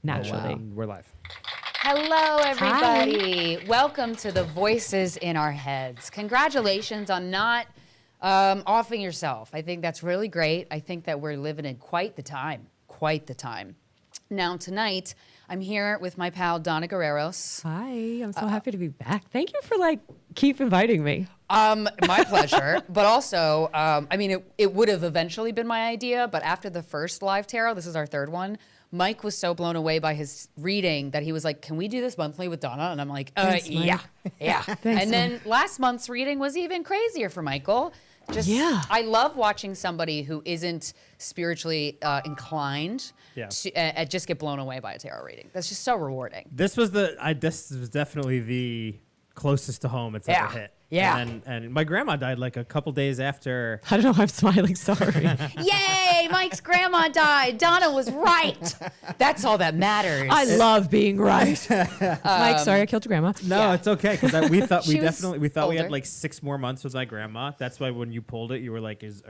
naturally. We're live. Hello, everybody. Hi. Welcome to the Voices in Our Heads. Congratulations on not offing yourself. I think that's really great. I think that we're living in quite the time. Now, tonight, I'm here with my pal, Donna Guerreros. Hi, I'm so happy to be back. Thank you for keep inviting me. My pleasure. But also, it would have eventually been my idea, but after the first live tarot, this is our third one, Mike was so blown away by his reading that he was like, can we do this monthly with Donna? And I'm like, Thanks, yeah. Thanks, and then last month's reading was even crazier for Michael. I love watching somebody who isn't spiritually inclined to just get blown away by a tarot reading. That's just so rewarding. This was definitely the closest to home it's ever hit. Yeah. And my grandma died like a couple days after. I don't know. I'm smiling. Sorry. Yay! Mike's grandma died. Donna was right. That's all that matters. I love being right. Mike, sorry I killed your grandma. No, it's okay because we thought we older. had like 6 more months with my grandma. That's why when you pulled it, you were like, is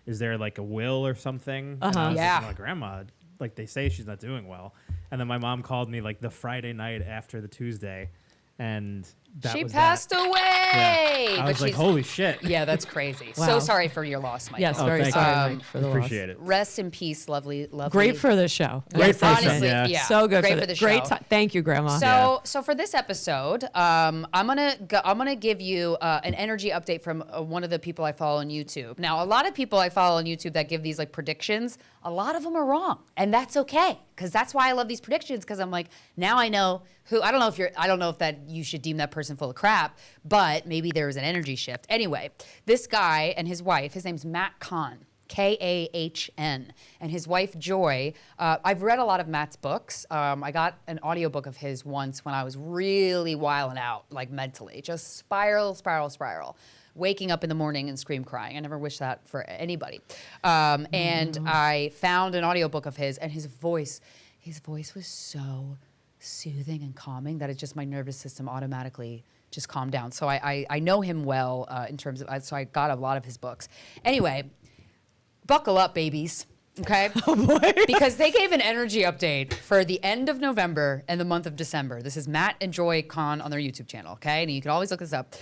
there like a will or something? Yeah. Like, my grandma, like they say she's not doing well. And then my mom called me like the Friday night after the Tuesday, and she passed away. Yeah. I was like, holy shit. Yeah, that's crazy. Wow. So sorry for your loss, Michael. Yes, very sorry, Mike, for the appreciate loss. it. Rest in peace, lovely. Great for the show. Great for the show. Honestly, Yeah. So good Great for the Great show. Thank you, Grandma. So for this episode, I'm gonna give you an energy update from one of the people I follow on YouTube. Now, a lot of people I follow on YouTube that give these like predictions, a lot of them are wrong, and that's okay, because that's why I love these predictions. Because I'm like, now I know who. I don't know if that you should deem that person full of crap, but maybe there was an energy shift. Anyway, this guy and his wife, his name's Matt Kahn. Kahn, and his wife Joy. I've read a lot of Matt's books. I got an audiobook of his once when I was really wilding out, like mentally, just spiral, waking up in the morning and scream crying. I never wish that for anybody. And I found an audiobook of his, and his voice was so soothing and calming that it's just my nervous system automatically just calmed down. So I know him well in terms of, so I got a lot of his books. Anyway, buckle up, babies, okay? Oh, boy. Because they gave an energy update for the end of November and the month of December. This is Matt and Joy Kahn on their YouTube channel, okay? And you can always look this up.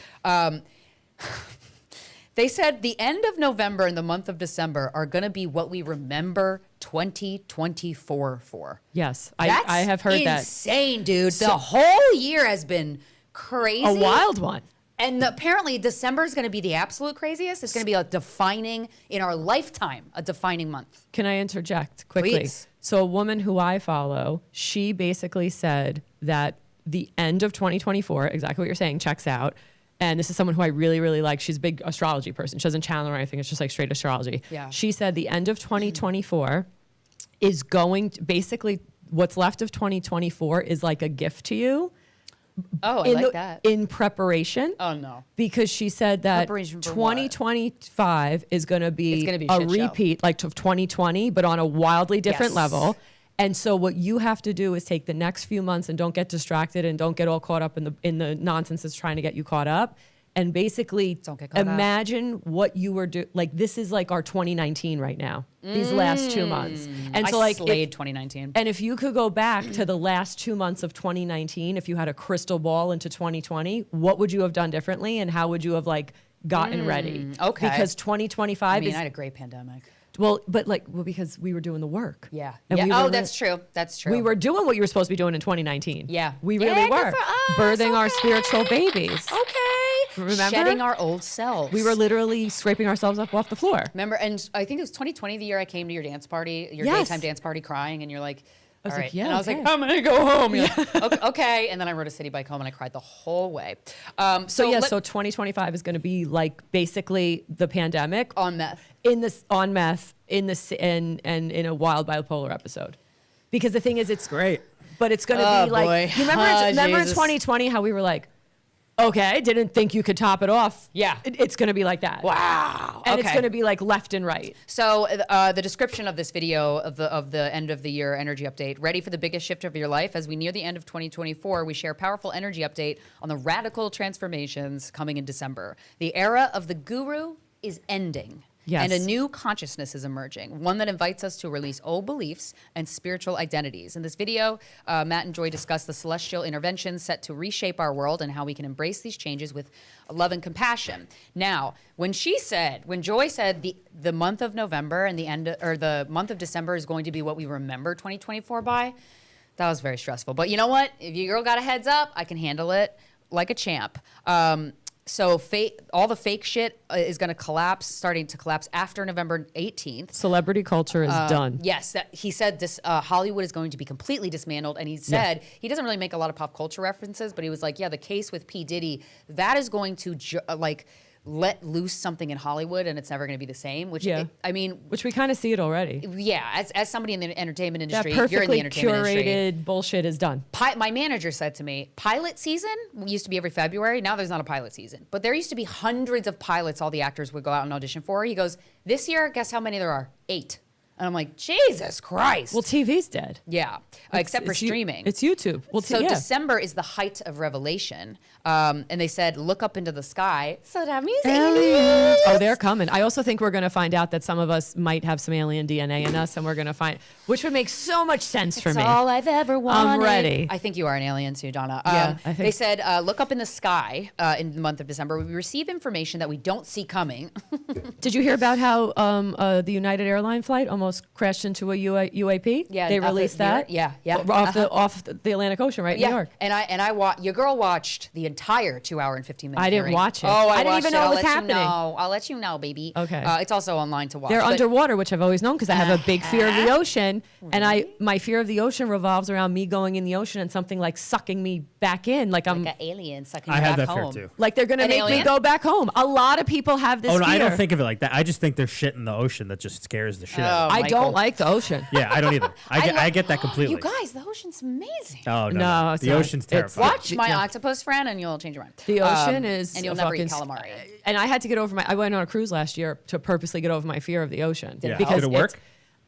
They said the end of November and the month of December are going to be what we remember 2024 for. Yes, I have heard that. Insane, dude. The whole year has been crazy. A wild one. And apparently December is going to be the absolute craziest. It's going to be in our lifetime, a defining month. Can I interject quickly? Please. So a woman who I follow, she basically said that the end of 2024, exactly what you're saying, checks out. And this is someone who I really, really like. She's a big astrology person. She doesn't channel or anything. It's just like straight astrology. Yeah. She said the end of 2024 is going to, basically what's left of 2024 is like a gift to you. Oh, I like that. In preparation. Oh, no. Because she said that Preparation for 2025 is going to be a a shit repeat, like of 2020, but on a wildly different Yes. level. And so what you have to do is take the next few months and don't get distracted and don't get all caught up in the nonsense that's trying to get you caught up. And basically Don't get caught up. imagine what you were doing. Like, this is like our 2019 right now, these last 2 months. And so like, slayed 2019. and if you could go back to the last 2 months of 2019, if you had a crystal ball into 2020, what would you have done differently? And how would you have like gotten ready? Okay. Because 2025 I is, had a great pandemic. because we were doing the work. Yeah. And yeah. we Oh, were that's true. That's true. We were doing what you were supposed to be doing in 2019. Yeah. We Yeah, really good were. for us. Birthing our Okay. spiritual babies. Okay. Remember? Shedding our old selves. We were literally scraping ourselves up off the floor. Remember, and I think it was 2020 the year I came to your dance party, your Yes. daytime dance party crying, and you're like, I was all like, right. yeah, And I was like, okay. I'm going to go home. You're like, okay. And then I rode a city bike home and I cried the whole way. So 2025 is going to be like basically the pandemic on meth. in a wild bipolar episode. Because the thing is, it's Great. but it's going to Oh, be like, boy. you remember, remember in Jesus. 2020 how we were like, okay, didn't think you could top it off. Yeah. It's going to be like that. Wow. And it's Okay. going to be like left and right. So the description of this video of the end of the year energy update, ready for the biggest shift of your life. As we near the end of 2024, we share a powerful energy update on the radical transformations coming in December. The era of the guru is ending. Yes. And a new consciousness is emerging, one that invites us to release old beliefs and spiritual identities. In this video, Matt and Joy discuss the celestial interventions set to reshape our world and how we can embrace these changes with love and compassion. Now, when Joy said the month of November and the month of December is going to be what we remember 2024 by, that was very stressful. But you know what? If your girl got a heads up, I can handle it like a champ. So all the fake shit is going to starting to collapse after November 18th. Celebrity culture is done. Yes, he said this Hollywood is going to be completely dismantled. And he said, he doesn't really make a lot of pop culture references, but he was like, yeah, the case with P. Diddy, that is going to let loose something in Hollywood and it's never going to be the same, which which we kind of see it already. Yeah, as somebody in the entertainment industry, that perfectly you're in the entertainment curated industry. bullshit is done. My manager said to me, pilot season used to be every February. Now there's not a pilot season. But there used to be hundreds of pilots all the actors would go out and audition for. He goes, this year, guess how many there are? 8. And I'm like, Jesus Christ. Well, TV's dead. Yeah, except for streaming. It's YouTube. Well, so December is the height of revelation. And they said, look up into the sky. So that means aliens. Oh, they're coming. I also think we're going to find out that some of us might have some alien DNA in us, and we're going to find, which would make so much sense for me. That's all I've ever wanted. I'm ready. I think you are an alien too, Donna. Yeah, I think. They said, look up in the sky in the month of December. We receive information that we don't see coming. Did you hear about how the United Airline flight almost crashed into a UAP? Yeah, they released that. Yeah. Off the Atlantic Ocean, right? Yeah, in New York. And I your girl watched the entire 2-hour and 15-minute. I didn't hearing. watch it. Oh, I didn't even know it was happening. I'll let you know, baby. Okay. It's also online to watch. They're but underwater, which I've always known because I have a big fear of the ocean, and my fear of the ocean revolves around me going in the ocean and something like sucking me back in, like I'm like an alien sucking I you had back that fear home. too. like they're gonna An make alien? me go back home. A lot of people have this Oh no, fear. I don't think of it like that. I just think there's shit in the ocean that just scares the shit out of me. I Michael. don't like the ocean. Yeah, I don't either. I get that completely. You guys, the ocean's amazing. Oh no, No, it's the not. ocean's It's- terrifying. Watch My Yeah. Octopus Friend and you'll change your mind. The ocean is and you'll a never eat fucking calamari. And I had to get over I went on a cruise last year to purposely get over my fear of the ocean. Yeah. Because Did it work?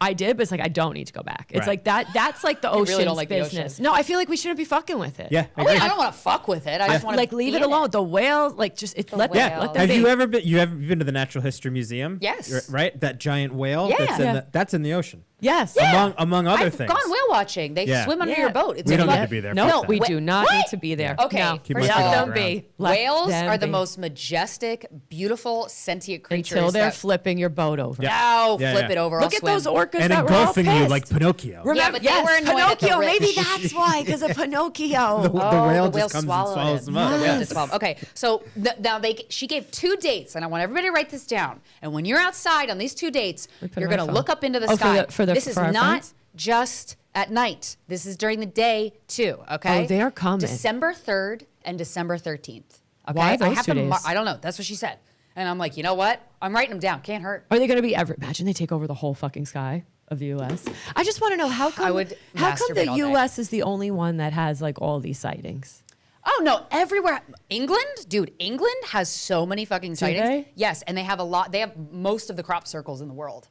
I did, but it's like I don't need to go back. It's Right. like that's like the really ocean's don't like the business. ocean. No, I feel like we shouldn't be fucking with it. Yeah, Oh, wait, I don't want to fuck with it. I just want to Like leave it alone. The whales, like just let whales. them Have be. you ever been to the Natural History Museum? Yes. Right? That giant whale Yeah. that's in the ocean. Yes. Among other I've things. gone whale watching. They Yeah. swim under Yeah. your boat. It's We don't fun. need to be there. No, Fuck we that. do not need to be there. Okay, No. Keep first my of feet all, on the ground. Let whales them are the be. most majestic, beautiful, sentient creatures. Until they're that flipping your boat over. Yeah. Now Yeah, flip yeah. it over. Look I'll at swim. those orcas And that were all engulfing you pissed. like Pinocchio. Yeah, but they were annoyed at the Pinocchio. rich. Maybe that's why, because of Pinocchio. The whale the whale just comes and swallowed swallows him. them up. The whale Yeah. did swallow him. Okay, so now she gave 2 dates, and I want everybody to write this down. And when you're outside on these 2 dates, put you're it on going to my look phone. up into the Oh, sky. for This is our not friends? just at night. This is during the day too. Okay. Oh, they are coming. December 3rd and December 13th. Okay. Why those I have 2 to. days? I don't know. That's what she said. And I'm like, you know what? I'm writing them down. Can't hurt. Are they going to be ever? Imagine they take over the whole fucking sky of the U.S. I just want to know how come. I would how come masturbate the all day. U.S. is the only one that has like all these sightings? Oh no, everywhere. England, dude, England has so many fucking sightings. they? Yes, and they have a lot. They have most of the crop circles in the world.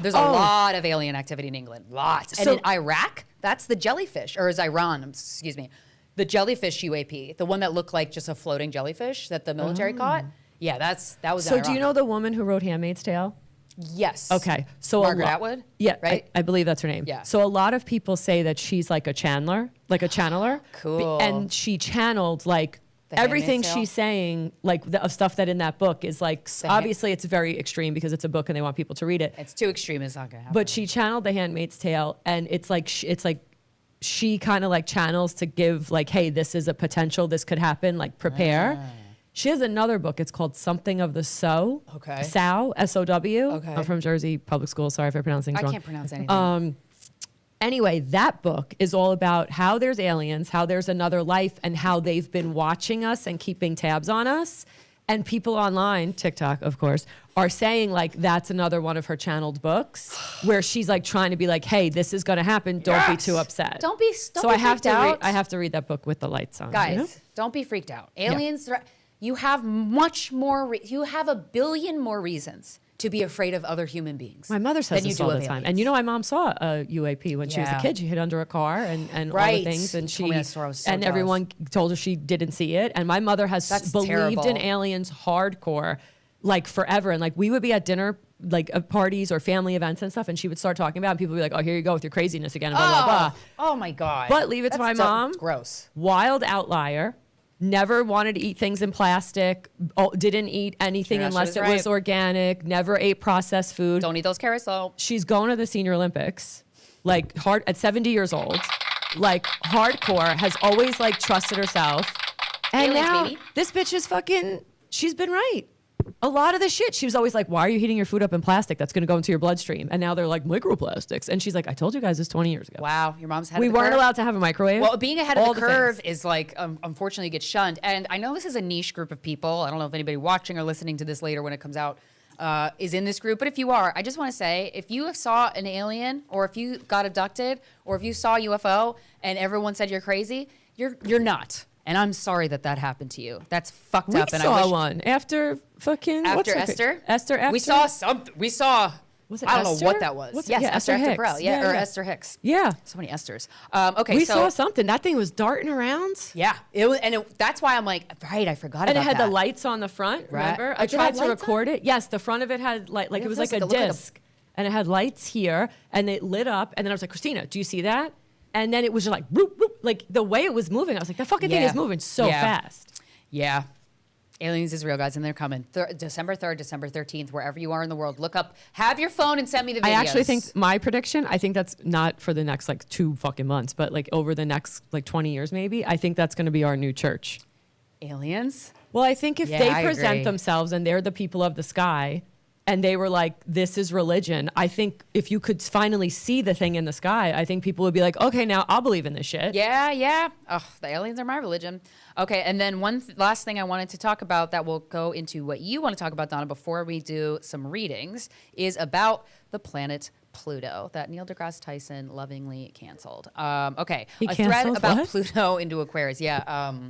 There's a Oh. lot of alien activity in England. Lots. And So- in Iraq, that's the jellyfish, or is Iran? Excuse me, the jellyfish UAP, the one that looked like just a floating jellyfish that the military caught. Yeah, that was. So in do you Iraq. know the woman who wrote handmaid's tale? Yes. Okay, so Margaret Atwood? Yeah, Right? I believe that's her name. Yeah. So a lot of people say that she's like a channeler, like a channeler. Cool. And she channeled like The everything Handmaid's Tale? she's saying, like of stuff that in that book is like obviously it's very extreme because it's a book and they want people to read it. It's too extreme. It's not gonna happen. But she channeled The Handmaid's Tale, and it's like she kind of like channels to give like, hey, this is a potential, this could happen, like prepare. She has another book. It's called Something of the Sow. Okay. Sow, S-O-W. Okay. I'm from Jersey Public Schools. Sorry if I pronounce things I wrong. can't pronounce anything. Anyway, that book is all about how there's aliens, how there's another life, and how they've been watching us and keeping tabs on us. And people online, TikTok, of course, are saying like that's another one of her channeled books where she's like trying to be like, hey, this is going to happen. Don't be too upset. Don't be So I have to read. I have to read that book with the lights on. Guys, you know? don't be freaked out. Aliens, you have much more. You have a billion more reasons to be afraid of other human beings. My mother says than you this do all the of time. aliens. And you know, my mom saw a UAP when she was a Yeah. kid. She hid under a car and all the Right. things. And You she told me that story. I was so and jealous. everyone told her she didn't see it. And my mother has That's believed terrible. in aliens hardcore, like forever. And like we would be at dinner like parties or family events and stuff, and she would start talking about it, and people would be like, oh, here you go with your craziness again, and blah, blah, blah. Oh my God. But leave it to my mom. Gross. Wild outlier. Never wanted to eat things in plastic. Didn't eat anything unless it was organic. Never ate processed food. Don't eat those carrots though. She's going to the Senior Olympics, like hard at 70 years old, like hardcore. Has always like trusted herself, and Aliens, now baby. this bitch is fucking. She's been right. A lot of the shit, she was always like, why are you heating your food up in plastic? That's going to go into your bloodstream. And now they're like microplastics. And she's like, I told you guys this 20 years ago. Wow, your mom's ahead We of the weren't curve. allowed to have a microwave. Well, being ahead of All the the curve things. is like, unfortunately, gets shunned. And I know this is a niche group of people. I don't know if anybody watching or listening to this later when it comes out is in this group. But if you are, I just want to say, if you saw an alien or if you got abducted or if you saw a UFO and everyone said you're crazy, you're not. And I'm sorry that happened to you. That's fucked up. And saw I wish one after fucking after Esther. Esther. We saw something. We saw. Was it I don't Esther? know what that was. What's it? Yes, Yeah, Esther Esther Perel. Hicks. Yeah, Yeah, or yeah. Esther Hicks. Yeah. So many Esthers. Okay, We so saw something. That thing was darting around. yeah, it was, and that's why I'm like, right, I forgot And about it had that. the lights on the front, Right. remember? Oh, I did it have tried to lights on? record it. Yes, the front of it had like Yeah, it was it like feels a like it looked like a- disc. And it had lights here and it lit up. And then I was like, Christina, do you see that? And then it was just like, whoop, whoop. Like the way it was moving, I was like, that fucking thing Yeah. is moving so Yeah. fast. Yeah. Aliens is real, guys, and they're coming. December 3rd, December 13th, wherever you are in the world. Look up, have your phone and send me the videos. I actually think my prediction, I think that's not for the next like 2 fucking months, but like over the next like 20 years maybe, I think that's going to be our new church. aliens. Well, I think if Yeah, they I present agree. themselves and they're the people of the sky and they were like, this is religion, I think if you could finally see the thing in the sky, I think people would be like, okay, now I'll believe in this shit. Yeah, yeah. Oh, the aliens are my religion. Okay, and then one last thing I wanted to talk about that will go into what you want to talk about, Donna, before we do some readings, is about the planet Pluto that Neil deGrasse Tyson lovingly canceled. Okay, He a thread canceled about what? Pluto into Aquarius. Yeah.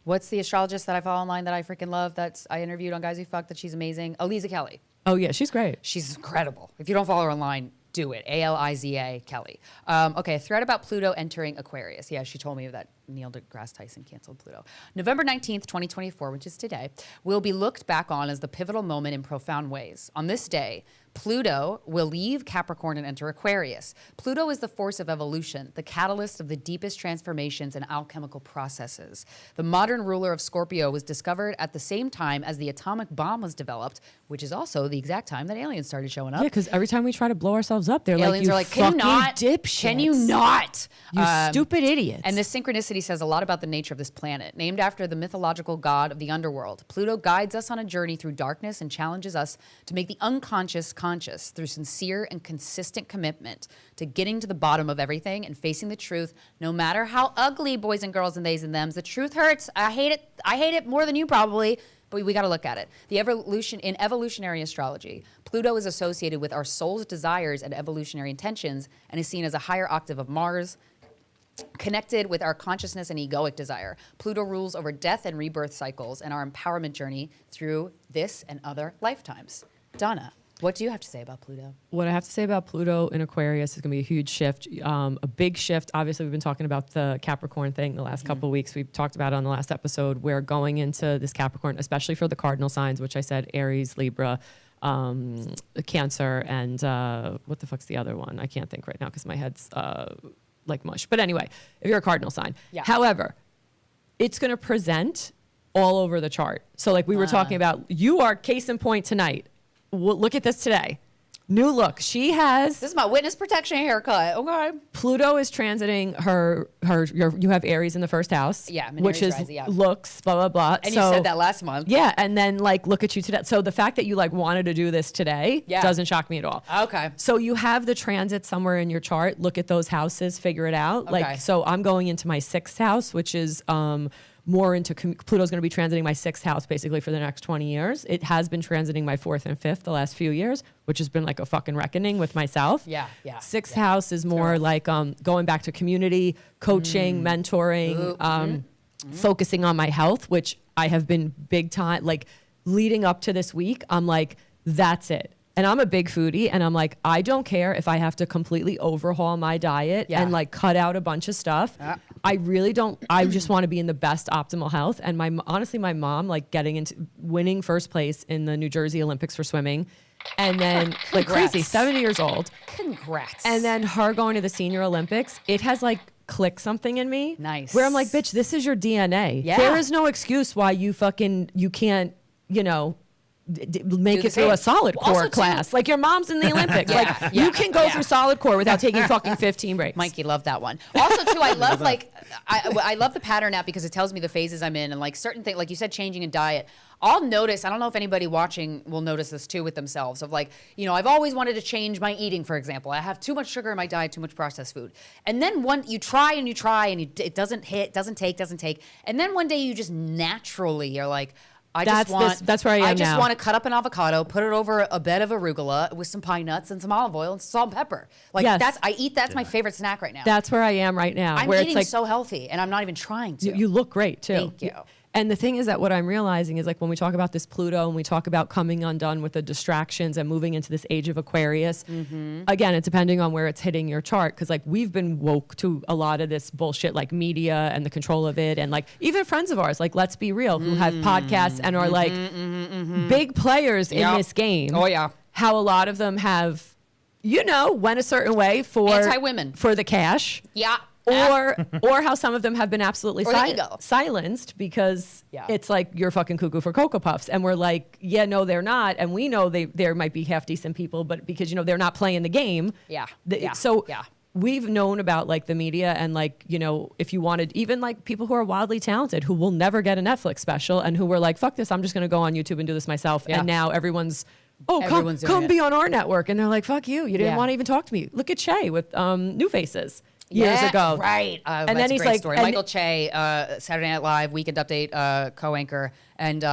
What's the astrologist that I follow online that I freaking love? That's I interviewed on Guys Who Fuck. That she's amazing. Aliza Kelly. Oh, yeah, she's great. She's incredible. If you don't follow her online, do it. Aliza Kelly. Okay, a thread about Pluto entering Aquarius. Yeah, she told me that Neil deGrasse Tyson canceled Pluto. November 19th, 2024, which is today, will be looked back on as the pivotal moment in profound ways. On this day, Pluto will leave Capricorn and enter Aquarius. Pluto is the force of evolution, the catalyst of the deepest transformations and alchemical processes. The modern ruler of Scorpio was discovered at the same time as the atomic bomb was developed, which is also the exact time that aliens started showing up. Yeah, because every time we try to blow ourselves up, they're Aliens like, are you like, can you fucking not? dipshits. Can you not? You stupid idiots. And this synchronicity says a lot about the nature of this planet. Named after the mythological god of the underworld, Pluto guides us on a journey through darkness and challenges us to make the unconscious conscious through sincere and consistent commitment to getting to the bottom of everything and facing the truth, no matter how ugly, boys and girls and theys and thems. The truth hurts. I hate it. I hate it more than you probably. But we got to look at it. The evolution in evolutionary astrology, Pluto is associated with our soul's desires and evolutionary intentions and is seen as a higher octave of Mars, connected with our consciousness and egoic desire. Pluto rules over death and rebirth cycles and our empowerment journey through this and other lifetimes. Donna, what do you have to say about Pluto? What I have to say about Pluto in Aquarius is going to be a huge shift, a big shift. Obviously, we've been talking about the Capricorn thing the last couple of weeks. We've talked about it on the last episode. We're going into this Capricorn, especially for the cardinal signs, which I said Aries, Libra, Cancer, and what the fuck's the other one? I can't think right now because my head's like mush. But anyway, if you're a cardinal sign. Yeah. However, it's going to present all over the chart. So like we were talking about, you are case in point tonight. Look at this today. New look. She has This is my witness protection haircut. Okay. Pluto is transiting you have Aries in the first house. Yeah, I'm an which Aries is rising, yeah. looks, blah, blah, blah. And you said that last month. Yeah. And then like, look at you today. So the fact that you like wanted to do this today doesn't shock me at all. Okay. So you have the transit somewhere in your chart. Look at those houses, figure it out. Okay. Like, so I'm going into my 6th house, which is, more into Pluto's going to be transiting my 6th house basically for the next 20 years. It has been transiting my 4th and 5th the last few years, which has been like a fucking reckoning with myself. Yeah, yeah. 6th house is more like going back to community, coaching, mentoring, focusing on my health, which I have been big time, like leading up to this week. I'm like, that's it. And I'm a big foodie, and I'm like, I don't care if I have to completely overhaul my diet and like cut out a bunch of stuff. I really don't. I just want to be in the best optimal health. And honestly, my mom like getting into winning first place in the New Jersey Olympics for swimming, and then like crazy, 70 years old. Congrats. And then her going to the Senior Olympics. It has like clicked something in me. Nice. Where I'm like, bitch, this is your DNA. Yeah. There is no excuse why you can't, make it through a solid core class. Like your mom's in the Olympics. Like you can go through solid core without taking fucking 15 breaks. Mikey loved that one. Also, too, I love like I love the pattern app because it tells me the phases I'm in and like certain things, like you said, changing in diet. I'll notice. I don't know if anybody watching will notice this too with themselves. Of like, I've always wanted to change my eating. For example, I have too much sugar in my diet, too much processed food, and then you try and it doesn't hit, doesn't take, and then one day you just naturally are like. That's where I am now. I just want to cut up an avocado, put it over a bed of arugula with some pine nuts and some olive oil and salt and pepper. Like I eat. That's my favorite snack right now. That's where I am right now. I'm where eating it's like, so healthy, and I'm not even trying to. You look great too. Thank you. And the thing is that what I'm realizing is like when we talk about this Pluto and we talk about coming undone with the distractions and moving into this age of Aquarius, again, it's depending on where it's hitting your chart. Cause like we've been woke to a lot of this bullshit, like media and the control of it. And like even friends of ours, like let's be real, who have podcasts and are like big players in this game. Oh yeah. How a lot of them have, went a certain way for anti-women, for the cash. Yeah. Or how some of them have been absolutely silenced because it's like you're fucking cuckoo for Cocoa Puffs. And we're like, yeah, no, they're not. And we know there might be half decent people, but because, they're not playing the game. So we've known about like the media and like, if you wanted even like people who are wildly talented who will never get a Netflix special and who were like, fuck this, I'm just going to go on YouTube and do this myself. And now everyone's come be on our network. And they're like, fuck you. You didn't want to even talk to me. Look at Che with New Faces. Years ago. Right. And then he's like, story. Michael Che, Saturday Night Live, Weekend Update co-anchor, and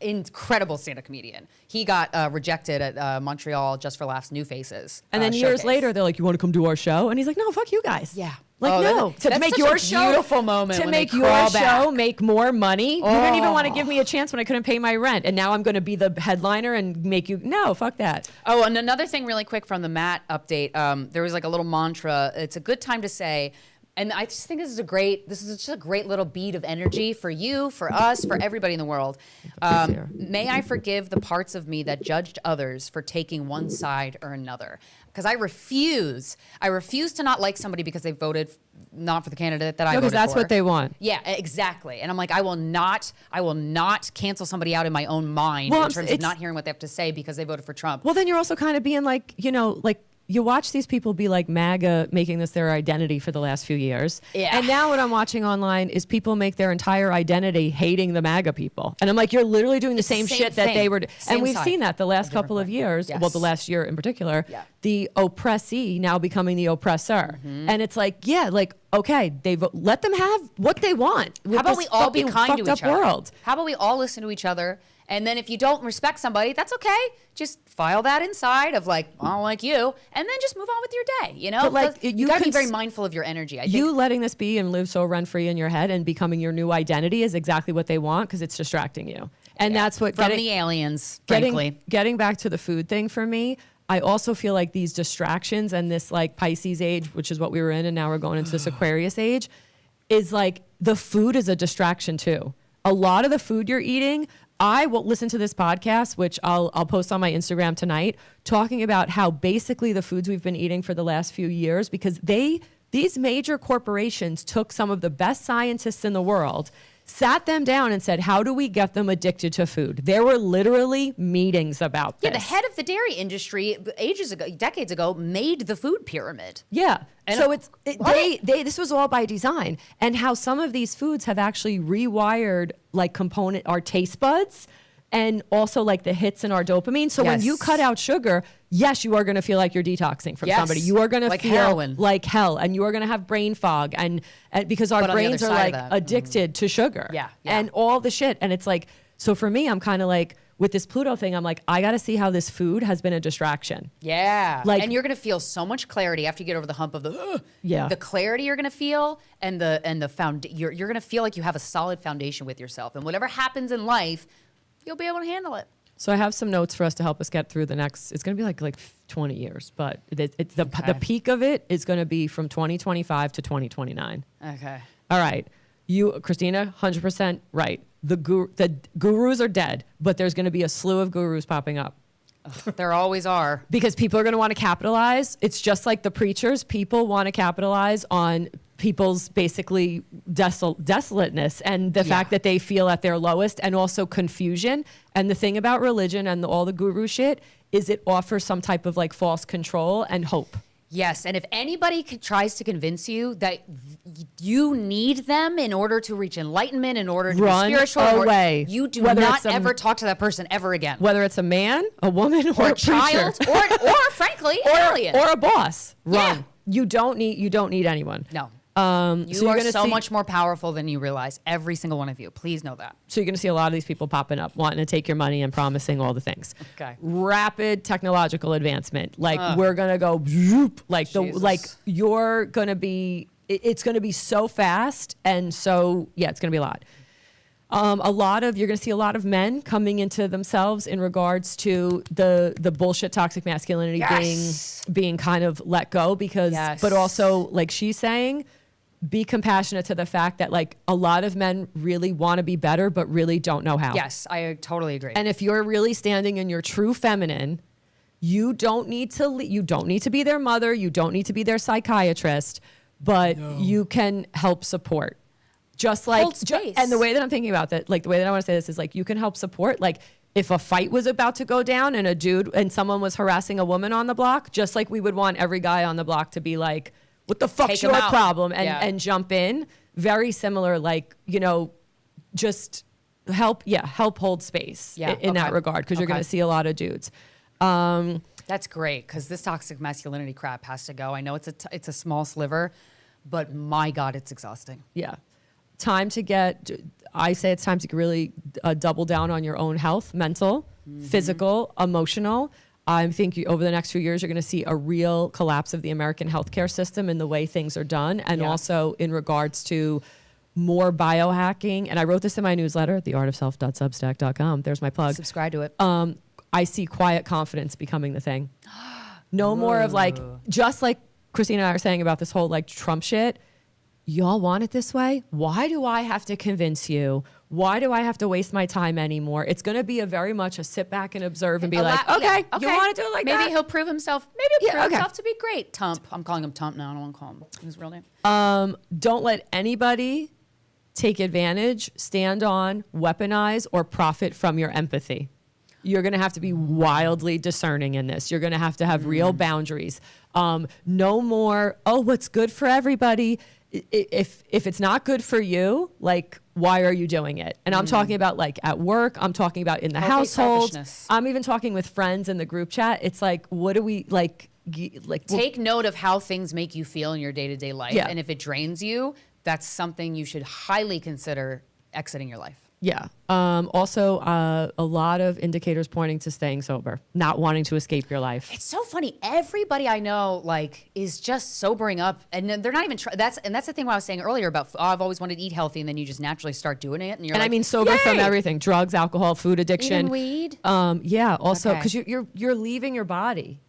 incredible stand-up comedian. He got rejected at Montreal Just for Laughs New Faces. And then years later, they're like, you want to come do our show? And he's like, no, fuck you guys. Yeah. Like, no. To make your show, beautiful moment to make your show make more money. You didn't even want to give me a chance when I couldn't pay my rent. And now I'm going to be the headliner and make you, no, fuck that. Oh, and another thing really quick from the Matt update, there was like a little mantra. It's a good time to say, and I just think this is just a great little bead of energy for you, for us, for everybody in the world. May I forgive the parts of me that judged others for taking one side or another. Because I refuse to not like somebody because they voted not for the candidate that I voted for. Because that's what they want. Yeah, exactly. And I'm like, I will not cancel somebody out in my own mind in terms of not hearing what they have to say because they voted for Trump. Well, then you're also kind of being like, like you watch these people be like MAGA, making this their identity for the last few years. Yeah. And now what I'm watching online is people make their entire identity hating the MAGA people. And I'm like, you're literally doing the same shit that they were. And we've seen that the last couple of years. Yes. Well, the last year in particular. Yeah. The oppressee now becoming the oppressor. And it's like, okay, let them have what they want. How about we all be kind to each other? World. How about we all listen to each other? And then if you don't respect somebody, that's okay. Just file that inside of like, I don't like you, and then just move on with your day. But like, you gotta be very mindful of your energy. I think you letting this be and live so rent-free in your head and becoming your new identity is exactly what they want because it's distracting you. And that's what from the aliens, frankly. Getting back to the food thing for me, I also feel like these distractions and this like Pisces age, which is what we were in, and now we're going into this Aquarius age, is like the food is a distraction too. A lot of the food you're eating, I will listen to this podcast, which I'll post on my Instagram tonight, talking about how basically the foods we've been eating for the last few years, because these major corporations took some of the best scientists in the world, sat them down and said, how do we get them addicted to food? There were literally meetings about this. Yeah, the head of the dairy industry decades ago, made the food pyramid. Yeah. And so this was all by design. And how some of these foods have actually rewired like our taste buds and also like the hits in our dopamine. So when you cut out sugar, yes, you are going to feel like you're detoxing from somebody. You are going to feel heroin. Like hell, and you are going to have brain fog, and because our brains are like addicted to sugar, and all the shit. And it's like, so for me, I'm kind of like with this Pluto thing, I'm like, I got to see how this food has been a distraction. Yeah, like, and you're going to feel so much clarity after you get over the hump of the clarity you're going to feel, and you're going to feel like you have a solid foundation with yourself, and whatever happens in life, you'll be able to handle it. So I have some notes for us to help us get through the next. It's going to be like 20 years, but it's the peak of it is going to be from 2025 to 2029. Okay. All right, you, Christina, 100% right. The gurus are dead, but there's going to be a slew of gurus popping up. There always are. Because people are going to want to capitalize. It's just like the preachers. People want to capitalize on people's basically desolateness and the fact that they feel at their lowest, and also confusion. And the thing about religion and all the guru shit is it offers some type of like false control and hope. Yes, and if anybody tries to convince you that you need them in order to reach enlightenment, in order to Run be spiritual, away. you do Whether not it's a- ever talk to that person ever again. Whether it's a man, a woman, or a child, preacher. or frankly, an alien. Or a boss. Run. Yeah. You don't need anyone. No. You so are you're so see, much more powerful than you realize. Every single one of you. Please know that. So you're going to see a lot of these people popping up, wanting to take your money and promising all the things. Okay. Rapid technological advancement. Like we're going to go zoop, you're going to be, it's going to be so fast. And so, yeah, it's going to be a lot. You're going to see a lot of men coming into themselves in regards to the bullshit toxic masculinity being kind of let go but also like she's saying, be compassionate to the fact that like a lot of men really want to be better, but really don't know how. Yes, I totally agree. And if you're really standing in your true feminine, you don't need to be their mother. You don't need to be their psychiatrist, but you can help support. Just like, and the way that I'm thinking about that, like the way that I want to say this is like, you can help support. Like if a fight was about to go down and someone was harassing a woman on the block, just like we would want every guy on the block to be like, what the fuck's your problem? And jump in. Very similar, like, just help hold space in that regard. Cause you're going to see a lot of dudes. That's great. Cause this toxic masculinity crap has to go. I know it's a small sliver, but my God, it's exhausting. Yeah. I say it's time to really double down on your own health, mental, physical, emotional. I think over the next few years, you're going to see a real collapse of the American healthcare system and the way things are done. And also in regards to more biohacking. And I wrote this in my newsletter, theartofself.substack.com. There's my plug. Subscribe to it. I see quiet confidence becoming the thing. No more of like, just like Christina and I are saying about this whole like Trump shit. Y'all want it this way? Why do I have to convince you? Why do I have to waste my time anymore? It's going to be very much a sit back and observe and be like, okay, you want to do it like that? Maybe he'll prove himself. Maybe he'll prove himself to be great. Tump. I'm calling him Tump now. I don't want to call him his real name. Don't let anybody take advantage, stand on, weaponize, or profit from your empathy. You're going to have to be wildly discerning in this. You're going to have real boundaries. No more, what's good for everybody. If it's not good for you, like, why are you doing it? And I'm talking about like at work. I'm talking about in the household. I'm even talking with friends in the group chat. It's like, what do we like? Take note of how things make you feel in your day-to-day life. Yeah. And if it drains you, that's something you should highly consider exiting your life. Yeah. Also, a lot of indicators pointing to staying sober, not wanting to escape your life. It's so funny. Everybody I know, like, is just sobering up, and they're not even. That's the thing what I was saying earlier about. I've always wanted to eat healthy, and then you just naturally start doing it, and you're. And like, I mean, sober from everything: drugs, alcohol, food addiction, even weed. Yeah. Also, because you're leaving your body.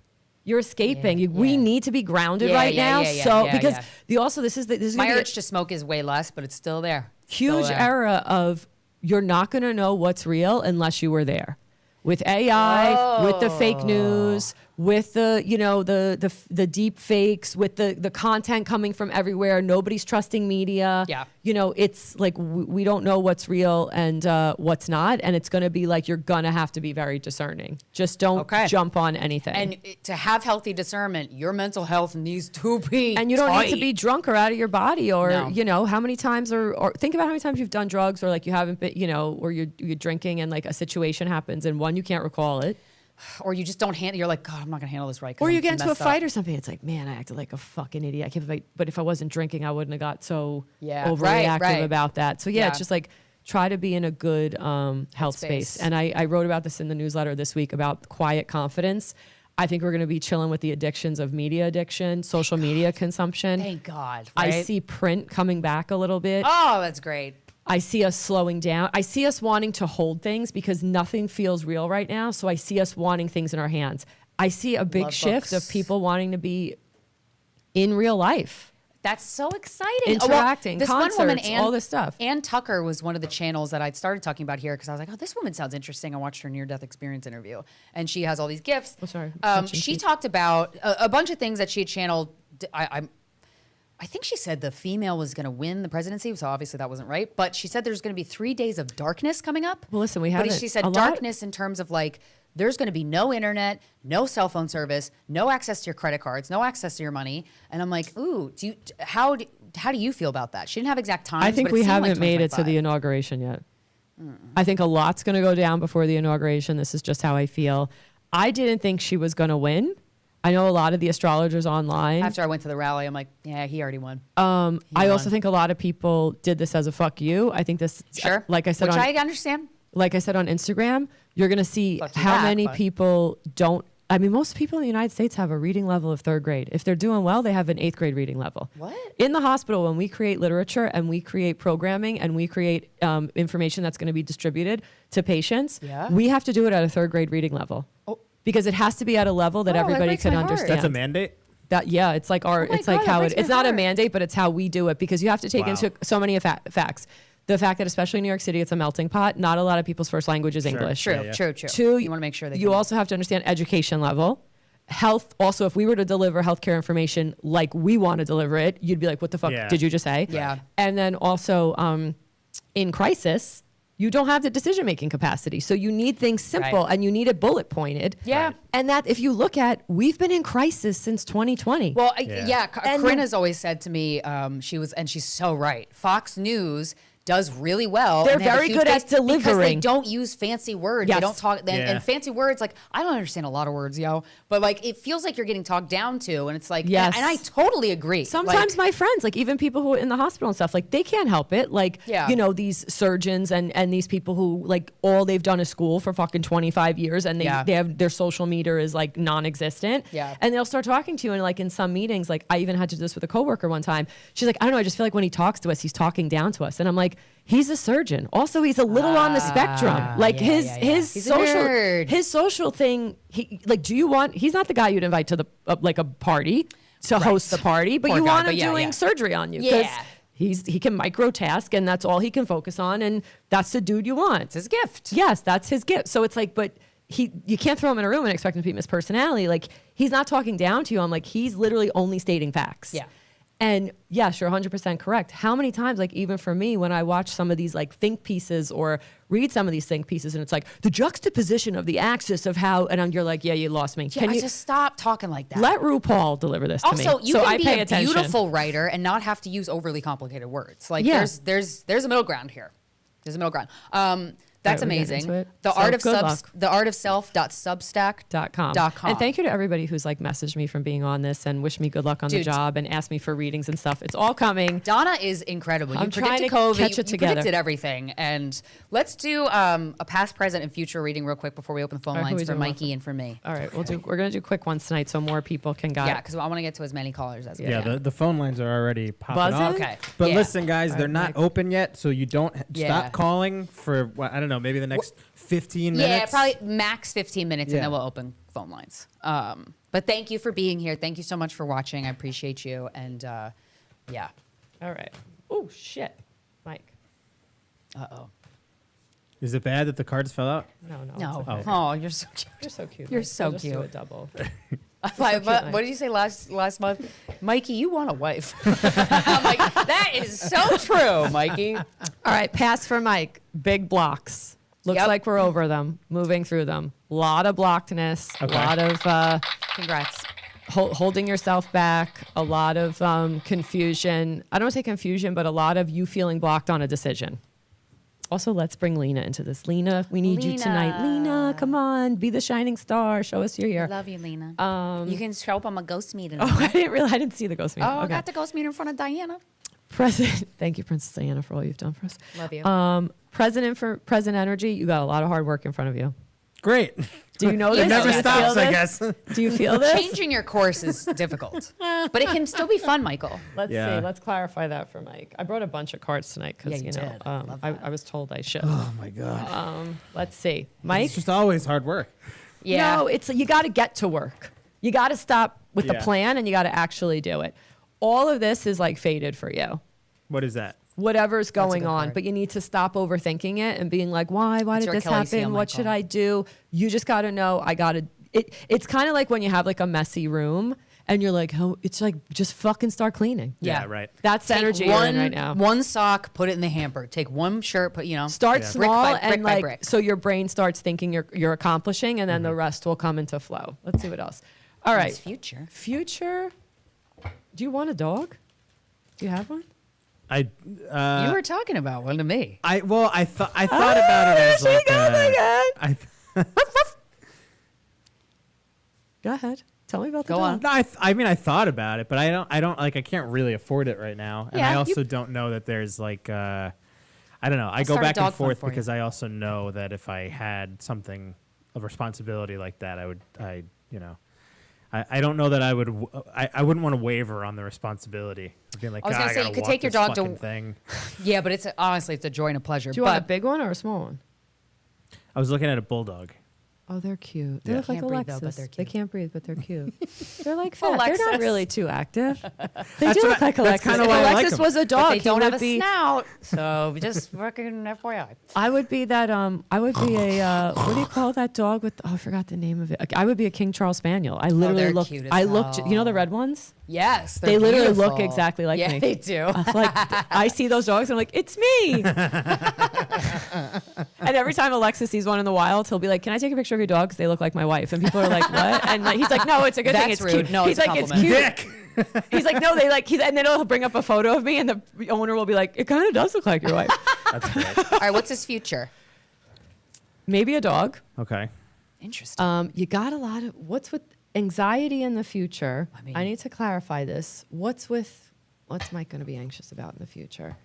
You're escaping. We need to be grounded right now. Because this is my urge to smoke is way less, but it's still there. Huge era of. You're not going to know what's real unless you were there. With AI, with the fake news, with the deep fakes, with the content coming from everywhere. Nobody's trusting media. Yeah. It's like we don't know what's real and what's not. And it's going to be like you're going to have to be very discerning. Just don't jump on anything. And to have healthy discernment, your mental health needs to be And you don't tight. need to be drunk or out of your body or, how many times or think about how many times you've done drugs or like you haven't been, or you're drinking and like a situation happens and you can't recall it. Or you just don't handle. You're like, God, I'm not gonna handle this right. Or you get into a fight or something. It's like, man, I acted like a fucking idiot. I can't believe but if I wasn't drinking, I wouldn't have got so overreactive about that. So it's just like try to be in a good health space. And I wrote about this in the newsletter this week about quiet confidence. I think we're going to be chilling with the addictions of media addiction, social media consumption. Thank God. Right? I see print coming back a little bit. Oh, that's great. I see us slowing down. I see us wanting to hold things because nothing feels real right now. So I see us wanting things in our hands. I see a big shift of people wanting to be in real life. That's so exciting. Interacting, this concerts, one woman, all this stuff. Ann Tucker was one of the channels that I'd started talking about here because I was like, oh, this woman sounds interesting. I watched her near-death experience interview, and she has all these gifts. Oh, sorry. She talked about a bunch of things that she had channeled. I think she said the female was going to win the presidency, so obviously that wasn't right. But she said there's going to be 3 days of darkness coming up. Well, listen, we haven't. But she said darkness in terms of like, there's going to be no internet, no cell phone service, no access to your credit cards, no access to your money. And I'm like, ooh, how do you feel about that? She didn't have exact times. I think but we seemed haven't like made it to the inauguration yet. I think a lot's going to go down before the inauguration. This is just how I feel. I didn't think she was going to win. I know a lot of the astrologers online. After I went to the rally, I'm like, yeah, he already won. I also think a lot of people did this as a fuck you. I think this, sure. Like I said, which I understand. Like I said on Instagram, you're going to see Fuck you how back, many but- people don't. I mean, most people in the United States have a reading level of 3rd grade. If they're doing well, they have an 8th grade reading level. What? In the hospital, when we create literature and we create programming and we create information that's going to be distributed to patients, we have to do it at a 3rd grade reading level. Oh. Because it has to be at a level that Oh, that everybody breaks can my heart. understand. That's a mandate? It's like our, my it's like God, how that it, breaks it's my not a heart. mandate, but it's how we do it because you have to take into so many facts. The fact that especially in New York City, it's a melting pot. Not a lot of people's first language is English. True. Two, you want to make sure that you also have to understand education level. Health, also, if we were to deliver healthcare information like we want to deliver it, you'd be like, what the fuck did you just say? Yeah. And then also in crisis, you don't have the decision-making capacity. So you need things simple and you need it bullet pointed. Yeah. Right. And that if you look at, we've been in crisis since 2020. Well, Corinna's always said to me, she's so right. Fox News does really well. They're and they have a very huge good at base because they delivering. don't use fancy words. Yes. They don't talk, and fancy words, like, I don't understand a lot of words, but like, it feels like you're getting talked down to, and it's like, Yes. and I totally agree. Sometimes my friends, like even people who are in the hospital and stuff, like they can't help it. Like, you know, these surgeons and these people who like all they've done is school for fucking 25 years and they have their social meter is like non-existent. Yeah. And they'll start talking to you and like in some meetings, like I even had to do this with a coworker one time. She's like, I don't know, I just feel like when he talks to us, he's talking down to us. And I'm like, he's a surgeon. Also, he's a little on the spectrum. Like his He's a nerd. his social thing. He's not the guy you'd invite to the like a party to host the party, but Poor you guy, want him but yeah, doing yeah. surgery on you because Yeah. he can microtask and that's all he can focus on, and that's the dude you want. It's his gift. Yes, that's his gift. So it's like, but you can't throw him in a room and expect him to be Miss Personality. Like he's not talking down to you. I'm like, he's literally only stating facts. Yeah. And yes, you're 100% correct. How many times, like even for me, when I watch some of these like think pieces or read some of these think pieces, and it's like the juxtaposition of the axis of how, and you're like, yeah, you lost me. Can you just stop talking like that? let RuPaul deliver this to me? Also, you so can I be pay a attention. beautiful writer and not have to use overly complicated words. Like Yeah. there's a middle ground here. There's a middle ground. That's All right, we get amazing. into it. The So art of good luck. theartofself.substack.com. And thank you to everybody who's like messaged me from being on this and wished me good luck on the Dude. job and asked me for readings and stuff. It's all coming. Donna is incredible. I'm You trying predicted to COVID. catch it you together. predicted everything. And let's do a past, present, and future reading real quick before we open the phone All right, who lines we for doing Mikey and for me. All right, we're gonna do quick ones tonight so more people can get. Yeah, because I want to get to as many callers as we Yeah, can. the phone lines are already popping Buzzing? off. Okay. But Yeah. listen, guys, they're not Mike. open yet, so you don't Yeah. stop calling for, I don't know, maybe the next 15 minutes. Yeah, probably max 15 minutes, and Yeah. then we'll open phone lines. But thank you for being here. Thank you so much for watching. I appreciate you. And yeah. All right. Oh shit, Mike. Uh-oh. Is it bad that the cards fell out? No. No. it's okay. Oh, you're so cute. You're so cute. You're Mike. so We'll just do cute. a double. Like, Mike. what did you say last month? Mikey, you want a wife. I'm like, that is so true, Mikey. All right, pass for Mike. Big blocks. Looks Yep. like we're over them, moving through them. A lot of blockedness, Okay. a lot of Congrats. holding yourself back, a lot of confusion. I don't want to say confusion, but a lot of you feeling blocked on a decision. Also, let's bring Lena into this. Lena, we need you tonight. Lena, come on, be the shining star. Show us you're here. Love you, Lena. You can show up on my ghost meeting. Oh, I didn't see the ghost meeting. Oh, I Okay. got the ghost meeting in front of Diana. Thank you, Princess Diana, for all you've done for us. Love you. Present energy, you got a lot of hard work in front of you. Great. Do you know this? It never Do you stops, feel I this? guess. Do you feel this? Changing your course is difficult, but it can still be fun, Michael. Let's Yeah. see. Let's clarify that for Mike. I brought a bunch of cards tonight because Yeah, you did. Love I was told I should. Oh my god. Let's see, Mike. It's just always hard work. Yeah. No, it's you got to get to work. You got to stop with the Yeah. plan and you got to actually do it. All of this is like fated for you. What is that? Whatever's going good on, card. but you need to stop overthinking it and being like, why did your this Achilles heel, happen? What should Michael. I do? You just got to know it's kind of like when you have like a messy room and you're like, oh, it's like, just fucking start cleaning. Yeah. Right. That's the Take energy you're in right now. One sock, put it in the hamper. Take one shirt, put Start Yeah. brick small by and brick by like brick. so your brain starts thinking you're accomplishing and then the rest will come into flow. Let's see what else. All right. It's future. Future. Do you want a dog? Do you have one? I You were talking about one to me. I thought about it as there like she goes again. I Go ahead. Tell me about the Go dog. on. no, I mean I thought about it, but I don't like I can't really afford it right now, and Yeah, I you- also don't know that there's like I don't know. I go start a back dog and fund forth for you. because I also know that if I had something of responsibility like that, I don't know that I wouldn't want to waver on the responsibility. Being like, I was "God, gonna I say, you gotta could walk take your this dog to- fucking thing." Yeah, but it's honestly it's a joy and a pleasure. Do you want a but big one or a small one? I was looking at a bulldog. Oh, they're cute. They Yeah. look like Can't breathe, Alexis. though, but they're They cute. can't breathe, but they're cute. They're like fat. They're not Alexis. really too active. They That's do what look I- like that's Alexis. kinda If why I like Alexis them. was a but dog, they don't he have would a be. snout, so just fucking FYI. I would be that. I would be a. What do you call that dog with? Oh, I forgot the name of it. I would be a King Charles Spaniel. I literally they're look. cute as I looked. You know the hell. red ones? Yes, They literally look beautiful. exactly like yeah, me. they do. Like I see those dogs, I'm like, it's me. And every time Alexis sees one in the wild, he'll be like, "Can I take a picture of your dog? Because they look like my wife." And people are like, "What?" And like, he's like, "No, it's a good thing. That's It's rude. cute." No, he's it's a like, "It's compliment. cute." Dick. He's like, "No, they like." And then he'll bring up a photo of me, and the owner will be like, "It kind of does look like your wife." That's great. All right, what's his future? Maybe a dog. Okay. Interesting. You got a lot of what's with anxiety in the future. I mean- I need to clarify this. What's Mike going to be anxious about in the future?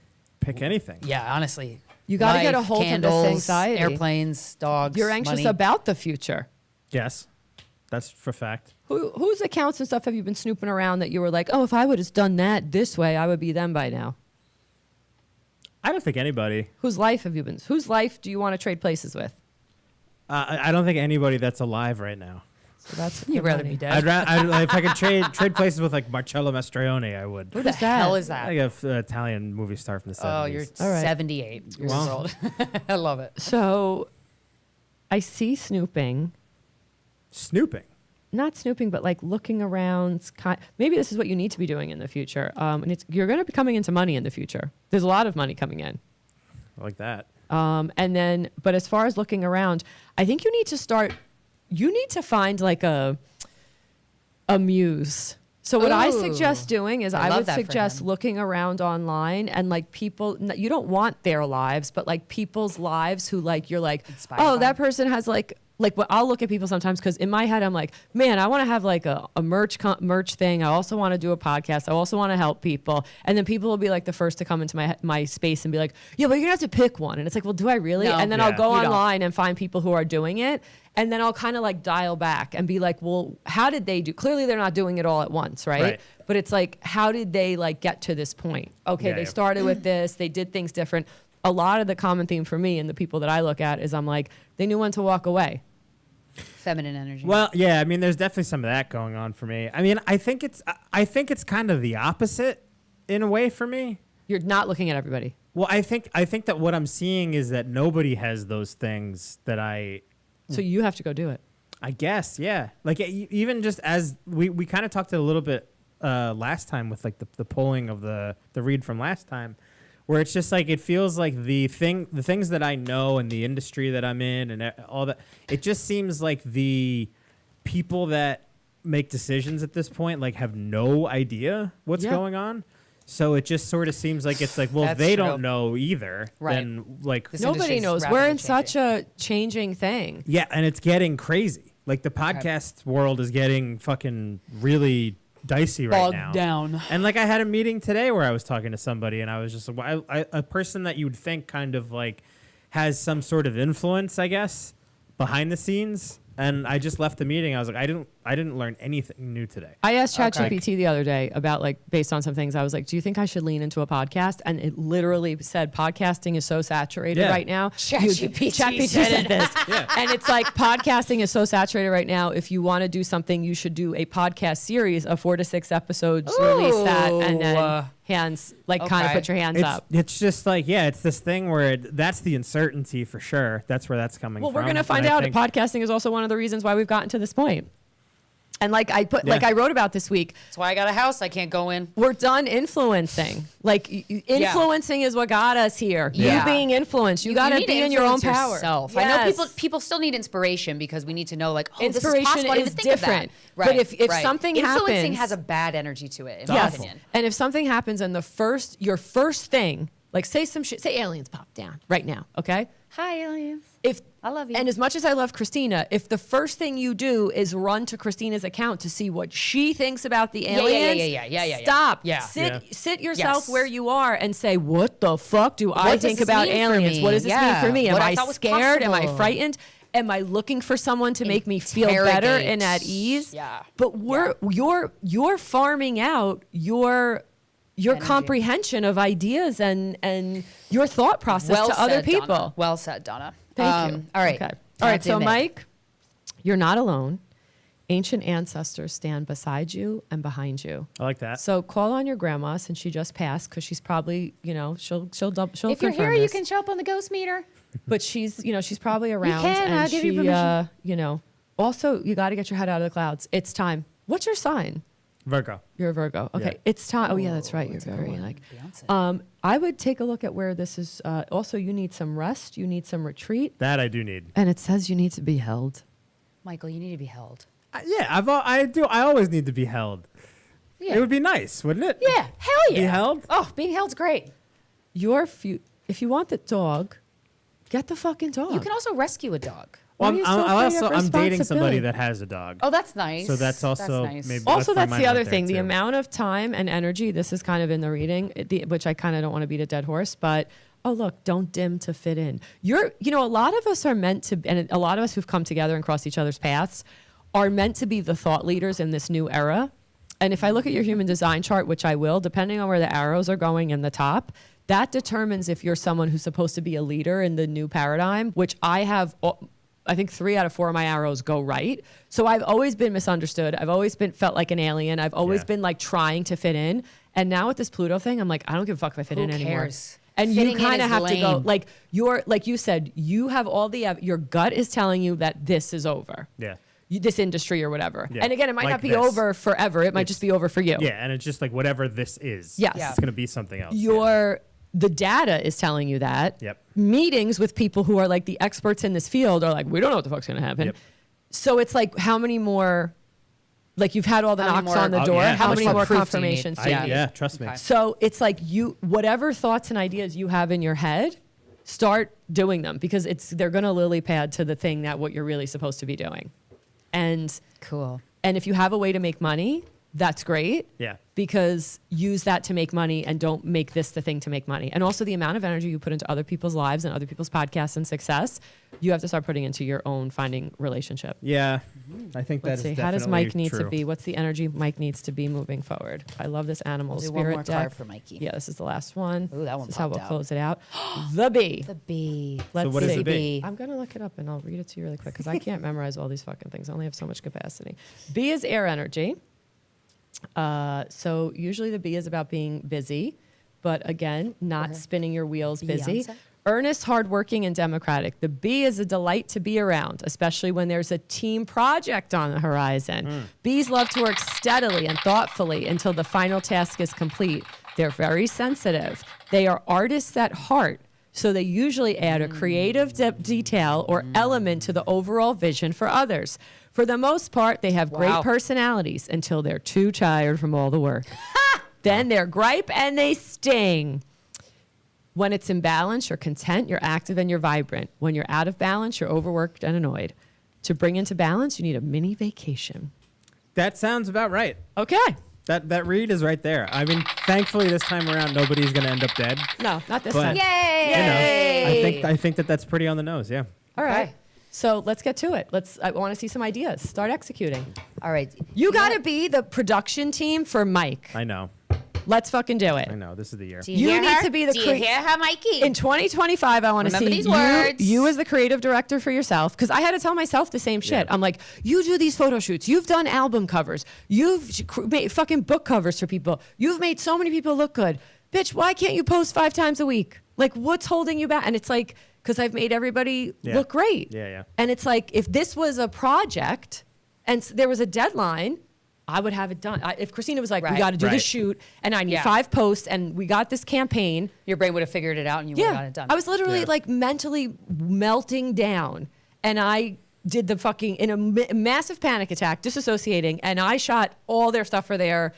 Pick anything. Yeah, honestly. You gotta get a Life, hold of this candles, anxiety. Airplanes, dogs. You're anxious money. about the future. Yes, that's for fact. Whose accounts and stuff have you been snooping around that you were like, oh, if I would have done that this way, I would be them by now? I don't think anybody. Whose life do you want to trade places with? I don't think anybody that's alive right now. So that's You'd rather money. be dead. If I could trade places with like Marcello Mastroianni, I would. Who the Who's that? hell is that? Like a Italian movie star from the 70s. Oh, you're All right. 78 years Well. old. I love it. So I see snooping, Snooping. not snooping, but like looking around. Maybe this is what you need to be doing in the future. And you're going to be coming into money in the future. There's a lot of money coming in. I like that. But as far as looking around, I think you need to find like a muse. So what I Ooh. suggest doing is I I love would that for suggest him. looking around online and like people, you don't want their lives, but like people's lives who like, you're like, Inspired oh, by. that person has like what I'll look at people sometimes because in my head I'm like, man, I want to have like a merch thing. I also want to do a podcast. I also want to help people. And then people will be like the first to come into my space and be like, yeah, but you're gonna have to pick one. And it's like, well, do I really? No. And then Yeah. I'll go You don't. online and find people who are doing it. And then I'll kind of like dial back and be like, well, how did they do? Clearly they're not doing it all at once, right? Right. But it's like, how did they like get to this point? Okay, Yeah, they yeah. started with this, they did things different. A lot of the common theme for me and the people that I look at is I'm like, they knew when to walk away. Feminine energy. Well, yeah. I mean, there's definitely some of that going on for me. I mean, I think it's kind of the opposite in a way for me. You're not looking at everybody. Well, I think that what I'm seeing is that nobody has those things that I So you have to go do it. guess, yeah. Like even just as we kind of talked a little bit last time with like the polling of the read from last time, where it's just like it feels like the things that I know and the industry that I'm in and all that. It just seems like the people that make decisions at this point like have no idea what's Yeah. going on. So it just sort of seems like it's like, well, That's they true. don't know either. Right. Then like This Nobody industry's knows. We're rapidly in such a changing thing. yeah, and it's getting crazy. Like the podcast world is getting fucking really dicey right bogged now. down. And like I had a meeting today where I was talking to somebody, and I was just like, a person that you would think kind of like has some sort of influence, I guess, behind the scenes, And I just left the meeting. I was like, I didn't learn anything new today. I asked ChatGPT the other day about like based on some things. I was like, do you think I should lean into a podcast? And it literally said podcasting is so saturated right now. ChatGPT said this. And it's like podcasting is so saturated right now. If you want to do something, you should do a podcast series of 4 to 6 episodes, release that, and then hands, like kind of put your hands up. It's just like, it's this thing where that's the uncertainty for sure. That's where that's coming from. Well, we're going to find out if podcasting is also one of the reasons why we've gotten to this point. And like I wrote about this week. That's why I got a house I can't go in. We're done influencing. Like influencing is what got us here. Yeah. You being influenced. You got to be in your own power. Yourself. Yes. I know people still need inspiration because we need to know like, inspiration this is possible. is different. Right, but if something happens, influencing has a bad energy to it, in my opinion. And if something happens and your first thing, like say some shit, say aliens pop down right now, okay? Hi aliens. I love you. And as much as I love Christina, if the first thing you do is run to Christina's account to see what she thinks about the aliens, stop. Yeah. Sit yourself where you are and say, what the fuck do I think about aliens? What does this mean for me? Am I scared? Am I frightened? Am I looking for someone to make me feel better and at ease? Yeah. But you're farming out your comprehension of ideas and your thought process to other people. Donna. Well said, Donna. Thank you. All right. Okay. All right. So, Mike, you're not alone. Ancient ancestors stand beside you and behind you. I like that. So call on your grandma since she just passed because she's probably, she'll if you're here, you can show up on the ghost meter. But she's probably around. You can. I'll give you permission. Also, you got to get your head out of the clouds. It's time. What's your sign? Virgo. You're a Virgo. Okay. Yeah. It's time. Oh, yeah, that's right. You're very like. I would take a look at where this is. Also, you need some rest. You need some retreat. That I do need. And it says you need to be held. Michael, you need to be held. I do. I always need to be held. Yeah. It would be nice, wouldn't it? Yeah. Hell yeah. Be held? Oh, being held's great. If you want the dog, get the fucking dog. You can also rescue a dog. Well, I'm dating somebody that has a dog. Oh, that's nice. So that's also nice. maybe. Also, that's the other thing. The amount of time and energy. This is kind of in the reading, which I kind of don't want to beat a dead horse, but. Oh, look, don't dim to fit in. A lot of us are meant to, and a lot of us who've come together and crossed each other's paths are meant to be the thought leaders in this new era. And if I look at your human design chart, which I will, depending on where the arrows are going in the top, that determines if you're someone who's supposed to be a leader in the new paradigm, which I have, I think 3 out of 4 of my arrows go right. So I've always been misunderstood. I've always felt like an alien. I've always been like trying to fit in. And now with this Pluto thing, I'm like, I don't give a fuck if I fit in anymore. Who cares? And you kind of have to go, like you said, you have all your gut is telling you that this is over. Yeah. This industry or whatever. Yeah. And again, it might not be over forever. It might just be over for you. Yeah. And it's just like whatever this is. Yes. It's going to be something else. The data is telling you that. Yep. Meetings with people who are like the experts in this field are like, we don't know what the fuck's going to happen. Yep. So it's like, how many more... Like you've had all the knocks on the door. How many more confirmations do you need? Yeah, trust me. Okay. So it's like whatever thoughts and ideas you have in your head, start doing them because they're going to lily pad to the thing that what you're really supposed to be doing. And cool. And if you have a way to make money, that's great. Yeah. Because use that to make money and don't make this the thing to make money. And also the amount of energy you put into other people's lives and other people's podcasts and success, you have to start putting into your own finding relationship. Yeah. I think that's definitely how does Mike need true. to be? What's the energy Mike needs to be moving forward? I love this animal spirit one more deck. card for Mikey. Yeah, this is the last one. Ooh, that one This is how we'll out. close it out. The bee. The bee. Let's what see. is the bee? I'm going to look it up and I'll read it to you really quick because I can't memorize all these fucking things. I only have so much capacity. Bee is air energy. So usually the bee is about being busy, but again, not spinning your wheels busy. Beyonce? Earnest, hardworking, and democratic. The bee is a delight to be around, especially when there's a team project on the horizon. Bees love to work steadily and thoughtfully until the final task is complete. They're very sensitive. They are artists at heart, so they usually add a creative detail or element to the overall vision for others. For the most part, they have great personalities until they're too tired from all the work. Then they're gripe and they sting. When it's in balance, you're content, you're active, and you're vibrant. When you're out of balance, you're overworked and annoyed. To bring into balance, you need a mini vacation. That sounds about right. Okay. That read is right there. I mean, thankfully this time around, nobody's going to end up dead. No, not this But, time. Yay! You know, I think that's pretty on the nose. Yeah. All right. So let's get to it. I want to see some ideas. Start executing. All right. You got to be the production team for Mike. I know. Let's fucking do it. I know. This is the year. Do You hear need her? to be the Do you hear her, Mikey? In 2025, I want to Remember see these words. you as the creative director for yourself. Because I had to tell myself the same shit. Yeah. I'm like, you do these photo shoots. You've done album covers. You've made fucking book covers for people. You've made so many people look good. Bitch, why can't you post 5 times a week? Like, what's holding you back? And it's like, because I've made everybody look great. Yeah. And it's like, if this was a project and there was a deadline, I would have it done. If Christina was like, we Right. got to do Right. this shoot and I need Yeah. 5 posts and we got this campaign. Your brain would have figured it out and you would have got it done. I was literally Yeah. like mentally melting down, and I did the fucking in a massive panic attack, disassociating, and I shot all their stuff for their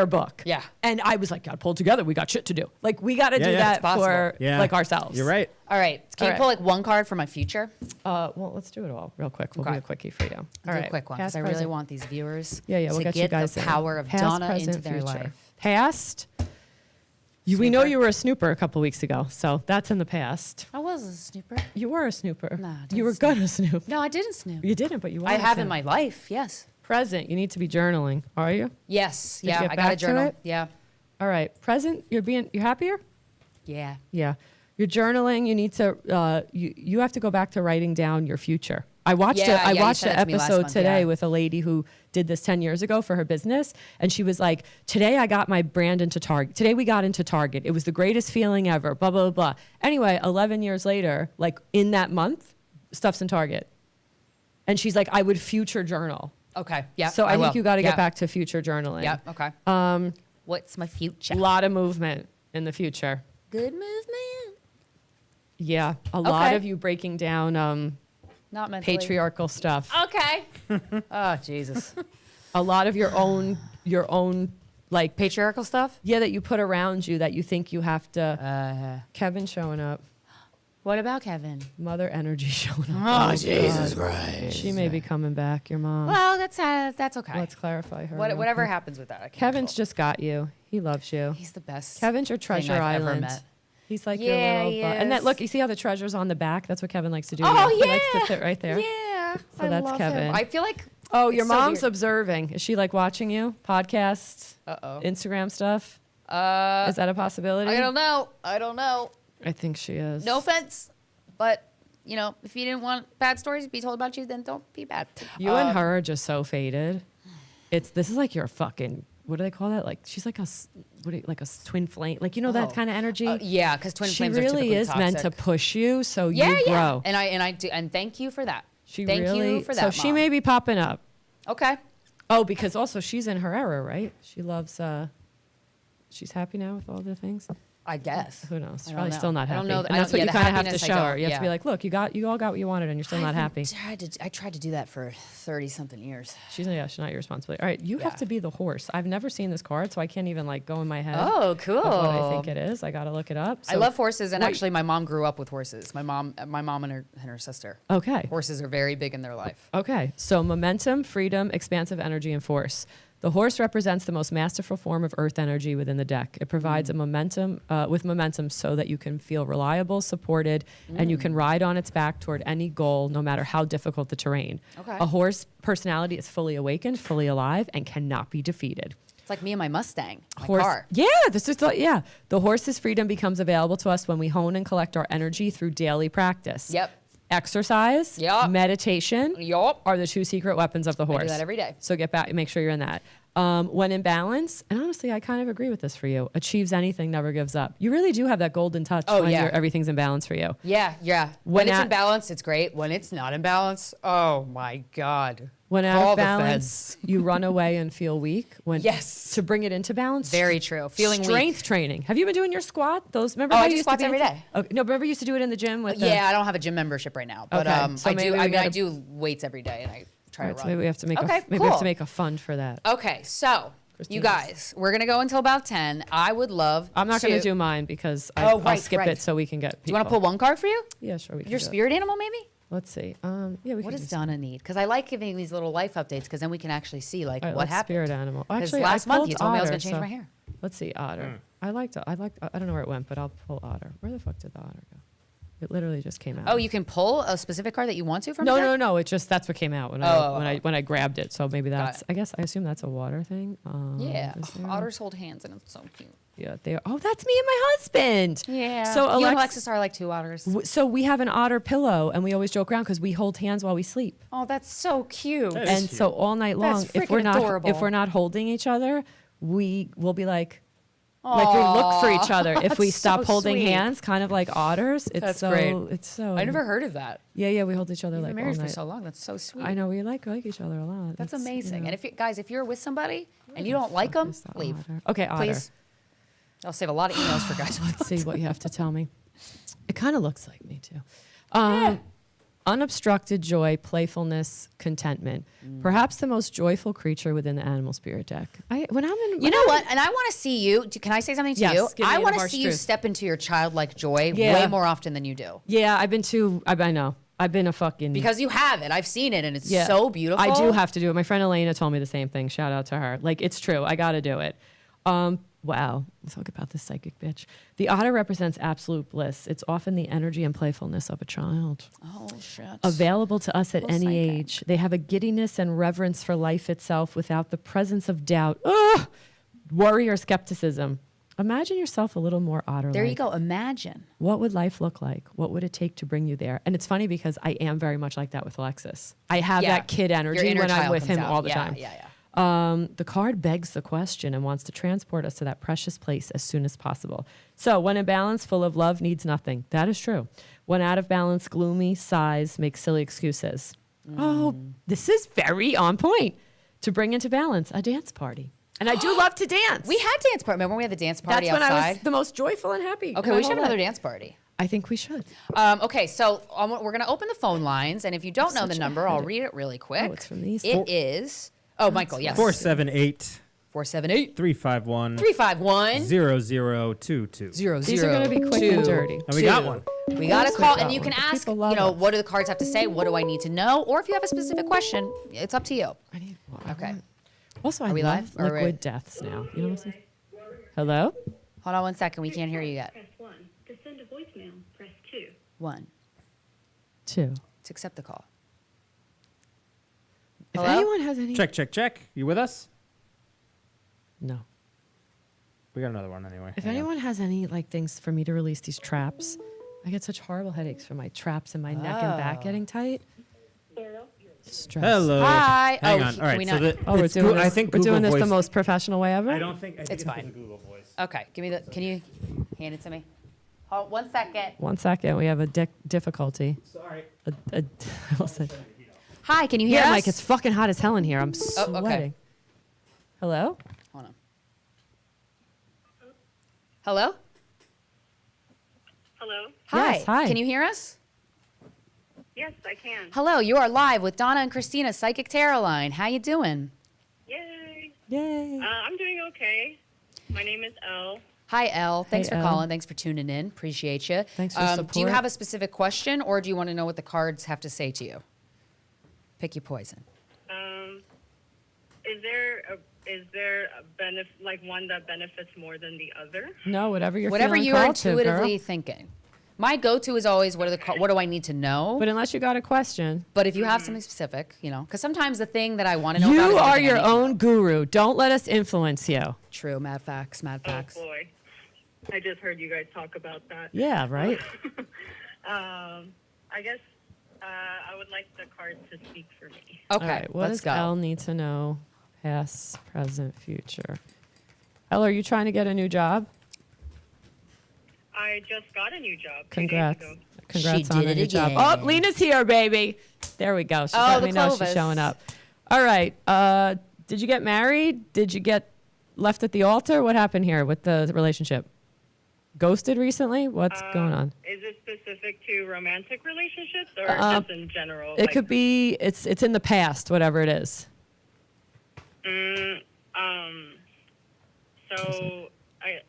book. Yeah. And I was like, gotta pull it together. We got shit to do. Like we gotta do yeah, that it's possible. for like ourselves. You're right. All right. Can you All pull right. like one card for my future? Well, let's do it all real quick. We'll Okay. do a quickie for you. All Do right. a quick one because Past, I really present. want these viewers Yeah, we'll to get get you guys the in. power of Past, Donna present, into their future. life. Past. We know you were a snooper a couple weeks ago, so that's in the past. I was a snooper. You were a snooper. Nah, I didn't you were snoop. gonna snoop. No, I didn't snoop. You didn't, but you wanted I have to. in my life, yes. Present. You need to be journaling. Are you? Yes. Did you Yeah, get I got a back to journal. it? Yeah. All right. Present. You're happier? Yeah. Yeah. You're journaling. You need to you have to go back to writing down your future. I watched Yeah, I you watched said an it to me last episode month, today yeah. with a lady who did this 10 years ago for her business, and she was like, "Today I got my brand into Target. Today we got into Target. It was the greatest feeling ever, blah blah blah." Anyway, 11 years later, like in that month, stuff's in Target. And she's like, "I would future journal." Okay. Yeah. So I think will. you got to Yeah. get back to future journaling. Yeah. Okay. What's my future? A lot of movement in the future. Good movement. Yeah, a lot Okay. of you breaking down Not mentally. patriarchal stuff. Okay. Oh Jesus. A lot of your own like Patriarchal stuff. that you put around you that you think you have to. Kevin showing up, What about Kevin? mother energy showing up. Oh, Jesus Christ! She may be coming back. Your mom. Well, that's okay. Let's clarify her. real Whatever quick. happens with that, I can't Kevin's control. just got you. He loves you. He's the best. Kevin's your treasure thing I've ever island. met. He's like Yeah, your little. he And that is. look, you see how the treasure's on the back? That's what Kevin likes to do. Oh He yeah. likes to sit right there. Yeah. So that's love Kevin. him. I feel like. Oh, it's your so mom's weird. observing. Is she like watching you? Podcasts, Uh-oh. Instagram stuff? Is that a possibility? I don't know. I don't know. I think she is. No offense, but you know, if you didn't want bad stories to be told about you, then don't be bad. You and her are just so faded. This is like your fucking, what do they call that? Like she's like like a twin flame. Like, you know, that kind of energy? Yeah, because twin She flames are really typically is meant to toxic. push you so Yeah, you yeah. grow. And I do, and thank you for that. She thank really, you for that. so she Mom. may be popping up. Okay. Oh, because also she's in her era, right? She loves, she's happy now with all the things. I guess. Who knows? She's I don't probably know. still not I happy. don't know. And that's what yeah, you the kind of have to happiness I show her. don't, You have to be yeah. like, look, you all got what you wanted and you're still not happy. I tried to do that for 30-something years. She's not your responsibility. All right, you have Yeah. to be the horse. I've never seen this card, so I can't even like go in my head. Oh, cool. Of what I think it is. I got to look it up. I So- love horses, and Wait. actually, my mom grew up with horses. My mom and her sister. Okay. Horses are very big in their life. Okay. So momentum, freedom, expansive energy, and force. The horse represents the most masterful form of earth energy within the deck. It provides a momentum so that you can feel reliable, supported, and you can ride on its back toward any goal, no matter how difficult the terrain. Okay. A horse personality is fully awakened, fully alive, and cannot be defeated. It's like me and my Mustang, my Horse, car. yeah, this is the horse's freedom becomes available to us when we hone and collect our energy through daily practice. Yep. Exercise, Yup. meditation, Yup. are the two secret weapons of the horse. do that every day. So get back, make sure you're in that. When in balance, and honestly, I kind of agree with this for you. Achieves anything, never gives up. You really do have that golden touch Oh, when yeah. everything's in balance for you. Yeah, yeah. When When it's at- in balance, it's great. When it's not in balance, oh my God. When out Call of the balance, you run away and feel weak. When Yes. to bring it into balance. Very true. Feeling strength weak. training. Have you been doing your squat? Those remember Oh, how I you do used to squats be every into- day. Okay, no, remember you used to do it in the gym with the Yeah, I don't have a gym membership right now, but Okay, so I maybe do. we I mean, I gotta- do weights every day, and I try All to right, run. so maybe we have to make Okay, maybe we have to cool. make a fund for that. Okay, so you Christina's. guys, we're gonna go until about 10. I would love. I'm not going to do mine because Oh, I'll right, skip right. it so we can get people. Do you want to pull one card for you? Yeah, sure. We can Your do it. spirit animal, maybe? Let's see. Yeah, we What can does do Donna need? Because I like giving these little life updates because then we can actually see like All right, what let's happened. Spirit animal. Because Actually, last I month pulled you told me I was otter, gonna change so- my hair. Let's see, otter. I don't know where it went, but I'll pull otter. Where the fuck did the otter go? It literally just came out. Oh, you can pull a specific card that you want to from the deck? No. It just that's what came out when I grabbed it. So maybe that's. I guess I assume that's a water thing. Yeah. Otters hold hands, and it's so cute. Yeah, they are. Oh, that's me and my husband. Yeah. So you and Alexis are like 2 otters. So we have an otter pillow, and we always joke around because we hold hands while we sleep. Oh, that's so cute. That is And cute. so all night long, That's freaking adorable. if we're not holding each other, we will be like we look for each other if we That's stop so holding sweet. hands, kind of like otters. It's That's so great. it's so. I never heard of that. Yeah, we hold each other You've like been all married for night. so long. That's so sweet. I know we like each other a lot. That's It's, amazing. you know. And if you're with somebody and you don't like them, Is the leave. otter. Okay, otter. Please. I'll save a lot of emails for guys. Let's see what you have to tell me. It kind of looks like me too. Unobstructed joy, playfulness, contentment. Perhaps the most joyful creature within the animal spirit deck. You know what? And I want to see you. Can I say something to Yes, you? give me I an want to harsh see you truth. step into your childlike joy Yeah. way more often than you do. Yeah, I've been too. I know. I've been a fucking. Because you have it. I've seen it, and it's Yeah. so beautiful. I do have to do it. My friend Elena told me the same thing. Shout out to her. Like, it's true. I got to do it. Wow. Let's talk about this psychic bitch. The otter represents absolute bliss. It's often the energy and playfulness of a child. Oh, shit. Available to us at Little any psychic. age. They have a giddiness and reverence for life itself without the presence of doubt, worry, or skepticism. Imagine yourself a little more otter-like. There you go. Imagine. What would life look like? What would it take to bring you there? And it's funny because I am very much like that with Alexis. I have Yeah. that kid Your energy inner when I'm child with comes him out. all the Yeah, time. yeah. The card begs the question and wants to transport us to that precious place as soon as possible. So, when in balance, full of love, needs nothing. That is true. When out of balance, gloomy, sighs, makes silly excuses. Oh, this is very on point. To bring into balance, a dance party. And I do love to dance. We had dance party. Remember when we had the dance party That's when outside? I was the most joyful and happy. Okay, we should have another dance party. I think we should. Okay, so we're going to open the phone lines. And if you don't know the such a number, I'll headache. read it really quick. Oh, it's from these. It is. Oh, Michael, yes. 478 478 351 351 0022. 0022. These are going to be quick and dirty. And we got one. We got to Yes, call, we and got you can one. ask, People love us. what do the cards have to say? What do I need to know? Or if you have a specific question, it's up to you. I need water. Okay. Also, I we love live? Or liquid wait? deaths now. You know what I'm saying? Hello? Hold on one second. We can't hear you yet. Press 1. To send a voicemail, press 2. 1. 2. To accept the call. If Hello? anyone has any... Check. You with us? No. We got another one anyway. If Hang on. anyone has any like things for me to release these traps, I get such horrible headaches from my traps and my neck and back getting tight. Stress. Hello. Hi. Hang Oh, on. he- All right. we So not- the, Oh, we're it's doing Goo- this, I think we're doing Google this the Voice- most professional way ever? I don't think It's fine. the Google Voice. Okay. Can you hand it to me? Hold 1 second. 1 second. We have a difficulty. Sorry. I'll say. Hi, can you hear Yeah, us? Mike, it's fucking hot as hell in here. I'm Oh, okay. sweating. Hello? Hold on. Hello? Hello? Hi. Yes, hi. Can you hear us? Yes, I can. Hello, you are live with Donna and KRYSTYNA, Psychic Tarot Line. How you doing? Yay. Yay. I'm doing okay. My name is Elle. Hi, Elle. Thanks Hey, for Elle. calling. Thanks for tuning in. Appreciate you. Thanks for Do you support. have a specific question, or do you want to know what the cards have to say to you? Pick your poison. Is there a benefit, like one that benefits more than the other? No, whatever you're Whatever feeling you're called to, intuitively girl. thinking. My go-to is always what do I need to know? But unless you got a question, But if you have something specific, because sometimes the thing that I want to know about you is are everything I your need to know. own guru. Don't let us influence you. True. Mad facts. Mad facts. Oh boy. I just heard you guys talk about that. Yeah, right? I guess I would like the card to speak for me. Okay. All right, what let's does go. Elle need to know? Past, present, future. Elle, are you trying to get a new job? I just got a new job. 2 days Congrats. ago. Congrats She on did a it new job. again. Oh, Lena's here, baby. There we go. She's Oh, letting the me know she's Clovis. showing up. All right. Did you get married? Did you get left at the altar? What happened here with the relationship? Ghosted recently? What's going on? Is it specific to romantic relationships or just in general? It could be, it's in the past, whatever it is. So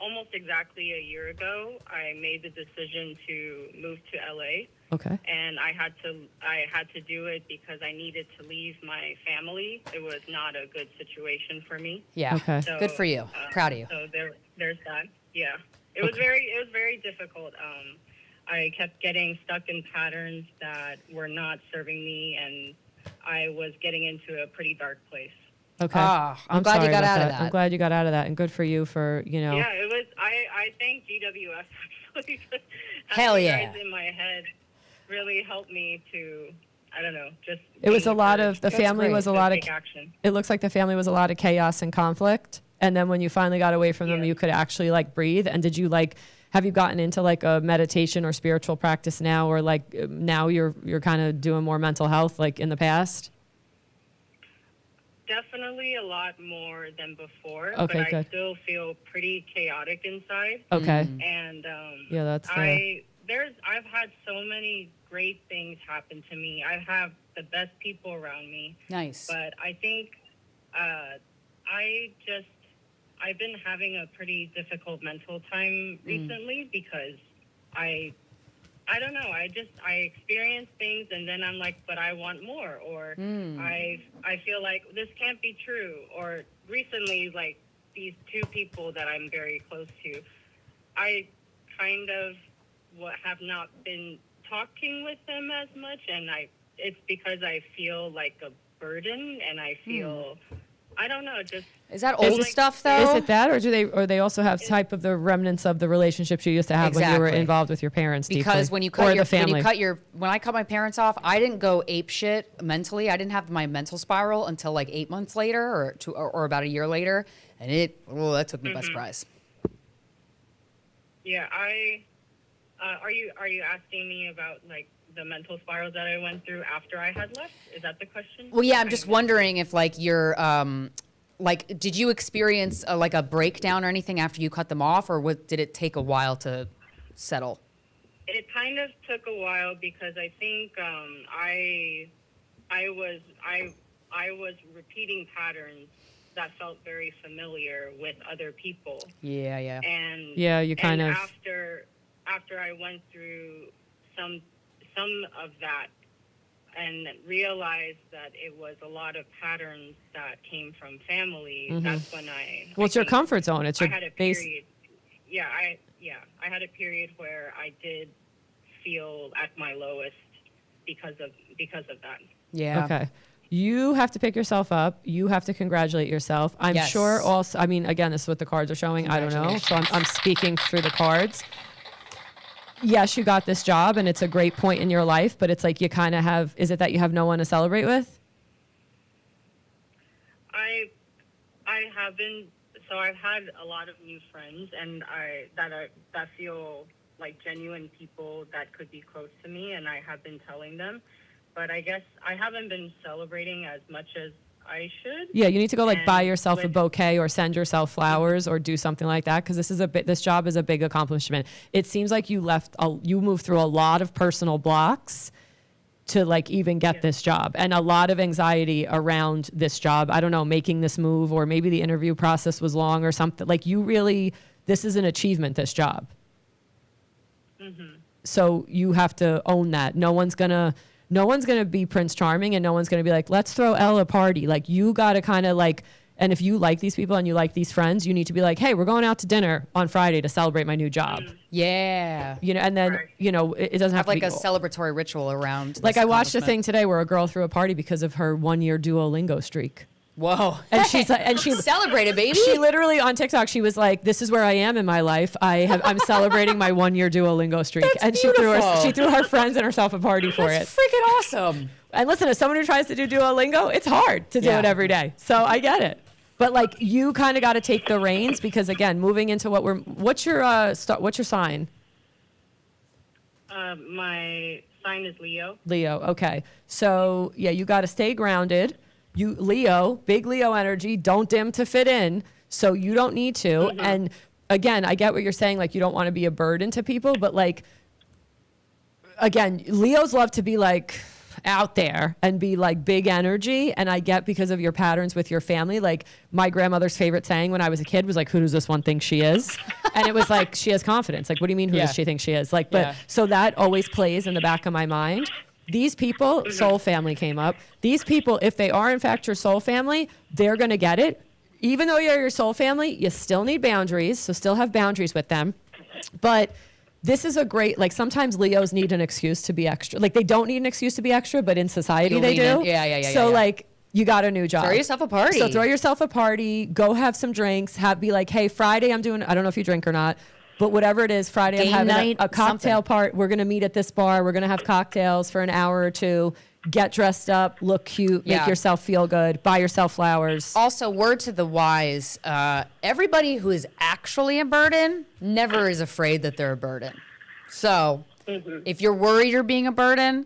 almost exactly a year ago, I made the decision to move to LA, Okay. and I had to do it because I needed to leave my family. It was not a good situation for me. Yeah. Okay. So, Good for you. Proud of you. So there's that. Yeah. It was very difficult. I kept getting stuck in patterns that were not serving me, and I was getting into a pretty dark place. Okay. I'm glad you sorry got about out of that. I'm glad you got out of that, and good for you for, you know. Yeah, it was. I thank GWS actually. Hell having yeah. guys in my head really helped me to, I don't know, just. It was be a lot of, encouraged the That's family great. was a to lot of, take action. it looks like the family was a lot of chaos and conflict. And then when you finally got away from them, Yeah. you could actually like breathe. And did you like, have you gotten into like a meditation or spiritual practice now, or like now you're kind of doing more mental health like in the past? Definitely a lot more than before, Okay, but I good. still feel pretty chaotic inside. Okay. And Yeah, that's I've had so many great things happen to me. I have the best people around me, Nice. but I think I've been having a pretty difficult mental time recently because I don't know. I experience things and then I'm like, but I want more, or I feel like this can't be true. Or recently, like these two people that I'm very close to, I kind of have not been talking with them as much, and it's because I feel like a burden, and I feel I don't know, just Is that old stuff though? Is it that, or they also have type of the remnants of the relationships you used to have when you were Exactly. involved with your parents? Because deeply, when you or cut the family. when I cut my parents off, I didn't go ape shit mentally. I didn't have my mental spiral until like 8 months later, or about a year later, and that took me by surprise. yeah. Are you asking me about like the mental spirals that I went through after I had left? Is that the question? Well, yeah, I'm just wondering if like you're like, did you experience like a breakdown or anything after you cut them off, or did it take a while to settle? It kind of took a while because I think I was repeating patterns that felt very familiar with other people. Yeah, yeah. And Yeah, you kind and of- after I went through some of that and realized that it was a lot of patterns that came from family, that's when Well, it's your comfort zone. It's I your had a base. period. I had a period where I did feel at my lowest because of that. Yeah. Okay. You have to pick yourself up. You have to congratulate yourself. I'm Yes. sure also, I mean, again, this is what the cards are showing. I don't know. So I'm speaking through the cards. Yes, you got this job and it's a great point in your life, but it's like you kind of have, is it that you have no one to celebrate with? I've had a lot of new friends, and that feel like genuine people that could be close to me, and I have been telling them, but I guess I haven't been celebrating as much as I should. Yeah, you need to go like buy And yourself a with- bouquet or send yourself flowers or do something like that, because this job is a big accomplishment. It seems like you moved through a lot of personal blocks to like even get this job, and a lot of anxiety around this job. I don't know, making this move, or maybe the interview process was long or something. Like this is an achievement, this job. So you have to own that. No one's gonna be Prince Charming, and no one's gonna be like, let's throw Elle a party. Like, you gotta kind of like, and if you like these people and you like these friends, you need to be like, hey, we're going out to dinner on Friday to celebrate my new job. Yeah. You know, and then, Right. you know, it doesn't have Have like to a be celebratory ritual around. like, this I watched a accomplishment. thing today where a girl threw a party because of her 1-year Duolingo streak. Whoa. And she's like, and she celebrated, baby. She literally on TikTok, she was like, "This is where I am in my life. I'm celebrating my 1-year Duolingo streak." That's and beautiful. she threw her friends and herself a party for That's it. freaking awesome. And listen, as someone who tries to do Duolingo, it's hard to do Yeah. it every day. So I get it. But like, you kind of got to take the reins, because again, moving into what's your sign? My sign is Leo. Leo. Okay. So yeah, you got to stay grounded. Leo, big Leo energy, don't dim to fit in. So you don't need to. And again, I get what you're saying. Like, you don't want to be a burden to people, but like, again, Leos love to be like out there and be like big energy. And I get, because of your patterns with your family, like my grandmother's favorite saying when I was a kid was like, who does this one think she is? And it was like, she has confidence. Like, what do you mean, who Yeah. does she think she is? Like, but Yeah. so that always plays in the back of my mind. These people, soul family came up. These people, if they are in fact your soul family, they're going to get it. Even though you're your soul family, you still need boundaries. So still have boundaries with them. But this is a great, like sometimes Leos need an excuse to be extra. Like they don't need an excuse to be extra, but in society they do. Yeah. So like you got a new job. Throw yourself a party. So throw yourself a party, go have some drinks, be like, hey, Friday I'm doing, I don't know if you drink or not, but whatever it is, Friday Game I'm having night, a cocktail something. part. We're going to meet at this bar. We're going to have cocktails for an hour or two. Get dressed up, look cute, make yourself feel good, buy yourself flowers. Also, word to the wise, everybody who is actually a burden never is afraid that they're a burden. So if you're worried you're being a burden,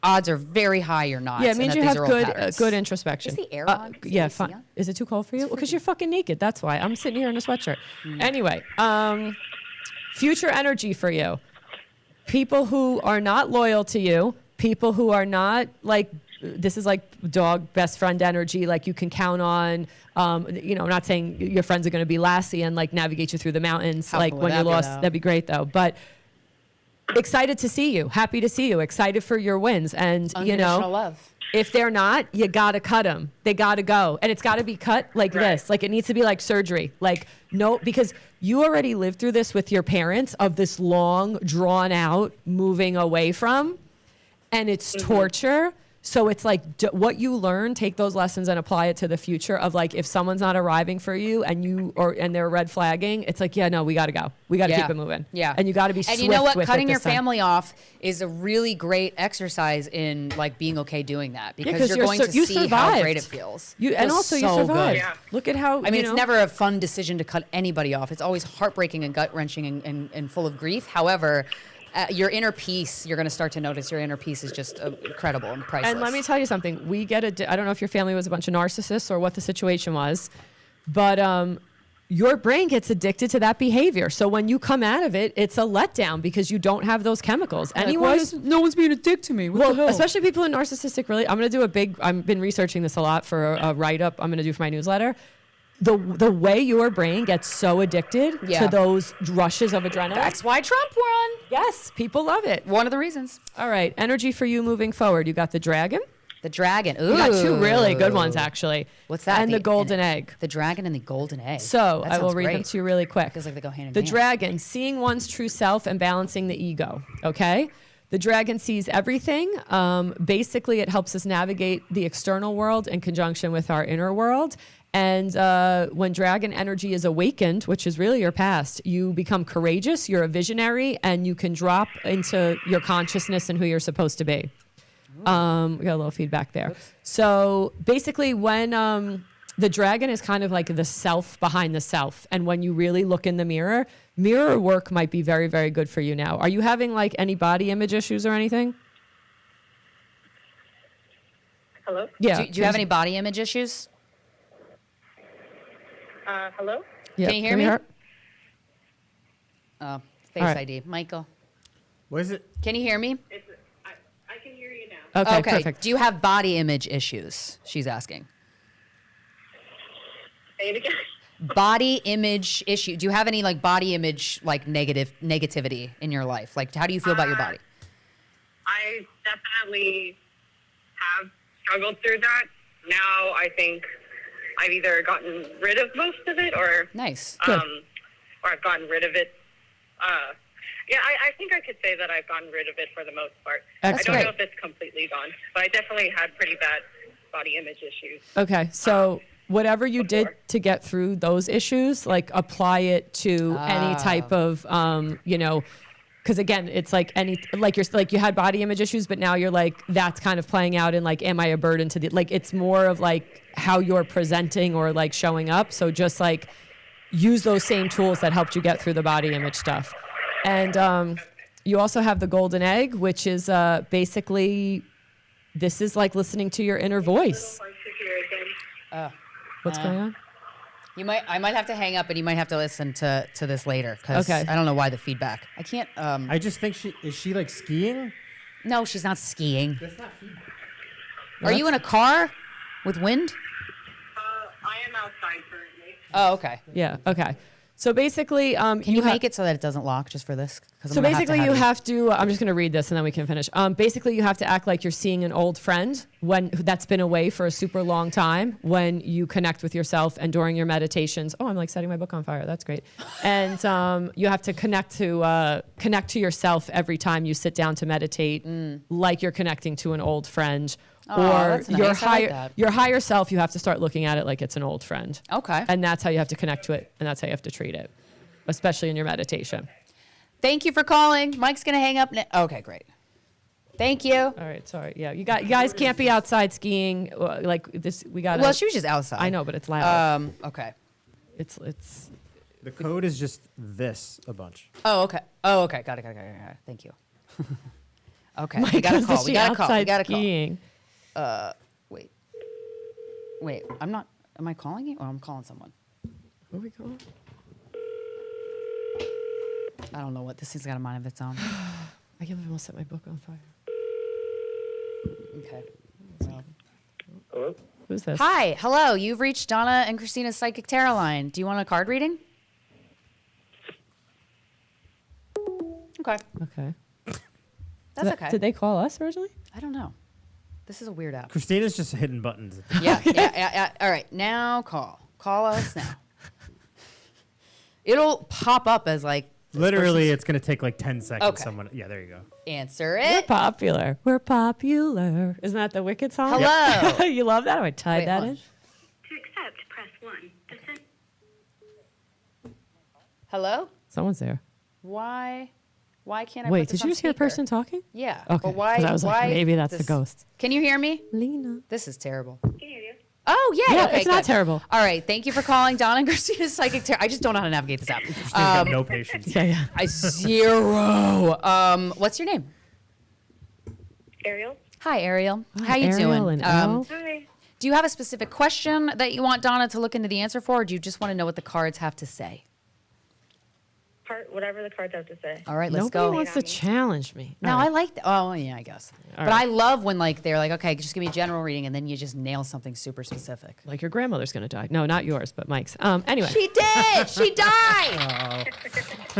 odds are very high you're not. Yeah, it means you have good introspection. Is the air on? Yeah, fine. Is it too cold for you? Well, because you're fucking naked. That's why. I'm sitting here in a sweatshirt. Anyway, future energy for you. People who are not loyal to you. People who are not like, this is like dog best friend energy, like you can count on, I'm not saying your friends are going to be Lassie and like navigate you through the mountains. How like cool when would you're that be, lost, though? that'd be great though. But excited to see you, happy to see you, excited for your wins. And Unconditional love. if they're not, you got to cut them. They got to go. And it's got to be cut like this. Like it needs to be like surgery. Like, no, because you already lived through this with your parents of this long, drawn out moving away from. And it's torture. So it's like what you learn, take those lessons and apply it to the future of like, if someone's not arriving for you and they're red flagging, it's like, yeah, no, we got to go. We got to keep it moving. Yeah. And you got to be swift And you know what? with Cutting it your this time. family off is a really great exercise in like being okay doing that because 'cause you're going to you see how survived. great it feels. And Feels also you so survived. good. Yeah. Look at how, I mean, it's never a fun decision to cut anybody off. It's always heartbreaking and gut-wrenching and full of grief. However, your inner peace, you're going to start to notice your inner peace is just incredible and priceless. And let me tell you something. I don't know if your family was a bunch of narcissists or what the situation was, but your brain gets addicted to that behavior. So when you come out of it, it's a letdown because you don't have those chemicals. no one's being a dick to me. What the hell? Especially people in narcissistic I'm going to do I've been researching this a lot for a write-up I'm going to do for my newsletter. The way your brain gets so addicted to those rushes of adrenaline. That's why Trump won. Yes, people love it. One of the reasons. All right, energy for you moving forward. You got the dragon. The dragon. Ooh. You got two really good ones, actually. What's that? And the golden egg. The dragon and the golden egg. So That I will sounds read them great. to you really quick. Feels like they go hand in The hand. dragon, seeing one's true self and balancing the ego. Okay? The dragon sees everything. Basically, it helps us navigate the external world in conjunction with our inner world. And when dragon energy is awakened, which is really your past, you become courageous, you're a visionary, and you can drop into your consciousness and who you're supposed to be. We got a little feedback there. Oops. So basically when the dragon is kind of like the self behind the self. And when you really look in the mirror work might be very, very good for you now. Are you having like any body image issues or anything? Hello? Yeah. Do you have any body image issues? Hello? Yeah. Can you hear me? hear- Oh, face All right. ID. Michael, What is it? can you hear me? I can hear you now. Okay, perfect. Do you have body image issues? She's asking. Say it again. Body image issue. Do you have any like body image like negativity in your life? Like, how do you feel about your body? I definitely have struggled through that. Now I think I've either gotten rid of most of it or Nice. Good. or I've gotten rid of it. Yeah, I think I could say that I've gotten rid of it for the most part. That's I don't great. know if it's completely gone, but I definitely had pretty bad body image issues. Okay. So whatever you did before. to get through those issues, like apply it to any type of, because again, it's like you had body image issues, but now you're like, that's kind of playing out in like, am I a burden to the, like, it's more of like how you're presenting or like showing up. So just like use those same tools that helped you get through the body image stuff. And you also have the golden egg, which is basically, this is like listening to your inner voice. What's going on? I might have to hang up, and you might have to listen to this later because Okay. I don't know why the feedback. I can't. I just think is she like skiing? No, she's not skiing. That's not feedback. Are you in a car with wind? I am outside currently. Oh, okay. Yeah. Okay. So basically, Can you make it so that it doesn't lock just for this? So basically, you have to. I'm just going to read this and then we can finish. Basically, you have to act like you're seeing an old friend that's been away for a super long time. When you connect with yourself and during your meditations. Oh, I'm like setting my book on fire. That's great. And you have to connect to yourself every time you sit down to meditate, like you're connecting to an old friend. Oh, or that's nice. your I like higher that. your higher self. You have to start looking at it like it's an old friend. Okay. And that's how you have to connect to it, and that's how you have to treat it, especially in your meditation. Thank you for calling. Mike's going to hang up. Okay, great. Thank you. All right, sorry. Yeah, you guys can't be outside skiing like this. We got. Well, she was just outside. I know, but it's loud. Okay. It's. The code is just this a bunch. Oh, okay. Got it. Thank you. Okay. Mike We got a goes to call. We see got a call. We outside got a call. skiing. Wait. I'm not. Am I calling you? Or I'm calling someone. Who are we calling? I don't know what this thing's got a mind of its own. I can't believe I almost set my book on fire. Okay. Hello? Who's this? Hi. Hello. You've reached Donna and Christina's Psychic Tarot line. Do you want a card reading? Okay. Okay. That's okay. Did they call us originally? I don't know. This is a weird app. Christina's just hitting buttons. Yeah. All right. Now call. Call us now. It'll pop up as like. Literally, it's going to take like 10 seconds. Okay. Yeah, there you go. Answer We're it. popular. We're popular. Isn't that the Wicked song? Hello. You love that? I tied Wait, that hold in. To accept, press 1. To send Hello. Someone's there. Why can't I? Wait, put this did you on just hear a speaker? person talking? Yeah. Okay. But why? 'Cause I was like, why maybe that's the this- ghost. Can you hear me? Lena. This is terrible. can hear you. Oh yeah. Yeah, okay, it's not good. terrible. All right. Thank you for calling Donna and Christina's Psychic Tarot. I just don't know how to navigate this app. Christina's got no patience. Yeah. I zero. What's your name? Ariel? Hi, Ariel. How you Ariel doing? and Elle. Hi. Do you have a specific question that you want Donna to look into the answer for, or do you just want to know what the cards have to say? Whatever the cards have to say. All right, let's Nobody go. wants to challenge me. No, All right. I like that. Oh, yeah, I guess. All But right. I love when like they're like, okay, just give me a general reading, and then you just nail something super specific. Like your grandmother's gonna die. No, not yours, but Mike's. Anyway. She did. She died.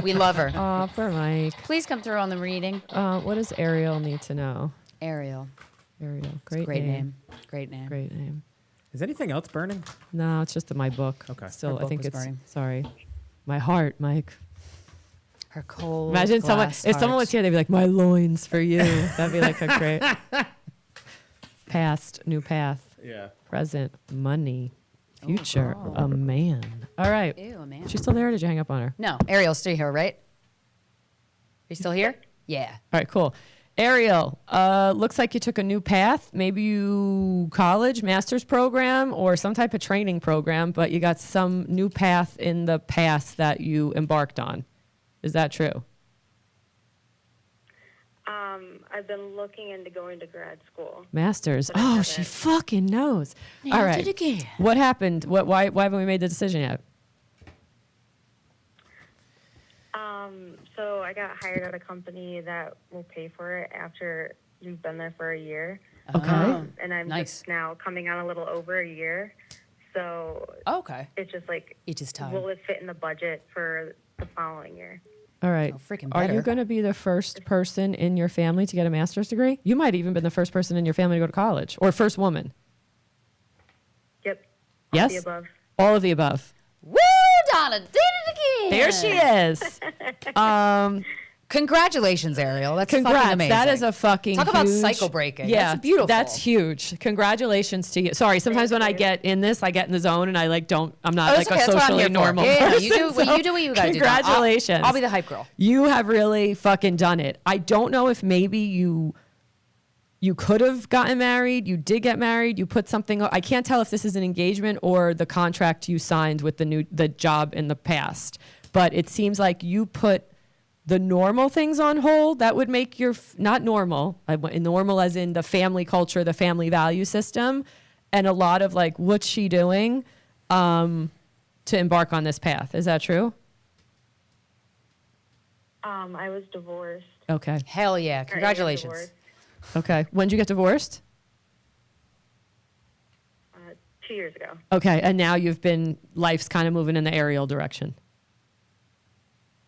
We love her. Aw, for Mike. Please come through on the reading. What does Ariel need to know? Ariel. Ariel. Great name. Great name. Great name. Is anything else burning? No, it's just in my book. Okay. Still, Her I think book was it's burning. sorry. My heart, Mike. Her cold. Imagine someone glass if someone heart. was here, they'd be like, "My loins for you." That'd be like a great past, new path, Yeah. present, money, future, a man. All right. Ew, man. She's still there. Or did you hang up on her? No, Ariel's still here, right? Are you still here? Yeah. All right, cool. Ariel, looks like you took a new path. Maybe you college, master's program, or some type of training program, but you got some new path in the past that you embarked on. Is that true? I've been looking into going to grad school. Master's. But I Oh, haven't. she fucking knows. Nailed All right. it again. What happened? Why haven't we made the decision yet? So I got hired at a company that will pay for it after you've been there for a year. Okay. And I'm Nice. just now coming on a little over a year. So Okay. it's just like, It is time. will it fit in the budget for the following year? All right. Oh, freaking Are you better. going to be the first person in your family to get a master's degree? You might even been the first person in your family to go to college, or first woman. Yep. Yes? The above. All of the above. Woo! Donna did it again. There she is. Congratulations, Ariel. That's fucking Congrats. amazing. That is a fucking Talk about huge- cycle breaking. Yeah, That's beautiful. That's huge. Congratulations to you. Sorry, sometimes when I get in this, I get in the zone and I like don't. I'm not Oh, like it's okay. a That's what I'm socially here for. normal Yeah, person. you do what so you do. What you gotta do. Donna. Congratulations. I'll be the hype girl. You have really fucking done it. I don't know if maybe you could have gotten married. You did get married. You put something. I can't tell if this is an engagement or the contract you signed with the job in the past. But it seems like you put the normal things on hold that would make your not normal. Normal as in the family culture, the family value system, and a lot of like what's she doing to embark on this path. Is that true? I was divorced. Okay. Hell yeah! or am Congratulations. divorced, Okay. When did you get divorced? 2 years ago. Okay, and now life's kind of moving in the Ariel direction.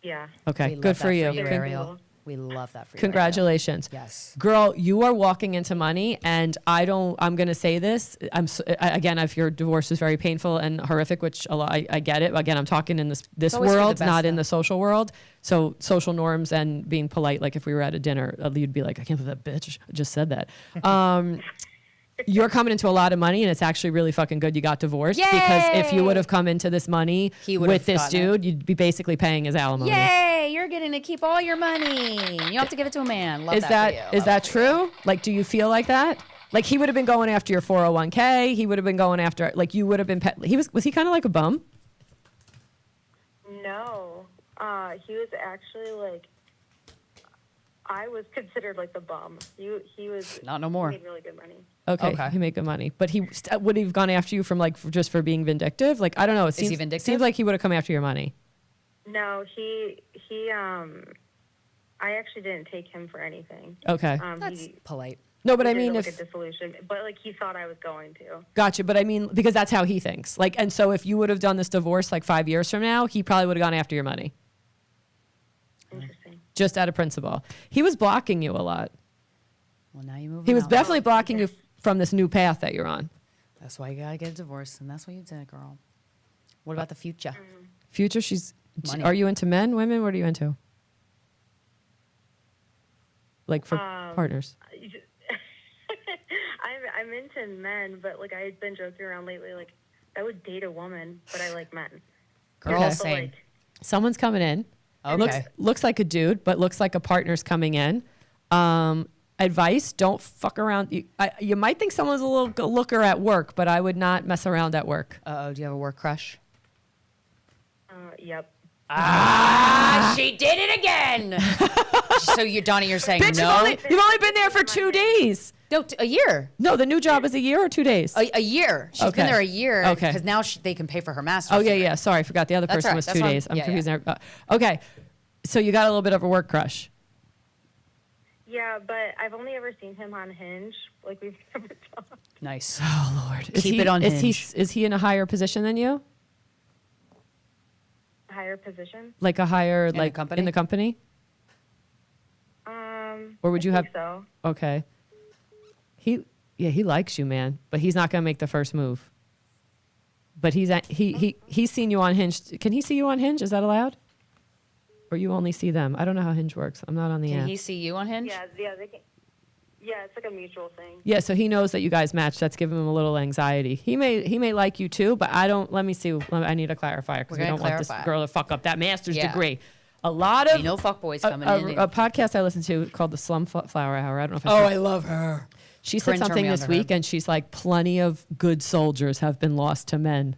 Yeah. Okay, We love good that for you. Ariel. We love that for you. Congratulations. Ariel. Yes. Girl, you are walking into money, and I'm going to say this. Again, if your divorce is very painful and horrific, which I get it. Again, I'm talking in this always for the world, best, not in though. the social world. So social norms and being polite, like if we were at a dinner, you'd be like, I can't believe that bitch just said that. You're coming into a lot of money, and it's actually really fucking good you got divorced. Because if you would have come into this money He would have with this gotten it. dude, you'd be basically paying his alimony. Yay! You're getting to keep all your money. You don't have to give it to a man. Love Is that for you. is that true? Like, do you feel like that? Like he would have been going after your 401k. He would have been going after, like you would have been. Was he kind of like a bum? No, he was actually like, I was considered like the bum. He was Not no more. He made really good money. Okay, he made good money, but he would he have gone after you from like just for being vindictive? Like I don't know. It he vindictive? Seems like he would have come after your money. No, he I actually didn't take him for anything. Okay, That's He, polite. no, but he I did, mean like if a dissolution, but like he thought I was going to. gotcha, but I mean because that's how he thinks. Like, and so if you would have done this divorce like 5 years from now, he probably would have gone after your money Interesting. just out of principle. He was blocking you a lot. Well, now you move. He was on. definitely blocking you from this new path that you're on. That's why you gotta get a divorce, and that's what you did, girl. What about the future? Future, Money. Are you into men, women? What are you into? Like for partners. I'm into men, but like I've been joking around lately. Like I would date a woman, but I like men. Girl, Okay. same. Like, Someone's coming in. Okay. Looks like a dude, but looks like a partner's coming in. Advice: don't fuck around. You might think someone's a little looker at work, but I would not mess around at work. Do you have a work crush? yep. She did it again. So Donna, you're saying Bitch, no? you've only been there for 2 days. No, a year. No, the new job is a year or 2 days. A year. She's Okay. been there a year. Okay. Because now they can pay for her master's. Oh yeah, degree. yeah. Sorry, I forgot. The other That's person all right, was that's 2 fine. days. I'm Yeah, confused. yeah. There. Okay, so you got a little bit of a work crush. Yeah, but I've only ever seen him on Hinge. Like we've never talked. Nice. Oh Lord, Keep it on Hinge. Is he in a higher position than you? Higher position. Like a higher the like company? in the company? Or would you I have? think so. Okay. He likes you, man, but he's not gonna make the first move. But he's seen you on Hinge. Can he see you on Hinge? Is that allowed? Or you only see them? I don't know how Hinge works. I'm not on the Can app. he see you on Hinge? Yeah, they can. Yeah, it's like a mutual thing. Yeah, so he knows that you guys match. That's giving him a little anxiety. He may like you too, but I don't. Let me see. I need a clarifier because We're we gonna don't want this clarify. girl to fuck up that master's Yeah. degree. A lot of No fuckboys coming in. a podcast I listened to called the Slum Flower Hour. I don't know if I love her. she said Corinne turned something me on this to her. week, and she's like, "Plenty of good soldiers have been lost to men,"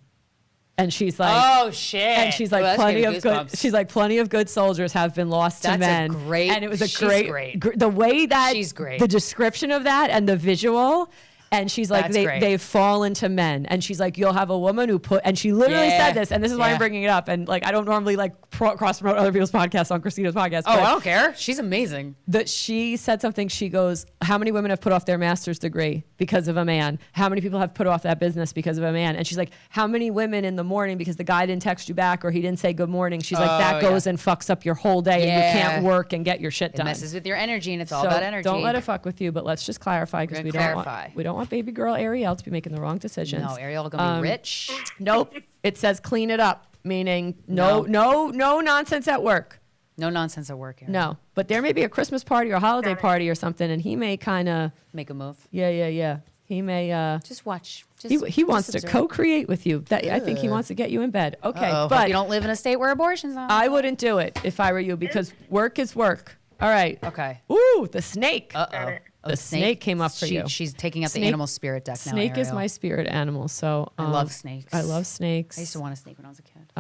and she's like, Oh shit! And she's like, plenty of good. She's like, plenty of good soldiers have been lost to That's a men. great- And it was a she's great, great. the way that She's great. the description of that and the visual. And she's like, That's great. they've fallen to men. And she's like, you'll have a woman who and she literally Yeah. said this. And this is why Yeah. I'm bringing it up. And like, I don't normally like cross promote other people's podcasts on Christina's podcast. Oh, but I don't care. She's amazing. that she said something. She goes, how many women have put off their master's degree because of a man? How many people have put off that business because of a man? And she's like, how many women in the morning because the guy didn't text you back or he didn't say good morning? She's like, that goes and fucks up your whole day and you Yeah. can't work and get your shit It done. messes with your energy, and it's all So about energy. don't let it fuck with you, but let's just clarify because We're we gonna don't clarify. want baby girl Ariel to be making the wrong decisions. No, Ariel gonna be rich. Nope. It says clean it up, meaning no nonsense at work. No nonsense at work. Ariel. No, but there may be a Christmas party or a holiday party or something, and he may kind of Make a move. yeah. He may Just watch. Just, he wants just to observe. co-create with you. That I think he wants to get you in bed. Okay, Uh-oh. Hope but you don't live in a state where abortions are. I wouldn't do it if I were you because work is work. All right. Okay. Ooh, the snake. Uh-oh. The snake came up for you. She's taking up the Snake- animal spirit deck now. Snake is Ariel. my spirit animal. So I love snakes. I love snakes. I used to want a snake when I was a kid.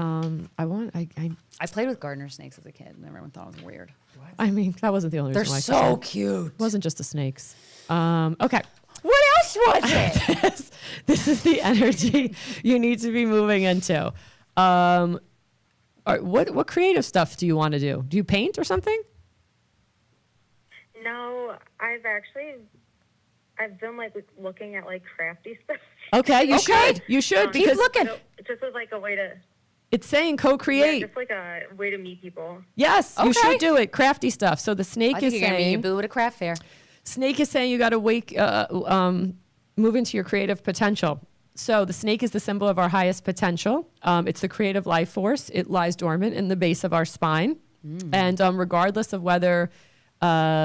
I I played with gardener snakes as a kid, and everyone thought it was weird. I mean, that wasn't the only They're reason why. so cute. It wasn't just the snakes. Okay. What else was it? This is the energy you need to be moving into. All right, what creative stuff do you want to do? Do you paint or something? No, I've been like looking at like crafty stuff. Okay, you Okay. should. You should Keep because looking. Just as like a way to It's saying Yeah, co-create. just like a way to meet people. Yes, you Okay. should do it. Crafty stuff. So the snake I think is you're gonna meet your saying, boo at a craft fair. snake is saying you got to move into your creative potential. So the snake is the symbol of our highest potential. It's the creative life force. It lies dormant in the base of our spine. And regardless of whether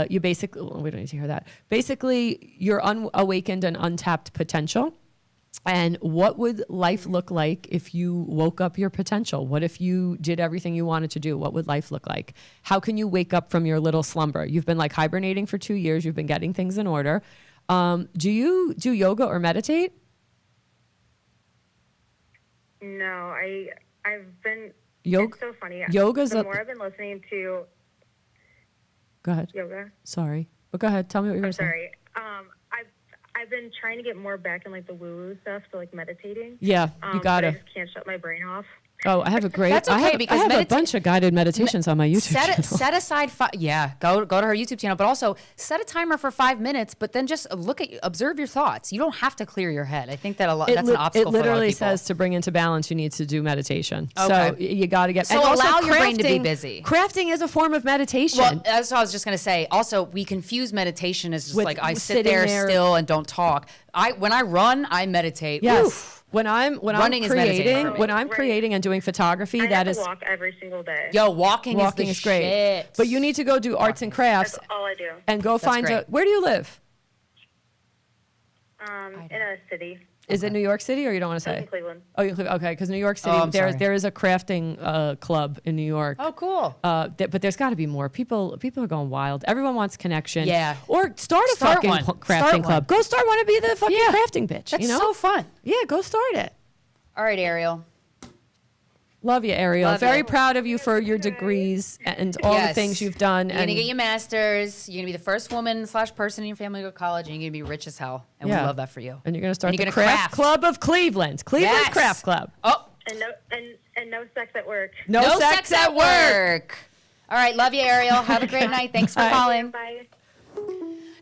you basically, we don't need to hear that. Basically, you're unawakened and untapped potential. And what would life look like if you woke up your potential? What if you did everything you wanted to do? What would life look like? How can you wake up from your little slumber? You've been like hibernating for 2 years. You've been getting things in order. Do you do yoga or meditate? No, I've been. Yoga. It's so funny. Yoga's the a- more I've been listening to Go ahead. yoga. Sorry. But go ahead. Tell me what you're going I'm to say. sorry. I've been trying to get more back in like the woo-woo stuff, so like meditating. Yeah, you But gotta. I just can't shut my brain off. Oh, I have a great. That's I okay, have, because I have a medita- bunch of guided meditations on my YouTube channel. Set aside go to her YouTube channel, but also set a timer for 5 minutes. But then just observe your thoughts. You don't have to clear your head. I think that that's an obstacle. It for a lot of literally people. says to bring into balance, you need to do meditation. So Okay. you got to get. So and also allow your brain to be crafting- busy. Crafting is a form of meditation. Well, that's what I was just gonna say. Also, we confuse meditation as just With like I sit sitting there there. still and don't talk. When I run, I meditate. Yes. Oof. When I'm Running is meditating creating, for me. when I'm Right. creating and doing photography, I that have is to walk every single day. Yo, walking walking is is the great. shit. But you need to go do arts and crafts That's all I do. and go find great. where do you live? In a city. Is it New York City or you don't want to I'm in say? Cleveland. Oh, you live okay, because New York City, I'm sorry. there is a crafting club in New York. Oh, cool. But there's got to be more. People are going wild. Everyone wants connection. Yeah. Or start a Start fucking one. crafting Start club. one. Go start one and be the fucking Yeah. crafting bitch. That's you know? so fun. Yeah, go start it. All right, Ariel. Love you, Ariel. Love Very you. proud of you for your degrees and all the Yes. things you've done. You're gonna get your master's. You're gonna be the first woman / person in your family to go to college, and you're gonna be rich as hell. And we love that for you. And you're gonna start And the you're Craft gonna Club of Cleveland. Cleveland's Yes. Craft Club. Oh, And no sex at work. No sex at work. All right, love you, Ariel. Have a great night. Thanks for Bye. calling. Bye.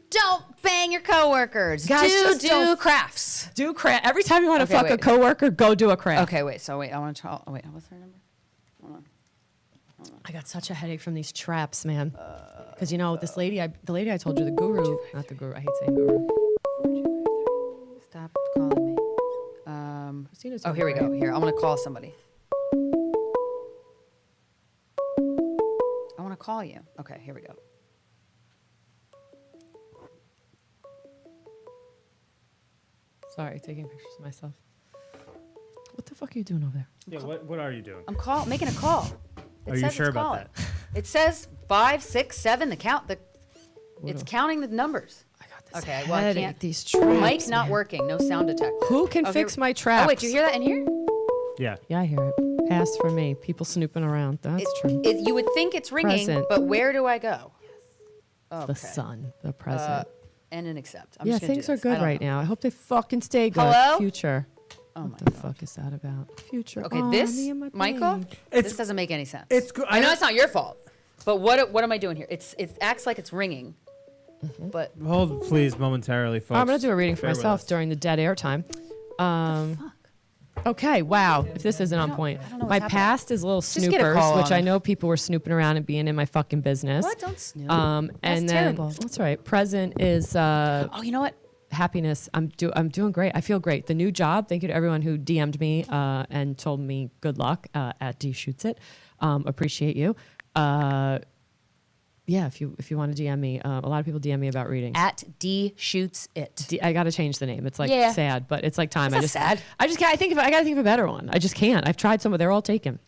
Don't bang your coworkers. Guys, just do don't- crafts. Do craft. Every time you want to Okay, fuck a wait. coworker, go do a craft. Okay, wait. So wait, I want to try. Oh, wait, what's her number? I got such a headache from these traps, man. Because you know this lady, the lady I told you, the guru, not the guru. I hate saying guru. Stop calling me. Christina's Oh, here we go. Here, I'm gonna call somebody. I want to call you. Okay, here we go. Sorry, taking pictures of myself. What the fuck are you doing over there? Yeah, what are you doing? I'm making a call. It Are you says sure it's about calling. that? It says 5, 6, 7. The count. It's counting the numbers. I got this Okay, well, I headache. can't- These traps. Mic's not man. working. No sound detector. Who can Oh, fix here- my traps? Oh wait, do you hear that in here? Yeah. Yeah, I hear it. Pass for me. People snooping around. That's true. You would think it's ringing, Present. but where do I go? Okay. The sun, the present. And an accept. I'm yeah, just gonna things do are this. I good don't right know. now. I hope they fucking stay good. Hello? Future. Oh What my the God. fuck is that about? Future. Okay, Oh, this, me and my Michael, babe. this doesn't make any sense. It's good. I know it's not your fault, but what am I doing here? It acts like it's ringing, but Hold, please, momentarily, folks. I'm going to do a reading for Bear with myself us. during the dead air time. Okay, wow. If this isn't on point. I don't know My what's happening. past is little get a snoopers, call which on I it. know people were snooping around and being in my fucking business. what? Don't snoop. And That's then terrible. that's all right. Present is Oh, you know what? happiness. I'm doing great. I feel great. The new job. Thank you to everyone who DM'd me and told me good luck at D Shoots It. Appreciate you. Yeah, if you want to DM me, a lot of people DM me about readings. At D shoots it. I got to change the name. It's like Yeah. sad, but it's like time. It's I not just sad. I just can't. I got to think of a better one. I just can't. I've tried some, but they're all taken.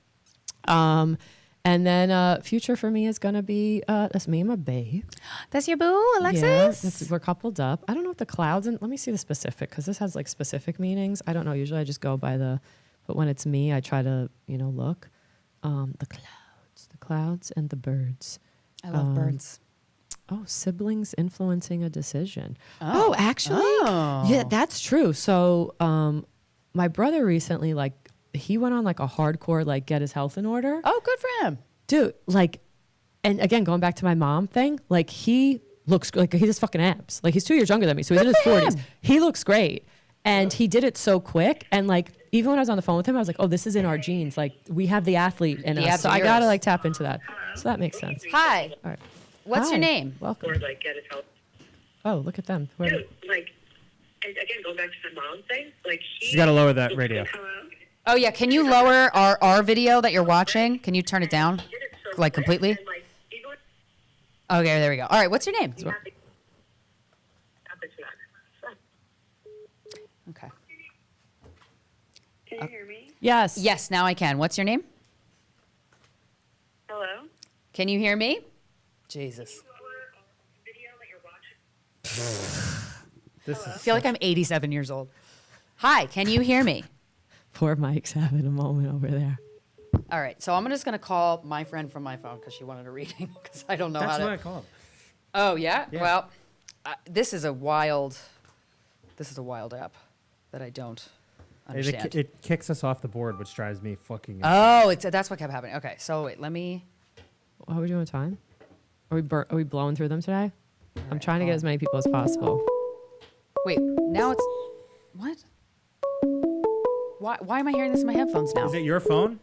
And then future for me is gonna be that's me and my babe. That's your boo, Alexis. Yeah, we're coupled up. I don't know if the clouds, and let me see the specific, because this has like specific meanings. I don't know. Usually I just go by but when it's me, I try to, look. The clouds and the birds. I love birds. Oh, siblings influencing a decision. Oh, actually, Oh. yeah, that's true. So my brother recently, he went on like a hardcore, get his health in order. Oh, good for him. Dude, and again, going back to my mom thing, he looks like he has fucking abs. Like he's 2 years younger than me, so he's in his for 40s. him. He looks great. And he did it so quick. And like, even when I was on the phone with him, I was like, oh, this is in our genes. Like, we have the athlete in us. So I got to like tap into that. So that makes sense. Hi. All right. What's your name? Welcome. Or like get his help. Oh, look at them. Dude, like, and again, going back to the mom thing, like She's got to lower that radio. Oh yeah, can you lower our video that you're watching? Can you turn it down, like completely? Okay, there we go. All right, what's your name? Okay. Can you hear me? Yes. Yes, now I can. What's your name? Hello? Can you hear me? Jesus. This is I feel like I'm 87 years old. Hi, can you hear me? Poor Mike's having a moment over there. All right, so I'm just gonna call my friend from my phone because she wanted a reading because I don't know how That's to. what I call it. Oh yeah? Yeah. Well, this is a wild app that I don't understand. It kicks us off the board, which drives me fucking insane. Oh, that's what kept happening. Okay, so wait, let me. How are we doing with time? Are we blowing through them today? I'm trying to get as many people as possible. Wait, now it's what? Why am I hearing this in my headphones now? Is it your phone?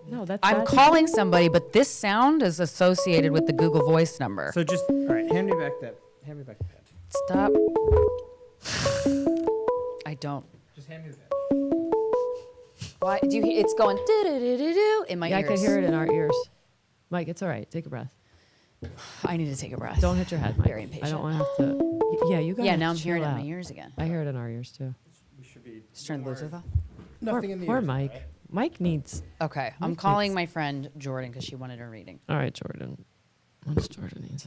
No, that's I'm calling somebody, but this sound is associated with the Google Voice number. So just, all right, hand me back the pad. Stop. I don't. Just hand me the pad. Why do you? It's going do in my Yeah, ears. I could hear it in our ears. Mike, it's all right. Take a breath. I need to take a breath. Don't hit your head, Mike. Very impatient. I don't want to have to. Yeah, you got. Yeah, now I'm hearing it in my ears again. I hear it in our ears too. We should be Just turn the Bluetooth off. nothing in the Poor ears, Mike. right? Mike needs. Okay, I'm calling my friend Jordan because she wanted a reading. All right, Jordan. What's Jordan needs?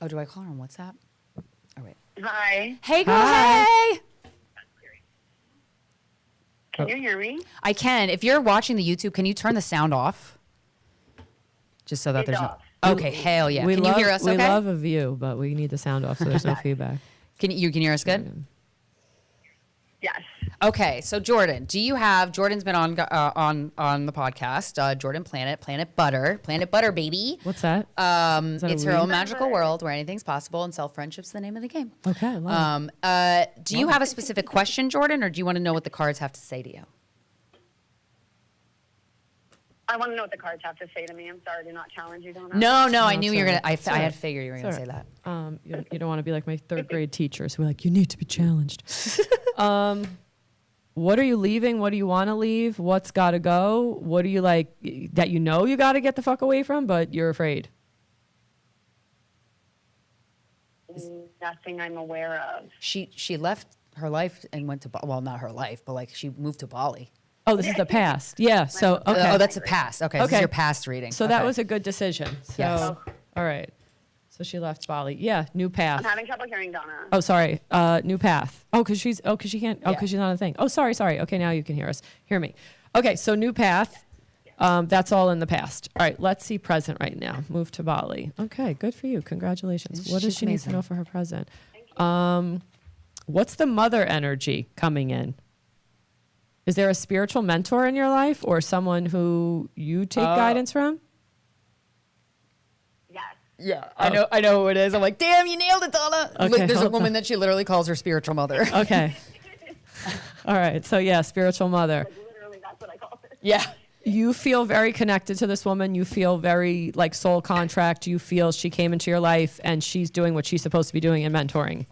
Oh, do I call her on WhatsApp? Oh wait. Hi. Hey, girl. Hi. Hey. Can you hear me? I can. If you're watching the YouTube, can you turn the sound off? Just so that It's there's off. no. Okay. Hell yeah. We Can love, you hear us? We Okay. love a view, but we need the sound off so there's no feedback. Can you hear us good? Yes. Okay, so Jordan, Jordan's been on the podcast, Jordan Planet Butter, baby. What's that? that It's a her read? own magical world where anything's possible and self-friendship's the name of the game. Okay, I love it. Do you have a specific question, Jordan, or do you want to know what the cards have to say to you? I want to know what the cards have to say to me. I'm sorry to not challenge you, Donna. No, I No, knew it's you were all gonna. right. I had figured you were gonna It's say all that. right. You don't want to be like my third grade teachers who are like, you need to be challenged. What are you leaving? What do you want to leave? What's got to go? What do you like that you know you got to get the fuck away from, but you're afraid? Nothing I'm aware of. She left her life and went to well, not her life, but like she moved to Bali. Oh, this is the past. Yeah. So, okay. Oh, that's a past. Okay, this is Okay. your past reading. So Okay. that was a good decision. So, Yes. all right. So she left Bali. Yeah. New path. I'm having trouble hearing Donna. Oh, sorry. New path. Oh, because she can't. Oh, Yeah. because she's not on the thing. Oh, sorry. Okay, now you can hear us. Hear me. Okay, so new path. That's all in the past. All right, let's see present right now. Move to Bali. Okay, good for you. Congratulations. What does She's she need to amazing. know for her present? What's the mother energy coming in? Is there a spiritual mentor in your life or someone who you take guidance from? Yes. Yeah, I know who it is. I'm like, damn, you nailed it, Donna. Okay, There's a hold woman on. that she literally calls her spiritual mother. Okay. All right. So yeah, spiritual mother. Literally, that's what I call her. Yeah. You feel very connected to this woman. You feel very like soul contract. You feel she came into your life and she's doing what she's supposed to be doing in mentoring.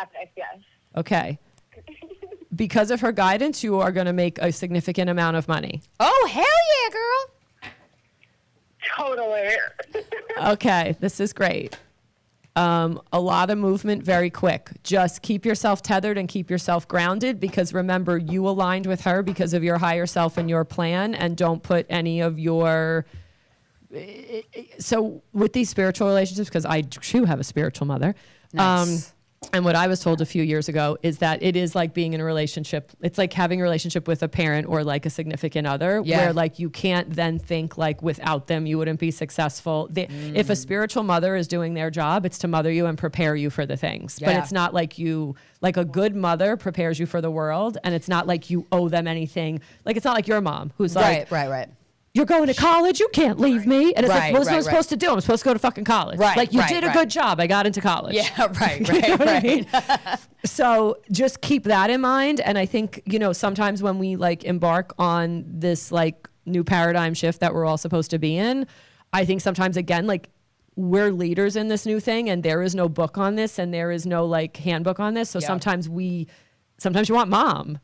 Epic, yes. Okay. Because of her guidance, you are going to make a significant amount of money. Oh, hell yeah, girl. Totally. Okay. This is great. A lot of movement very quick. Just keep yourself tethered and keep yourself grounded because remember, you aligned with her because of your higher self and your plan, and don't put any of your. So with these spiritual relationships, because I too have a spiritual mother. Nice. And what I was told a few years ago is that it is like being in a relationship. It's like having a relationship with a parent or like a significant other Yeah. where like you can't then think like without them you wouldn't be successful. If a spiritual mother is doing their job, it's to mother you and prepare you for the things. But Yeah. it's not like like a good mother prepares you for the world, and it's not like you owe them anything. Like it's not like your mom who's like, Right. you're going to college. You can't leave me. And it's Right, like, what was I right, supposed to do? I'm supposed to go to fucking college. Right, Like, you right, did a right. good job. I got into college. Yeah, right, You know right, what I right. mean? So just keep that in mind. And I think, you know, sometimes when we like embark on this like new paradigm shift that we're all supposed to be in, I think sometimes again, like we're leaders in this new thing and there is no book on this and there is no like handbook on this. So Yeah. sometimes you want mom,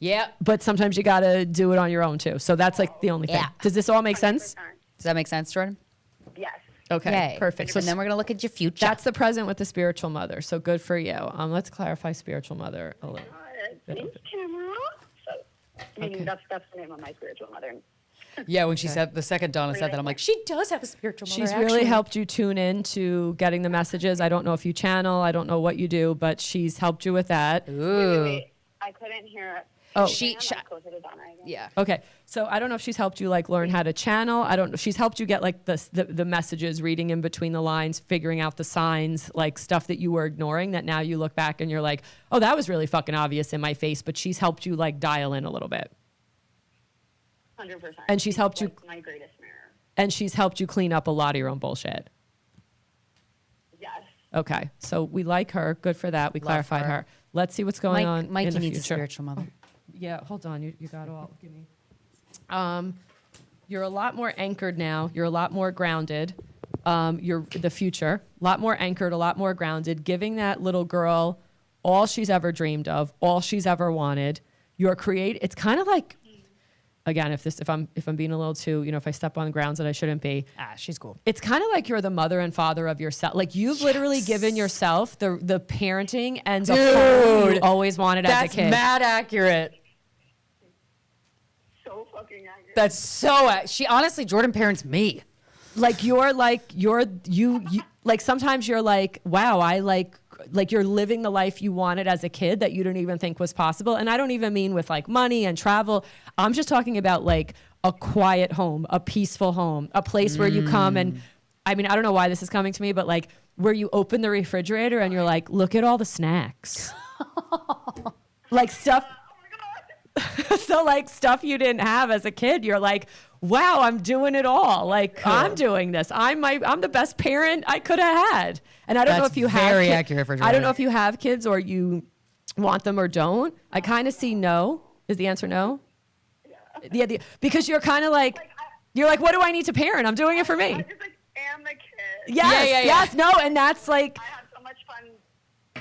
Yeah. but sometimes you got to do it on your own too. So that's like the only thing. Yeah. Does this all make sense? 100%. Does that make sense, Jordan? Yes. Okay, Yay. perfect. So And then we're gonna look at your future. that's the present with the spiritual mother. So good for you. Let's clarify spiritual mother a little. Name's Tamara. So, I mean, Okay. that's the name of my spiritual mother. yeah. When she said the second Donna said that, I'm like, she does have a spiritual mother. She's really helped you tune in to getting the messages. I don't know if you channel, I don't know what you do, but she's helped you with that. Ooh. Wait, I couldn't hear it. Oh. She- I'm closer to Donna again. Yeah. Okay, so I don't know if she's helped you like learn how to channel. I don't know. She's helped you get like the messages, reading in between the lines, figuring out the signs, like stuff that you were ignoring that now you look back and you're like, oh, that was really fucking obvious in my face. But she's helped you like dial in a little bit. 100%. And she's helped you- like my greatest mirror. And she's helped you clean up a lot of your own bullshit. Yes. Okay, so we like her. Good for that. We Love clarified her. her. Let's see what's going on Mikey in the needs a future. spiritual mother. Yeah, hold on. You got all. Give me. You're a lot more anchored now. You're a lot more grounded. You're the future. A lot more anchored. A lot more grounded. Giving that little girl all she's ever dreamed of, all she's ever wanted. It's kind of like, again, if I'm being a little too, if I step on grounds that I shouldn't be. She's cool. It's kind of like you're the mother and father of yourself. Like you've literally given yourself the parenting and the home you always wanted as a kid. Mad accurate. So fucking accurate. That's so. She honestly, Jordan parents me. Like you like sometimes you're like, wow, I like you're living the life you wanted as a kid that you didn't even think was possible. And I don't even mean with like money and travel. I'm just talking about like a quiet home, a peaceful home, a place where you come and I mean, I don't know why this is coming to me, but like where you open the refrigerator and you're like, look at all the snacks. Like stuff. So like stuff you didn't have as a kid, you're like, wow, I'm doing it all. Like I'm doing this. I'm the best parent I could have had. And I don't know That's if you have very accurate for I don't Jordan. know if you have kids or you want them or don't. I kind of see no. Is the answer no? Yeah, because you're kind of like, you're like, what do I need to parent? I'm doing it for me. I just like am the kid. Yes, yes, no, and that's like, I have so much fun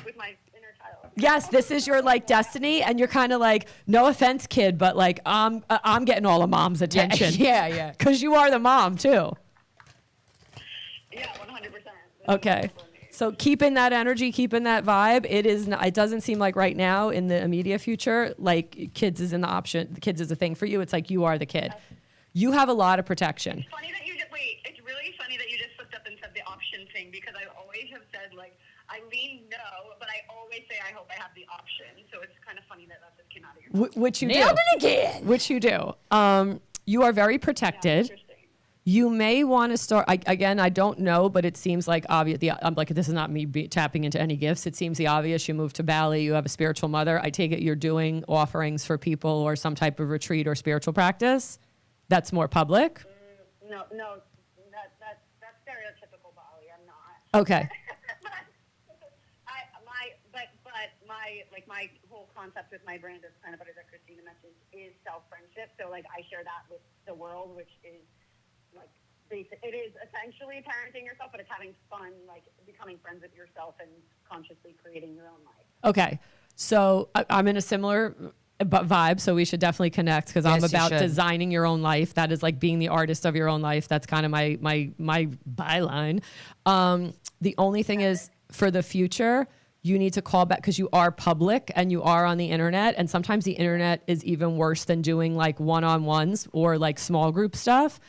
with my inner child. yes, this is your like destiny, and you're kind of like, no offense, kid, but like I'm getting all of mom's attention. Yeah. Because you are the mom too. Yeah, 100%. Okay. So keeping that energy, keeping that vibe, it doesn't seem like right now in the immediate future, like kids is an option. Kids is a thing for you. It's like you are the kid. You have a lot of protection. It's funny that you just, wait, it's really funny that you just flipped up and said the option thing because I always have said, like, I lean no, but I always say I hope I have the option. So it's kind of funny that just came out of your mouth. Which you Nailed do. it again. Which you do. You are very protected. Interesting. You may want to start, again, I don't know, but it seems like obvious. I'm like, this is not me tapping into any gifts. It seems the obvious. You moved to Bali. You have a spiritual mother. I take it you're doing offerings for people or some type of retreat or spiritual practice that's more public. No, that's stereotypical Bali. I'm not. Okay. My whole concept with my brand of Planet Butters at Christina Message is self-friendship. So like I share that with the world, which is like it is essentially parenting yourself, but it's having fun, like becoming friends with yourself and consciously creating your own life. Okay. So I'm in a similar vibe, so we should definitely connect because I'm Yes, you about should. designing your own life. That is like being the artist of your own life. That's kind of my byline. The only thing is for the future, you need to call back because you are public and you are on the internet. And sometimes the internet is even worse than doing like one-on-ones or like small group stuff.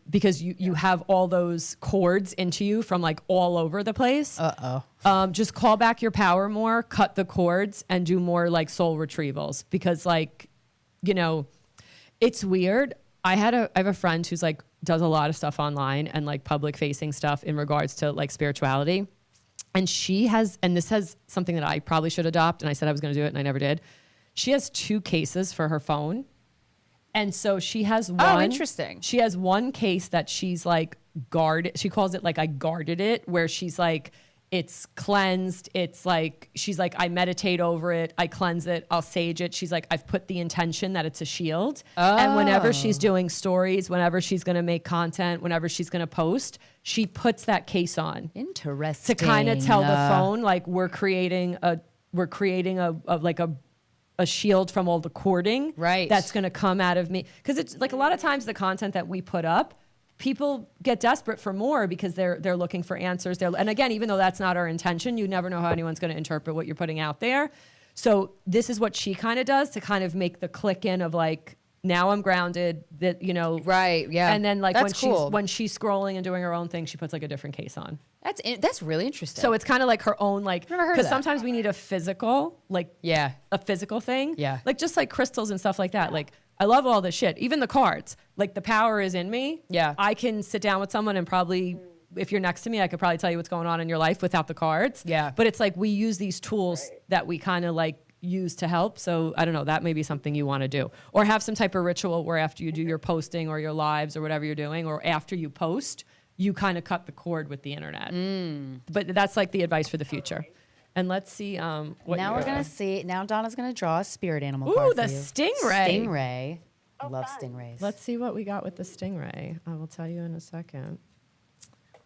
Because you have all those cords into you from like all over the place. Just call back your power more, cut the cords, and do more like soul retrievals. Because like, it's weird. I have a friend who's like does a lot of stuff online and like public facing stuff in regards to like spirituality. And this has something that I probably should adopt. And I said I was going to do it and I never did. She has 2 cases for her phone. And so she has one. Oh, interesting. She has one case that she's like guarded. She calls it like I guarded it, where she's like, it's cleansed. It's like, she's like, I meditate over it. I cleanse it. I'll sage it. She's like, I've put the intention that it's a shield. And whenever she's doing stories, whenever she's going to make content, whenever she's going to post, she puts that case on. Interesting. To kind of tell the phone, like, we're creating a shield from all the cording. Right. That's going to come out of me. Because it's like a lot of times the content that we put up, people get desperate for more because they're looking for answers. And again, even though that's not our intention, you never know how anyone's going to interpret what you're putting out there. So this is what she kind of does to kind of make the click in of like, now I'm grounded, that, you know. Right, yeah. And then like That's when she's scrolling and doing her own thing, she puts like a different case on. That's really interesting. So it's kind of like her own, like, Never heard of because that. sometimes we need a physical, like, Yeah. a physical thing. Yeah. Like just like crystals and stuff like that. Like I love all this shit. Even the cards, like the power is in me. Yeah. I can sit down with someone and probably, if you're next to me, I could probably tell you what's going on in your life without the cards. Yeah. But it's like we use these tools that we kind of like use to help. So I don't know, that may be something you want to do. Or have some type of ritual where after you do your posting or your lives or whatever you're doing, or after you post, you kind of cut the cord with the internet. But that's like the advice for the future. And let's see what now you're we're gonna see. Now Donna's gonna draw a spirit animal Ooh, card the for you. stingray. Stingray. I love fun. stingrays. Let's see what we got with the stingray. I will tell you in a second.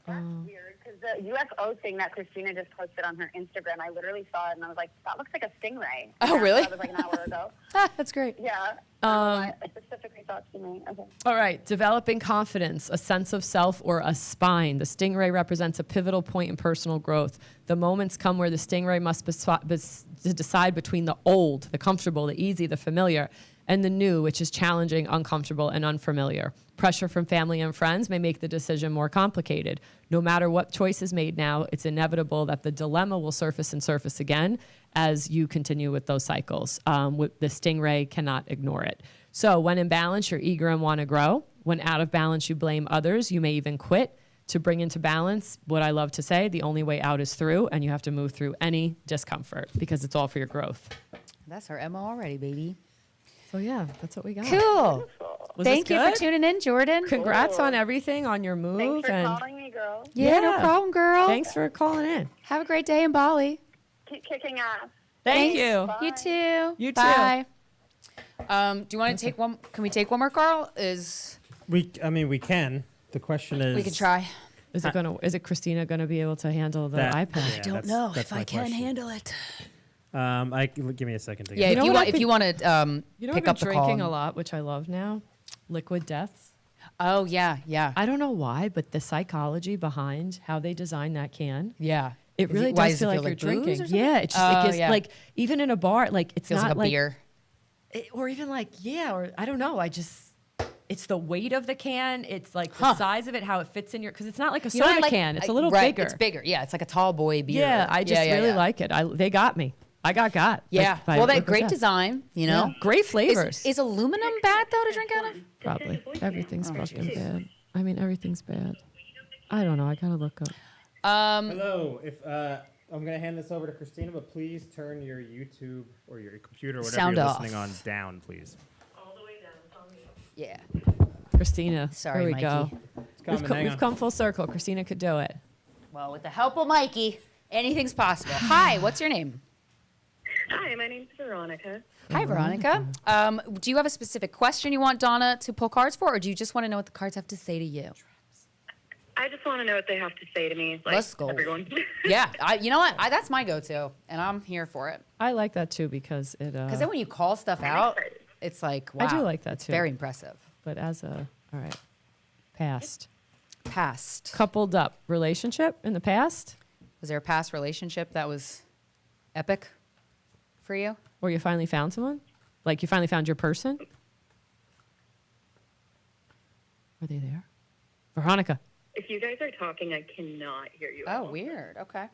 That's weird, because the UFO thing that Christina just posted on her Instagram, I literally saw it and I was like, that looks like a stingray. Oh, really? That was like an hour ago. That's great. Yeah. I specifically thought stingray. Okay. All right, developing confidence, a sense of self, or a spine. The stingray represents a pivotal point in personal growth. The moments come where the stingray must decide between the old, the comfortable, the easy, the familiar, and the new, which is challenging, uncomfortable, and unfamiliar. Pressure from family and friends may make the decision more complicated. No matter what choice is made now, it's inevitable that the dilemma will surface and surface again as you continue with those cycles. The stingray cannot ignore it. So when in balance, you're eager and want to grow. When out of balance, you blame others. You may even quit. To bring into balance, what I love to say, the only way out is through, and you have to move through any discomfort because it's all for your growth. That's our MO already, baby. So yeah, that's what we got. Cool. Was Thank this you for good? tuning in, Jordan. Congrats on everything, on your move. Thanks for and calling me, girl. Yeah, no problem, girl. Thanks for calling in. Have a great day in Bali. Keep kicking ass. Thank Thanks. you. Bye. You too. You too. Bye. Do you want to take one? Can we take one more, Carl? We can. The question is, We can try. Is it Christina gonna be able to handle the That- iPad? yeah, that's my question. handle it. Give me a second to Yeah, get know if you what want, I've if you want to You know, pick I've up been the drinking call. a lot, which I love now. Liquid deaths. Oh yeah, yeah, I don't know why, but the psychology behind how they design that can, yeah. it Is really why does feel like you're booze drinking. or something? Yeah, it just Oh, it gives yeah. like even in a bar, like it's Feels not like a beer. or even like or I don't know. It's the weight of the can. It's like the size of it, how it fits in your because it's not like a You know what soda I like? can. It's a little right, bigger. It's bigger. Yeah, it's like a tall boy beer. Yeah, I just really like it. They got me. I got. Yeah. by Well, they Liquid great Death. design. You know, Yeah, great flavors. Is aluminum bad though to drink out of? Probably everything's fucking bad. I mean, everything's bad. I don't know. I gotta look up. Hello. If I'm gonna hand this over to Christina, but please turn your YouTube or your computer, whatever Sound you're off. listening on, down, please. Yeah. Christina. Sorry, Here we go. It's coming. hang We've on. come full circle. Christina could do it. Well, with the help of Mikey, anything's possible. Hi, what's your name? Hi, my name's Veronica. Hi, Veronica. Do you have a specific question you want Donna to pull cards for, or do you just want to know what the cards have to say to you? I just want to know what they have to say to me. Like Let's go. everyone. Yeah, you know what? That's my go-to, and I'm here for it. I like that too because it. Because then when you call stuff out, it's like, wow. I do like that, too. Very impressive. But all right, past, Past. coupled up relationship in the past, Was there a past relationship that was epic for you? where you finally found someone, like you finally found your person. Are they there, Veronica? If you guys are talking, I cannot hear you. at Oh, all. weird. Okay.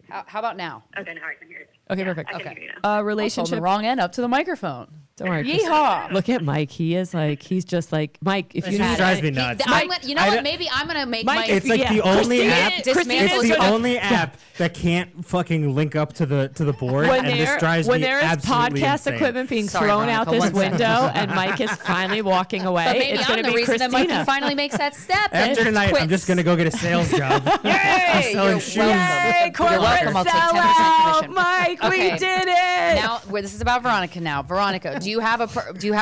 How about now? Okay, now I can hear you. Okay, Yeah, perfect. I can Okay. hear you now. Relationship. Holding the wrong end up to the microphone. Don't worry. Chris. Yeehaw. Look at Mike. He's just like Mike. If you This need drives me nuts. You know what? Maybe I'm gonna make Mike, Mike. It's like the only app. Dismantle It's the your- only app that can't fucking link up to the board, and this drives when me there is absolutely podcast insane. equipment being Sorry, thrown out Veronica, this one second. window, and Mike is finally walking away, But maybe it's I'm going to the be reason that Mikey Christina. finally makes that step. and After tonight, I'm quits. just gonna go get a sales job. Yay! selling You're shoes. welcome. Yay, You're corporate welcome. I'll take 10% sellout, commission. Mike. We Okay. did it. Now, this is about Veronica. Now, Veronica, do you have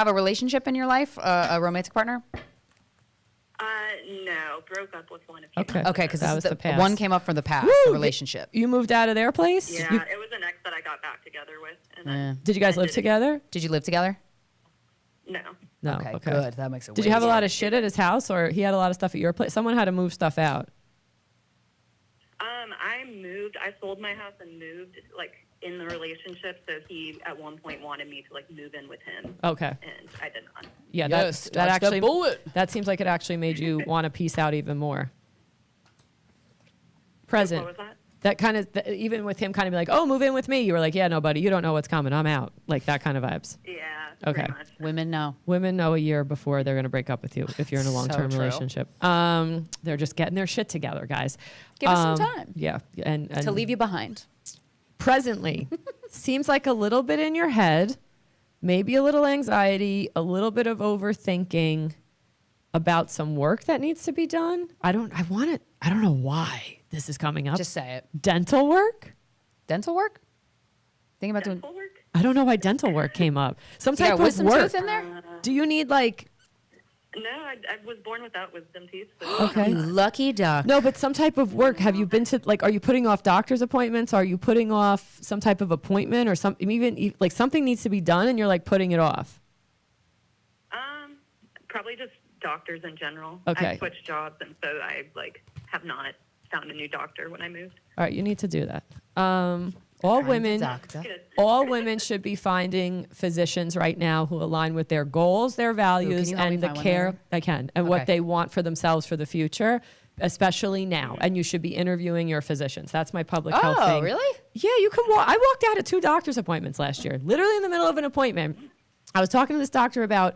a relationship in your life, a romantic partner? No, broke up with one a few Okay. months Okay, because That was the past. one came up from the past, Woo! the relationship. You moved out of their place. Yeah, You- it was an ex that I got back together with. And then did you guys live ended it. together? Did you live together? No. No. Okay, good. That makes it. Did way you have a easier. lot of shit at his house, or he had a lot of stuff at your place? Someone had to move stuff out. I moved. I sold my house and moved, like, in the relationship. So he, at one point, wanted me to, like, move in with him. Okay. And I did not. Yeah, Yes, that dodged that actually bullet. that seems like it actually made you want to piece out even more. Present. What was that? That kind of even with him kind of be like, "Oh, move in with me." You were like, "Yeah, no, buddy, you don't know what's coming. I'm out." Like that kind of vibes. Yeah. Okay. Pretty much. Women know. Women know a year before they're going to break up with you if you're in a So long-term true. relationship. They're just getting their shit together, guys. Give us some time. Yeah, and To leave you behind. presently seems like a little bit in your head, maybe a little anxiety, a little bit of overthinking about some work that needs to be done. I don't know why this is coming up. Just say it. Dental work? Dental work? Thinking about doing. Dental work? I don't know why dental work came up. Some You got type a of wisdom work. tooth in there? Do you need like No, I was born without wisdom teeth. So okay. You lucky duck. No, but some type of work. Have you been to like? Are you putting off doctor's appointments? Are you putting off some type of appointment or something? Even like something needs to be done, and you're like putting it off. probably just doctors in general. Okay. I switched jobs, and so I, like, have not found a new doctor when I moved. All right, you need to do that. All women, Doctor. Good. all women should be finding physicians right now who align with their goals, their values, you help me and the find one care. there? I can, and Okay. what they want for themselves for the future, especially now. And you should be interviewing your physicians. That's my public health Oh, thing. really? Yeah, you can walk. I walked out of 2 doctor's appointments last year, literally in the middle of an appointment. I was talking to this doctor about.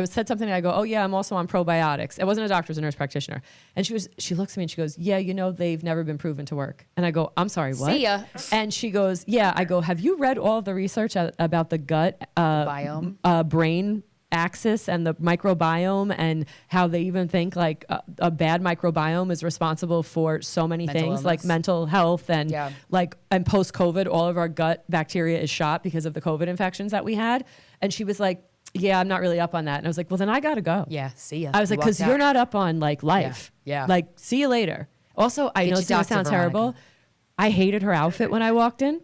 Said something and I go, oh yeah, I'm also on probiotics. It wasn't a doctor, it was a nurse practitioner. And she looks at me and she goes, yeah, you know, they've never been proven to work. And I go, I'm sorry, what? See ya. And she goes, yeah. I go, have you read all of the research about the gut Biome? brain axis and the microbiome and how they even think like a bad microbiome is responsible for so many Mental things like illness. mental health and Yeah. like and post COVID, all of our gut bacteria is shot because of the COVID infections that we had. And she was like, yeah, I'm not really up on that. And I was like, well, then I got to go. Yeah, see ya. I was You like, because walked you're out. not up on like life. Yeah. Like, see you later. Also, I Get know your it's going to doctor, sound Veronica. terrible. I hated her outfit when I walked in.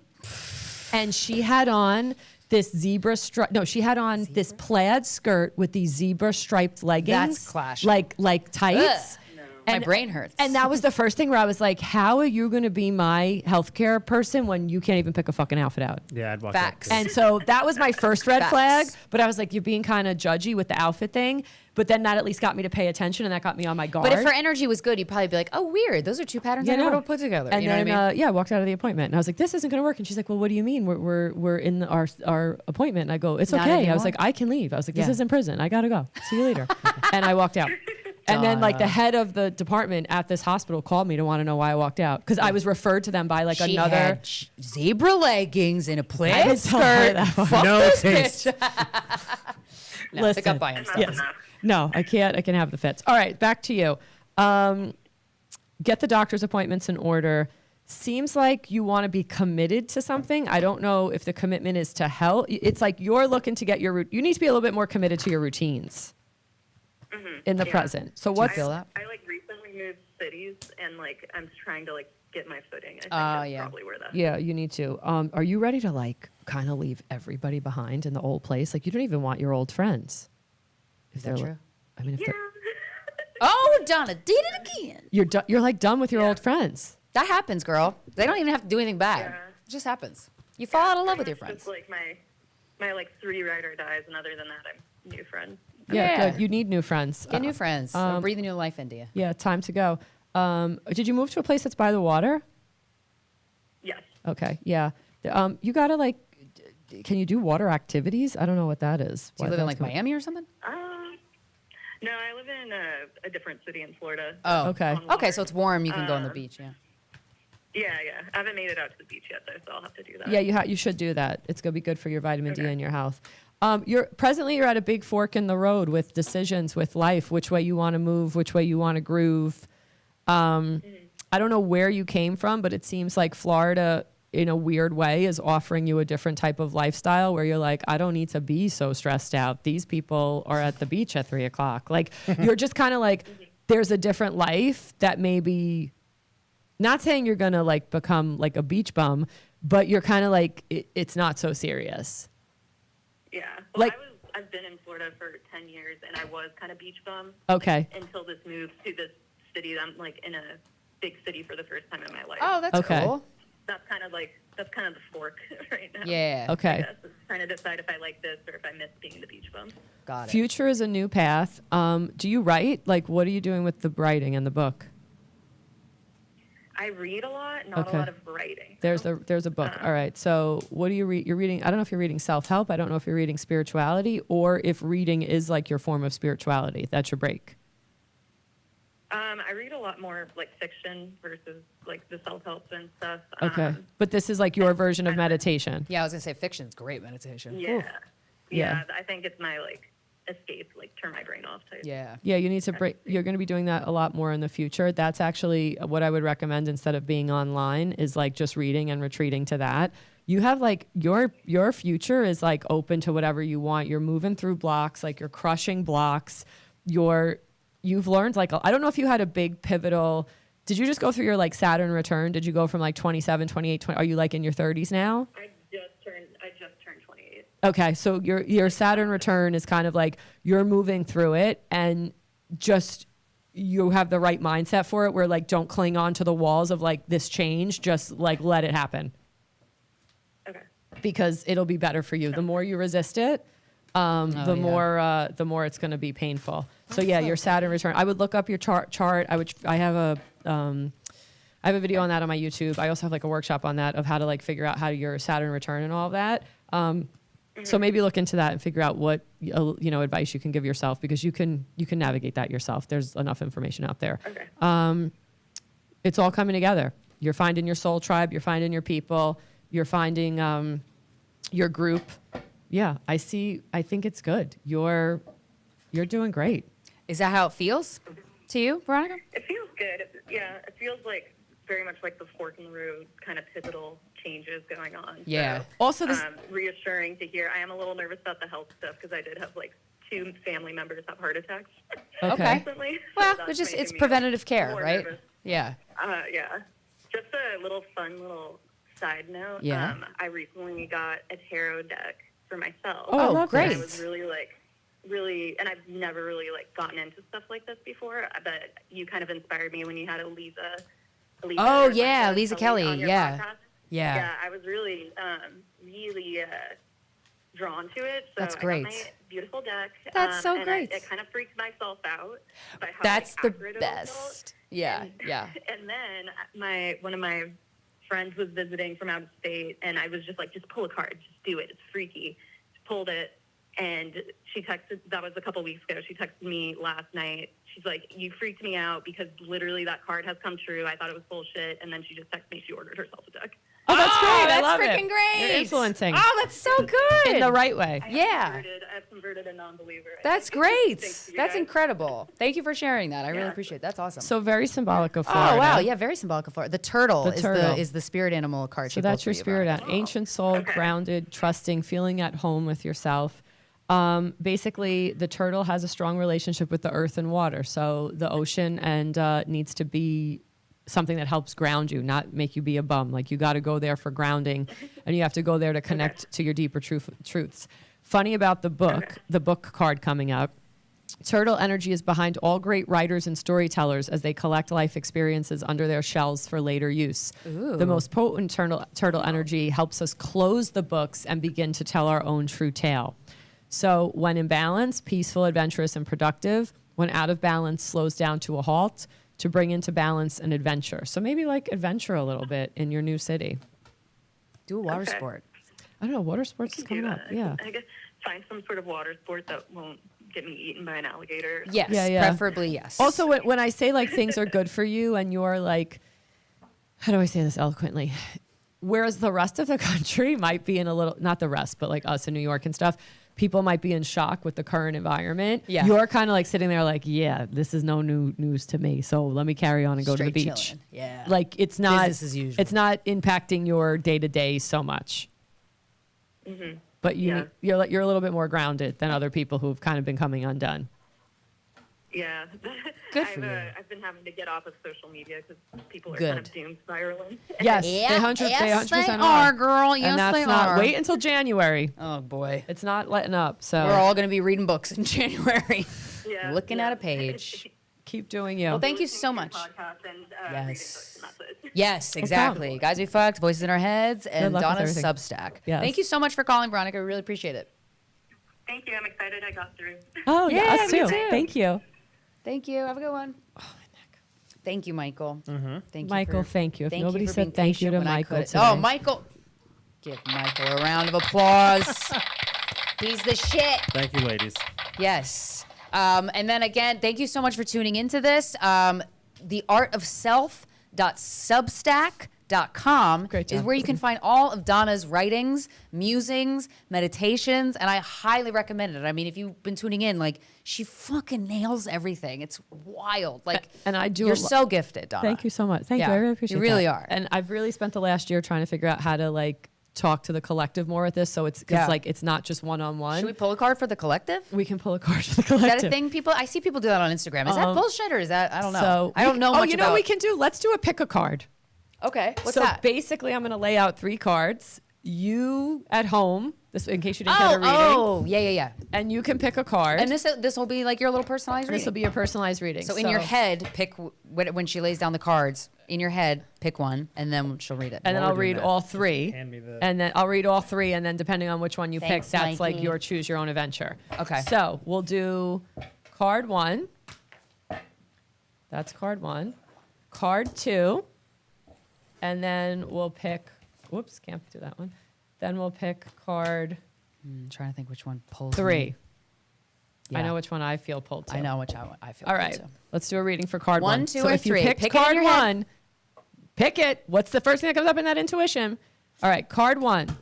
And she had on this zebra stripe. No, she had on this plaid skirt with these zebra striped leggings. That's clash. Like tights. Ugh. My brain hurts. And that was the first thing where I was like, how are you going to be my healthcare person when you can't even pick a fucking outfit out? Yeah, I'd walk Facts. out. And so that was my first red Facts. flag. But I was like, you're being kind of judgy with the outfit thing. But then that at least got me to pay attention and that got me on my guard. But if her energy was good, you'd probably be like, oh, weird. Those are 2 patterns I You know. never would have put together. And you know then, what I mean? I walked out of the appointment and I was like, this isn't going to work. And she's like, well, what do you mean? We're in our appointment. And I go, it's Not okay. I anymore? was like, I can leave. I was like, this Yeah. isn't prison. I got to go. See you later. And I walked out. And then like the head of the department at this hospital called me to want to know why I walked out. Because I was referred to them by like She another. had zebra leggings and a I plaid didn't tell her skirt. that one. Fuck No this taste. bitch. No, Listen. pick up by himself. Yes. No, I can't. I can have the fits. All right, back to you. Get the doctor's appointments in order. Seems like you want to be committed to something. I don't know if the commitment is to health. It's like you're looking to get you need to be a little bit more committed to your routines in the Yeah. present. So you what's feel that? I like recently moved cities, and like I'm trying to like get my footing. I think that's yeah. probably where that. yeah, you need to. Are you ready to like kind of leave everybody behind in the old place? Like you don't even want your old friends. If that they're true? I mean, if Yeah. they're Oh, Donna did it again. you're like done with your old friends. That happens, girl. They don't even have to do anything bad. Yeah. It just happens. You fall out of love with your Pretty much friends. just like my like 3 ride or dies, and other than that, I'm new friend. Yeah, Yeah. good. You need new friends. Get new friends. Breathe a new life into you. Yeah, time to go. Did you move to a place that's by the water? Yes. Okay, yeah. You gotta like, can you do water activities? I don't know what that is. Do you live in like Miami or something? No, I live in a different city in Florida. Oh, okay. Okay, so it's warm. You can go on the beach. Yeah. Yeah. I haven't made it out to the beach yet, though, so I'll have to do that. Yeah, you should do that. It's going to be good for your vitamin D and your health. You're at a big fork in the road with decisions with life, which way you want to move, which way you want to groove. I don't know where you came from, but it seems like Florida, in a weird way, is offering you a different type of lifestyle where you're like, I don't need to be so stressed out. These people are at the beach at 3:00. Like, you're just kind of like, there's a different life that maybe, not saying you're going to like become like a beach bum, but you're kind of like, it's not so serious. Yeah. Well, Like- I've been in Florida for 10 years, and I was kind of beach bum. Okay. Until this move to this city. I'm like in a big city for the first time in my life. Oh, that's Okay. cool. That's kind of the fork right now. Yeah. Okay. Yes, it's trying to decide if I like this or if I miss being the beach bum. Got it. Future is a new path. Do you write? Like, what are you doing with the writing and the book? I read a lot, not Okay. a lot of writing. There's a book. All right. So what do you read? You're reading, I don't know if you're reading self-help. I don't know if you're reading spirituality or if reading is like your form of spirituality. That's your break. I read a lot more like fiction versus like the self-help and stuff. Okay. But this is like your version of meditation. Yeah, I was gonna say fiction's great meditation. Yeah. Yeah. Yeah. I think it's my like escape, like turn my brain off type. Yeah. Yeah, you need to break. You're going to be doing that a lot more in the future. That's actually what I would recommend instead of being online is like just reading and retreating to that. You have like your future is like open to whatever you want. You're moving through blocks, like you're crushing blocks. You've learned like, I don't know if you had a big pivotal, did you just go through your like Saturn return? Did you go from like 27, 28, 20, are you like in your 30s now? I just turned 28. Okay, so your Saturn return is kind of like you're moving through it and just you have the right mindset for it where like don't cling on to the walls of like this change, just like let it happen. Okay. Because it'll be better for you. The more you resist it, the more it's going to be painful. So yeah, your Saturn return. I would look up your chart. I have a video on that on my YouTube. I also have like a workshop on that of how to like figure out how your Saturn return and all of that. So maybe look into that and figure out what advice you can give yourself because you can navigate that yourself. There's enough information out there. Okay. It's all coming together. You're finding your soul tribe. You're finding your people. You're finding your group. Yeah, I think it's good. You're doing great. Is that how it feels to you, Veronica? It feels good. It feels like very much like the fork in the road kind of pivotal changes going on. Yeah. So, Also, this reassuring to hear. I am a little nervous about the health stuff because I did have like 2 family members have heart attacks. Okay. Recently. Well, So that's it's making me preventative care, more right? nervous. Yeah. Yeah. Just a little fun little side note. Yeah. I recently got a tarot deck for myself. Oh, I love great. And I was really, and I've never really like gotten into stuff like this before, but you kind of inspired me when you had Lisa Oh, yeah, Lisa Kelly, on your yeah. podcast. Yeah. Yeah, I was really, drawn to it. So That's I great. got my beautiful deck. That's so and great. It kind of freaked myself out by how That's the accurate it all felt. best. Yeah, yeah. And then one of my friends was visiting from out of state, and I was just like, just pull a card, just do it. It's freaky. Just pulled it, and she texted. That was a couple weeks ago. She texted me last night. She's like, you freaked me out because literally that card has come true. I thought it was bullshit, and then she just texted me she ordered herself a deck. Oh, that's great. I That's love freaking it. great. You're influencing Oh, that's so good. in the right way. Yeah. I've converted a non-believer. That's great. Thanks to you That's guys. incredible. Thank you for sharing that. I really Yeah. appreciate it. That's awesome. So very symbolic of Florida. Oh wow, yeah, very symbolic of Florida. The turtle, The turtle. is the spirit animal card. So she that's pulled your for you, spirit, Veronica. ancient soul, grounded, trusting, feeling at home with yourself. Basically, the turtle has a strong relationship with the earth and water. So the ocean and needs to be something that helps ground you, not make you be a bum. Like you got to go there for grounding, and you have to go there to connect to your deeper truths. Funny about the book card coming up. Turtle energy is behind all great writers and storytellers as they collect life experiences under their shells for later use. The most potent turtle energy helps us close the books and begin to tell our own true tale. So when in balance, peaceful, adventurous, and productive. When out of balance, slows down to a halt to bring into balance an adventure. So maybe like adventure a little bit in your new city. Do a water Okay. sport. I don't know. Water sports I is can do coming up. that. Yeah. I guess find some sort of water sport that won't get me eaten by an alligator. Yes, Yeah. preferably yes. Also, when I say like things are good for you and you're like, how do I say this eloquently? Whereas the rest of the country might be in a little, not the rest, but like us in New York and stuff, people might be in shock with the current environment. Yeah. You're kind of like sitting there like, yeah, this is no new news to me. So let me carry on and go Straight to the beach. chilling. Yeah. Like it's not, Business as usual. it's not impacting your day to day so much. Mm-hmm. But Yeah. you're a little bit more grounded than other people who've kind of been coming undone. Yeah. Good for you. I've been having to get off of social media because people are Good. kind of doom spiraling. Yes, Yeah, they 100%, yes, they are, are, girl. Yes, and that's they not. are. Wait until January. Oh boy. It's not letting up. So We're all going to be reading books in January. Yeah, Looking yeah. at a page. keep doing you. Well, thank you Listening so to much. podcasts and Yes. reading books, and that's it. Yes, exactly. Guys We Fucked, Voices in Our Heads, and luck with Donna's everything. Substack. Yes. Thank you so much for calling, Veronica. We really appreciate it. Thank you. I'm excited I got through. Oh yeah, Yeah, us me too. too. Thank you, Thank you. Have a good one. Oh, my neck. Thank you, Michael. Thank you, Michael. for- Thank you. If thank nobody for said being thank you patient to when I Michael couldn't. today. Oh, Michael. Give Michael a round of applause. He's the shit. Thank you, ladies. Yes. And then again, thank you so much for tuning into this. theartofself.substack.com Great is job. where you can find all of Donna's writings, musings, meditations, and I highly recommend it. I mean, if you've been tuning in, like, she fucking nails everything. It's wild. Like, And I do you're a lo- so gifted, Donna. Thank you so much. Thank you. Yeah, I really appreciate you really that. are. And I've really spent the last year trying to figure out how to like talk to the collective more with this. So it's Yeah. like it's not just one on one. Should we pull a card for the collective? We can pull a card for the Is collective. that a thing? People, I see people do that on Instagram. Is that bullshit or is that, I don't know. So I don't know Oh, much you know about. what we can do? Let's do a pick a card. Okay, what's so that? basically, I'm going to lay out 3 cards. You at home, this in case you didn't get a reading, Yeah. and you can pick a card. And this will be like your little personalized reading. This will be a personalized reading. So in your head, pick when she lays down the cards. In your head, pick one, and then she'll read it. and then While I'll we're doing read that, all 3, hand me the- and then I'll read all 3, and then depending on which one you Thanks, pick, that's like Mikey. your choose your own adventure. Okay. So we'll do card 1. That's card 1. Card 2, and then we'll pick. Whoops, can't do that one. Then we'll pick card I'm trying to think which one pulls. 3. me. I Yeah. know which one I feel pulled to. I know which I feel. All good right, too. let's do a reading for card 1. 1, 2, so or if 3. you picked Pick it in card your head. 1, pick it. What's the first thing that comes up in that intuition? All right, card 1.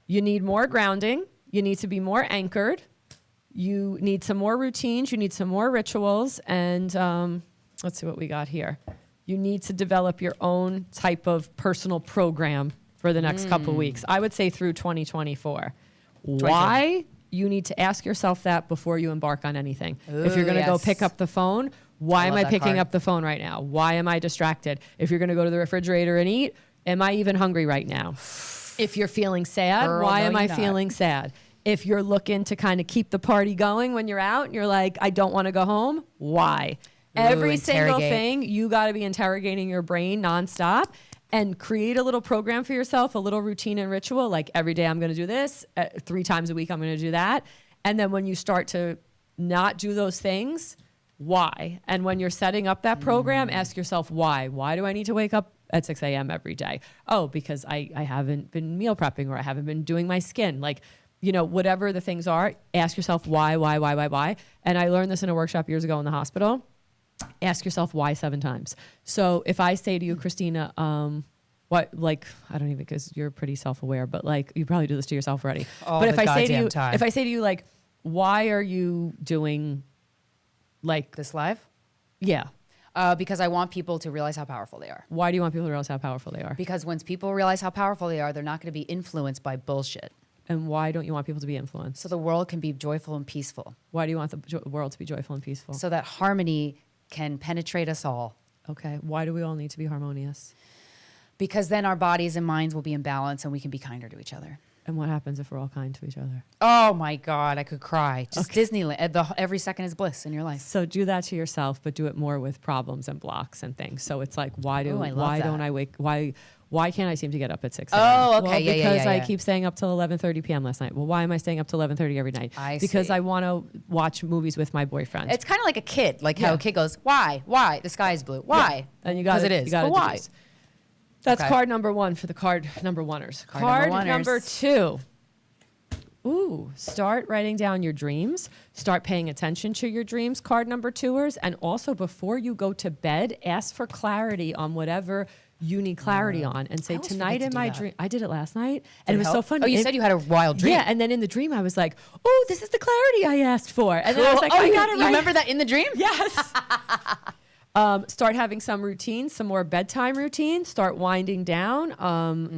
You need more grounding. You need to be more anchored. You need some more routines. You need some more rituals. And let's see what we got here. You need to develop your own type of personal program for the next couple weeks. I would say through 2024. Why? You need to ask yourself that before you embark on anything. If you're Ooh, going to go yes. pick up the phone, why am love I that picking card. up the phone right now? Why am I distracted? If you're going to go to the refrigerator and eat, am I even hungry right now? If you're feeling sad, Girl, why no, am I you're not. feeling sad? If you're looking to kind of keep the party going when you're out and you're like, I don't want to go home, why? Every single interrogate. thing, you got to be interrogating your brain nonstop and create a little program for yourself, a little routine and ritual. Like every day I'm going to do this, 3 times a week I'm going to do that. And then when you start to not do those things, why? And when you're setting up that program, ask yourself why. Why do I need to wake up at 6 a.m. every day? Oh, because I haven't been meal prepping or I haven't been doing my skin. Like, you know, whatever the things are, ask yourself why. And I learned this in a workshop years ago in the hospital. Ask yourself why 7 times. So if I say to you, Christina, what, like, I don't even, because you're pretty self-aware, but like, you probably do this to yourself already. All but the if I say to goddamn you, time. if I say to you, like, why are you doing, like, This live? yeah, Because I want people to realize how powerful they are. why do you want people to realize how powerful they are? Because once people realize how powerful they are, they're not going to be influenced by bullshit. And why don't you want people to be influenced? So the world can be joyful and peaceful. Why do you want the world to be joyful and peaceful? So that harmony can penetrate us all. Okay, why do we all need to be harmonious? Because then our bodies and minds will be in balance and we can be kinder to each other. And what happens if we're all kind to each other? Oh my God, I could cry. Just Disneyland. Every second is bliss in your life. So do that to yourself, but do it more with problems and blocks and things. So it's like, why Ooh, I love why that. don't I wake? Why can't I seem to get up at 6 a.m.? Oh, okay. Well, Yeah, yeah, because yeah, I yeah. keep staying up till 11:30 p.m. last night. Well, why am I staying up till 11:30 every night? Because see. I want to watch movies with my boyfriend. It's kind of like a kid, like how Yeah. a kid goes, why? The sky is blue. Why? And you got Because it is. You got But why? That's Okay. card number 1 for the card number oneers. Card number number oneers. 2. Ooh, start writing down your dreams. Start paying attention to your dreams, card number 2ers. And also, before you go to bed, ask for clarity on whatever you need clarity on. And say, I always tonight forget to in do my that. dream, I did it last night. Did And it was so help? fun. Oh, you It- said you had a wild dream. Yeah, and then in the dream, I was like, oh, this is the clarity I asked for. And then I was like, oh, I you, got it you right. remember that in the dream? Yes. Start having some routines, some more bedtime routines. Start winding down.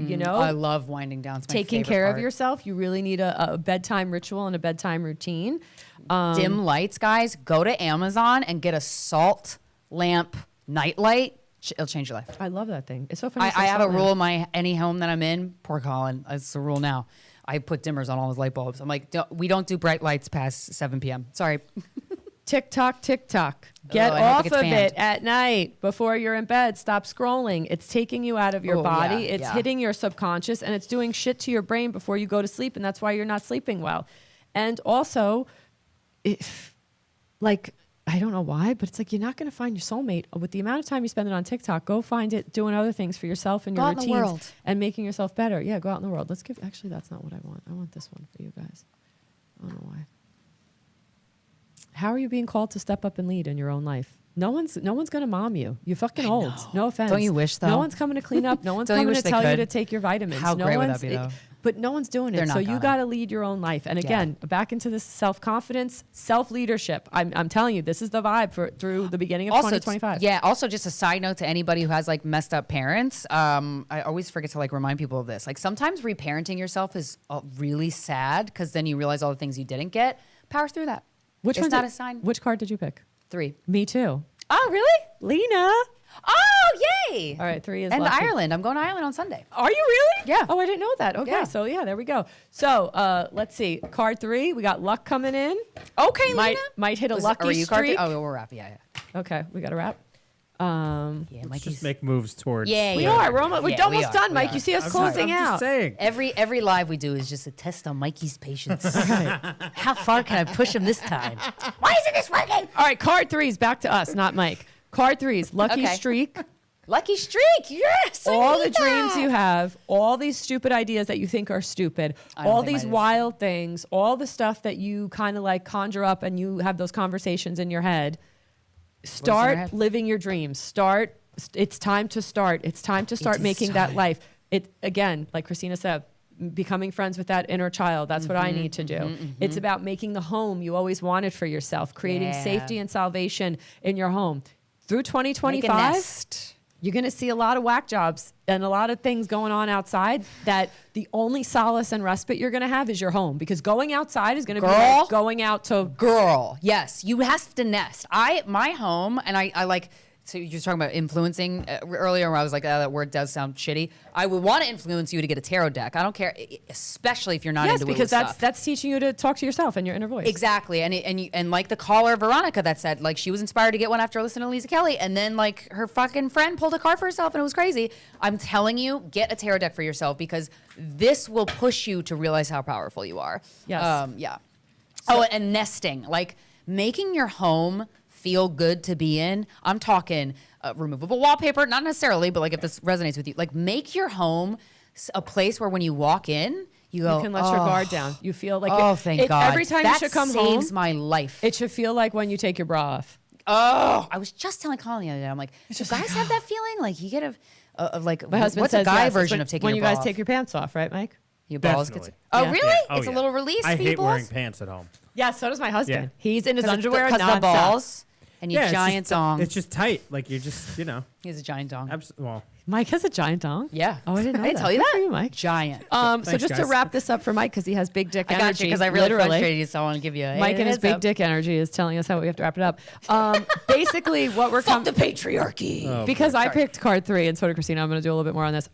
You know, I love winding down. It's my taking favorite care part. of yourself. You really need a bedtime ritual and a bedtime routine. Dim lights, guys. Go to Amazon and get a salt lamp nightlight. It'll change your life. I love that thing. It's so funny. I have a rule in any home that I'm in. Poor Colin. It's a rule now. I put dimmers on all his light bulbs. I'm like, we don't do bright lights past 7 p.m. Sorry. TikTok, TikTok. Get I hope it off gets of banned. it at night before you're in bed. Stop scrolling. It's taking you out of your Oh, body. yeah, It's yeah. hitting your subconscious and it's doing shit to your brain before you go to sleep. And that's why you're not sleeping well. And also, if, like, I don't know why, but it's like you're not going to find your soulmate with the amount of time you spend it on TikTok. Go find it doing other things for yourself and Go your out in the routines world. and making yourself better. Yeah, go out in the world. Let's give. Actually, that's not what I want. I want this one for you guys. I don't know why. How are you being called to step up and lead in your own life? No one's gonna mom you. You're fucking old. No offense. Don't you wish, though? No one's coming to clean up. No one's Don't you coming wish to they tell you could? to take your vitamins. How no great would one's, that be, though? but no one's doing They're it. not So you gonna. got to lead your own life. And again, back into this self-confidence, self-leadership. I'm telling you, this is the vibe for through the beginning of 2025. Yeah. Also, just a side note to anybody who has like messed up parents. I always forget to like remind people of this. Like sometimes reparenting yourself is really sad because then you realize all the things you didn't get. Power through that. Which it's one's not it? a sign. Which card did you pick? 3. Me too. Oh, really? Lena. Oh, yay! All right, 3 is And lucky. Ireland. I'm going to Ireland on Sunday. Are you really? Yeah. Oh, I didn't know that. Okay, Yeah. so yeah, there we go. So let's see. Card 3, we got luck coming in. Okay, Might Lena. hit a Was- lucky are you streak. Oh, we're wrapping. Yeah. Okay, we got a wrap. Yeah, Let's Mikey's. just make moves towards. Yeah, We yeah. are. We're almost, we're Yeah, we almost are. done, We Mike. are. You see us I'm closing just out. saying. Every live we do is just a test on Mikey's patience. How far can I push him this time? Why isn't this working? All right, card 3 is back to us, not Mike. Card 3 is lucky Okay. streak. Lucky streak. Yes. I All need the dreams that. you have, all these stupid ideas that you think are stupid, I don't all think these mine is. wild things, all the stuff that you kind of like conjure up and you have those conversations in your head. your Start head? living your dreams. It's time to start. It's time to start is making that time. life. It again, like Christina said, becoming friends with that inner child. That's what Mm-hmm, I need to do. It's about making the home you always wanted for yourself, creating Yeah. safety and salvation in your home. Through Make a 2025, nest. you're going to see a lot of whack jobs and a lot of things going on outside that the only solace and respite you're going to have is your home, because going outside is going to be Girl. like going out to Girl, yes, you have to nest. My home, and I like. So you're talking about influencing earlier, where I was like, oh, that word does sound shitty. I would want to influence you to get a tarot deck. I don't care, especially if you're not yes, into because woo-woo that's stuff. that's teaching you to talk to yourself and your inner voice. Exactly, and like the caller Veronica that said like she was inspired to get one after listening to Lisa Kelly, and then like her fucking friend pulled a card for herself and it was crazy. I'm telling you, get a tarot deck for yourself because this will push you to realize how powerful you are. Yes. Yeah. Oh, and nesting, like making your home feel good to be in. I'm talking removable wallpaper, not necessarily, but like if this resonates with you, like make your home a place where when you walk in, you go, You can let your guard down. You feel like oh, thank God. Every time that you should come saves home, my life. it should feel like when you take your bra off. Oh, I was just telling Colin the other day. I'm like, do guys have that feeling? Like you get like, My husband what's says a guy yes. It's version when- of taking when your you bra guys off? take your pants off, right, Mike? Your balls Definitely. get. Oh, Yeah. really? Yeah. Oh, It's a yeah. little release. I hate peoples? wearing pants at home. Yeah, so does my husband. Yeah. He's in his underwear, because not the balls and your it's giant just, dong. It's just tight. Like you're just, He has a giant dong. well, Mike has a giant dong. Yeah. Oh, I didn't know I that. tell you Good that. for you, Mike. Giant. So Thanks, just to guys. wrap this up for Mike, because he has big dick I energy. got you because I really literally. frustrated you, so I want to give you a Mike and his heads big up. dick energy is telling us how we have to wrap it up. Basically, what we're Fuck the patriarchy. because I picked card 3 and so did Christina. I'm going to do a little bit more on this.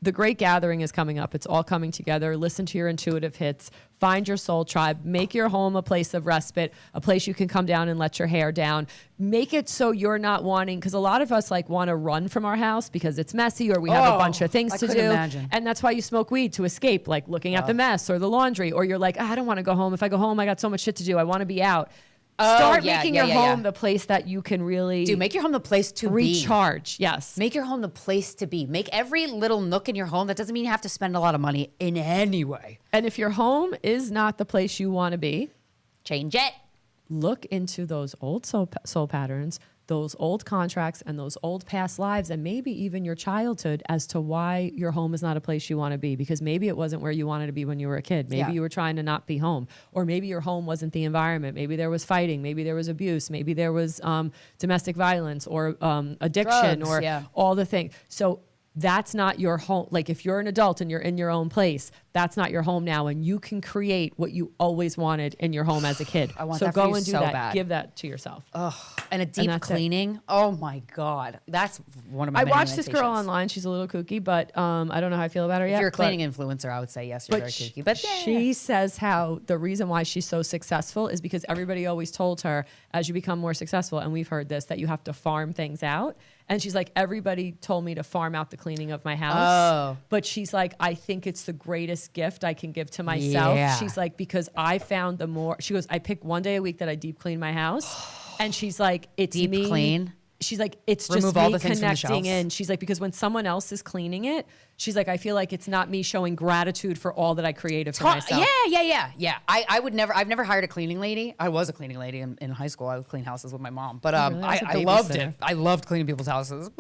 The Great Gathering is coming up. It's all coming together. Listen to your intuitive hits. Find your soul tribe. Make your home a place of respite, a place you can come down and let your hair down. Make it so you're not wanting, because a lot of us like want to run from our house because it's messy or we have a bunch of things I to couldn't do. imagine. And that's why you smoke weed, to escape, like looking at the mess or the laundry, or you're like, I don't want to go home. If I go home, I got so much shit to do. I want to be out. Start making your home the place that you can really make your home the place to recharge. Yes. Make your home the place to be. Make every little nook in your home. That doesn't mean you have to spend a lot of money in any way. And if your home is not the place you want to be, change it. Look into those old soul patterns, those old contracts, and those old past lives, and maybe even your childhood as to why your home is not a place you want to be. Because maybe it wasn't where you wanted to be when you were a kid. Maybe you were trying to not be home. Or maybe your home wasn't the environment. Maybe there was fighting. Maybe there was abuse. Maybe there was domestic violence or addiction. Drugs, or all the things. So that's not your home. Like if you're an adult and you're in your own place, that's not your home now. And you can create what you always wanted in your home as a kid. I want so that go for you and do so that. bad. Give that to yourself. And a deep cleaning. Oh my God. That's one of my I many watched this girl limitations. online. She's a little kooky, but I don't know how I feel about her yet. If you're a cleaning influencer, I would say yes, you're very kooky. But she says how the reason why she's so successful is because everybody always told her as you become more successful, and we've heard this, that you have to farm things out. And she's like, everybody told me to farm out the cleaning of my house. Oh. But she's like, I think it's the greatest gift I can give to myself. Yeah. She's like, because I found she goes, I pick one day a week that I deep clean my house. And she's like, it's deep me. Clean. She's like, it's Remove just all me the things from the connecting shelves. in. She's like, because when someone else is cleaning it, she's like, I feel like it's not me showing gratitude for all that I created for myself. Yeah. I've never hired a cleaning lady. I was a cleaning lady in high school. I would clean houses with my mom. But really? I was a I loved babysitter. it. I loved cleaning people's houses.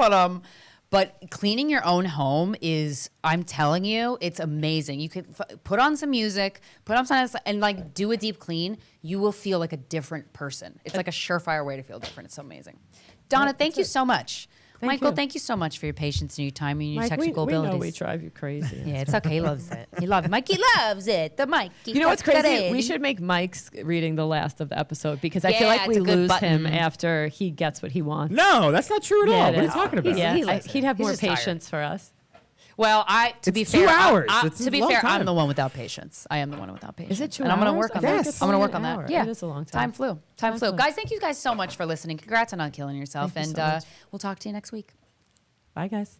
But cleaning your own home is, I'm telling you, it's amazing. You could put on some music, put on some, and like do a deep clean. You will feel like a different person. It's like a surefire way to feel different. It's so amazing. Donna, thank you so much. Michael, thank you so much for your patience and your time and your technical abilities. We know we drive you crazy. Yeah, it's okay. He loves it. He loves it. Mikey loves it. The Mikey. You know what's crazy? We should make Mike's reading the last of the episode because I feel like we it's a good lose button. him after he gets what he wants. No, that's not true at all. Yeah, What it are you is. talking about? He'd have He's more just tired. patience for us. Well, to be It's fair, 2 hours. It's to a be long fair, time. I'm the one without patience. I am the one without patience. Is it 2 And hours? I'm going to work on I feel like that. it's I'm going to only work on an that. hour. Yeah, It is a long Time time. flew. Guys, thank you guys so much for listening. Congrats on not killing yourself, Thank you and so much. we'll talk to you next week. Bye, guys.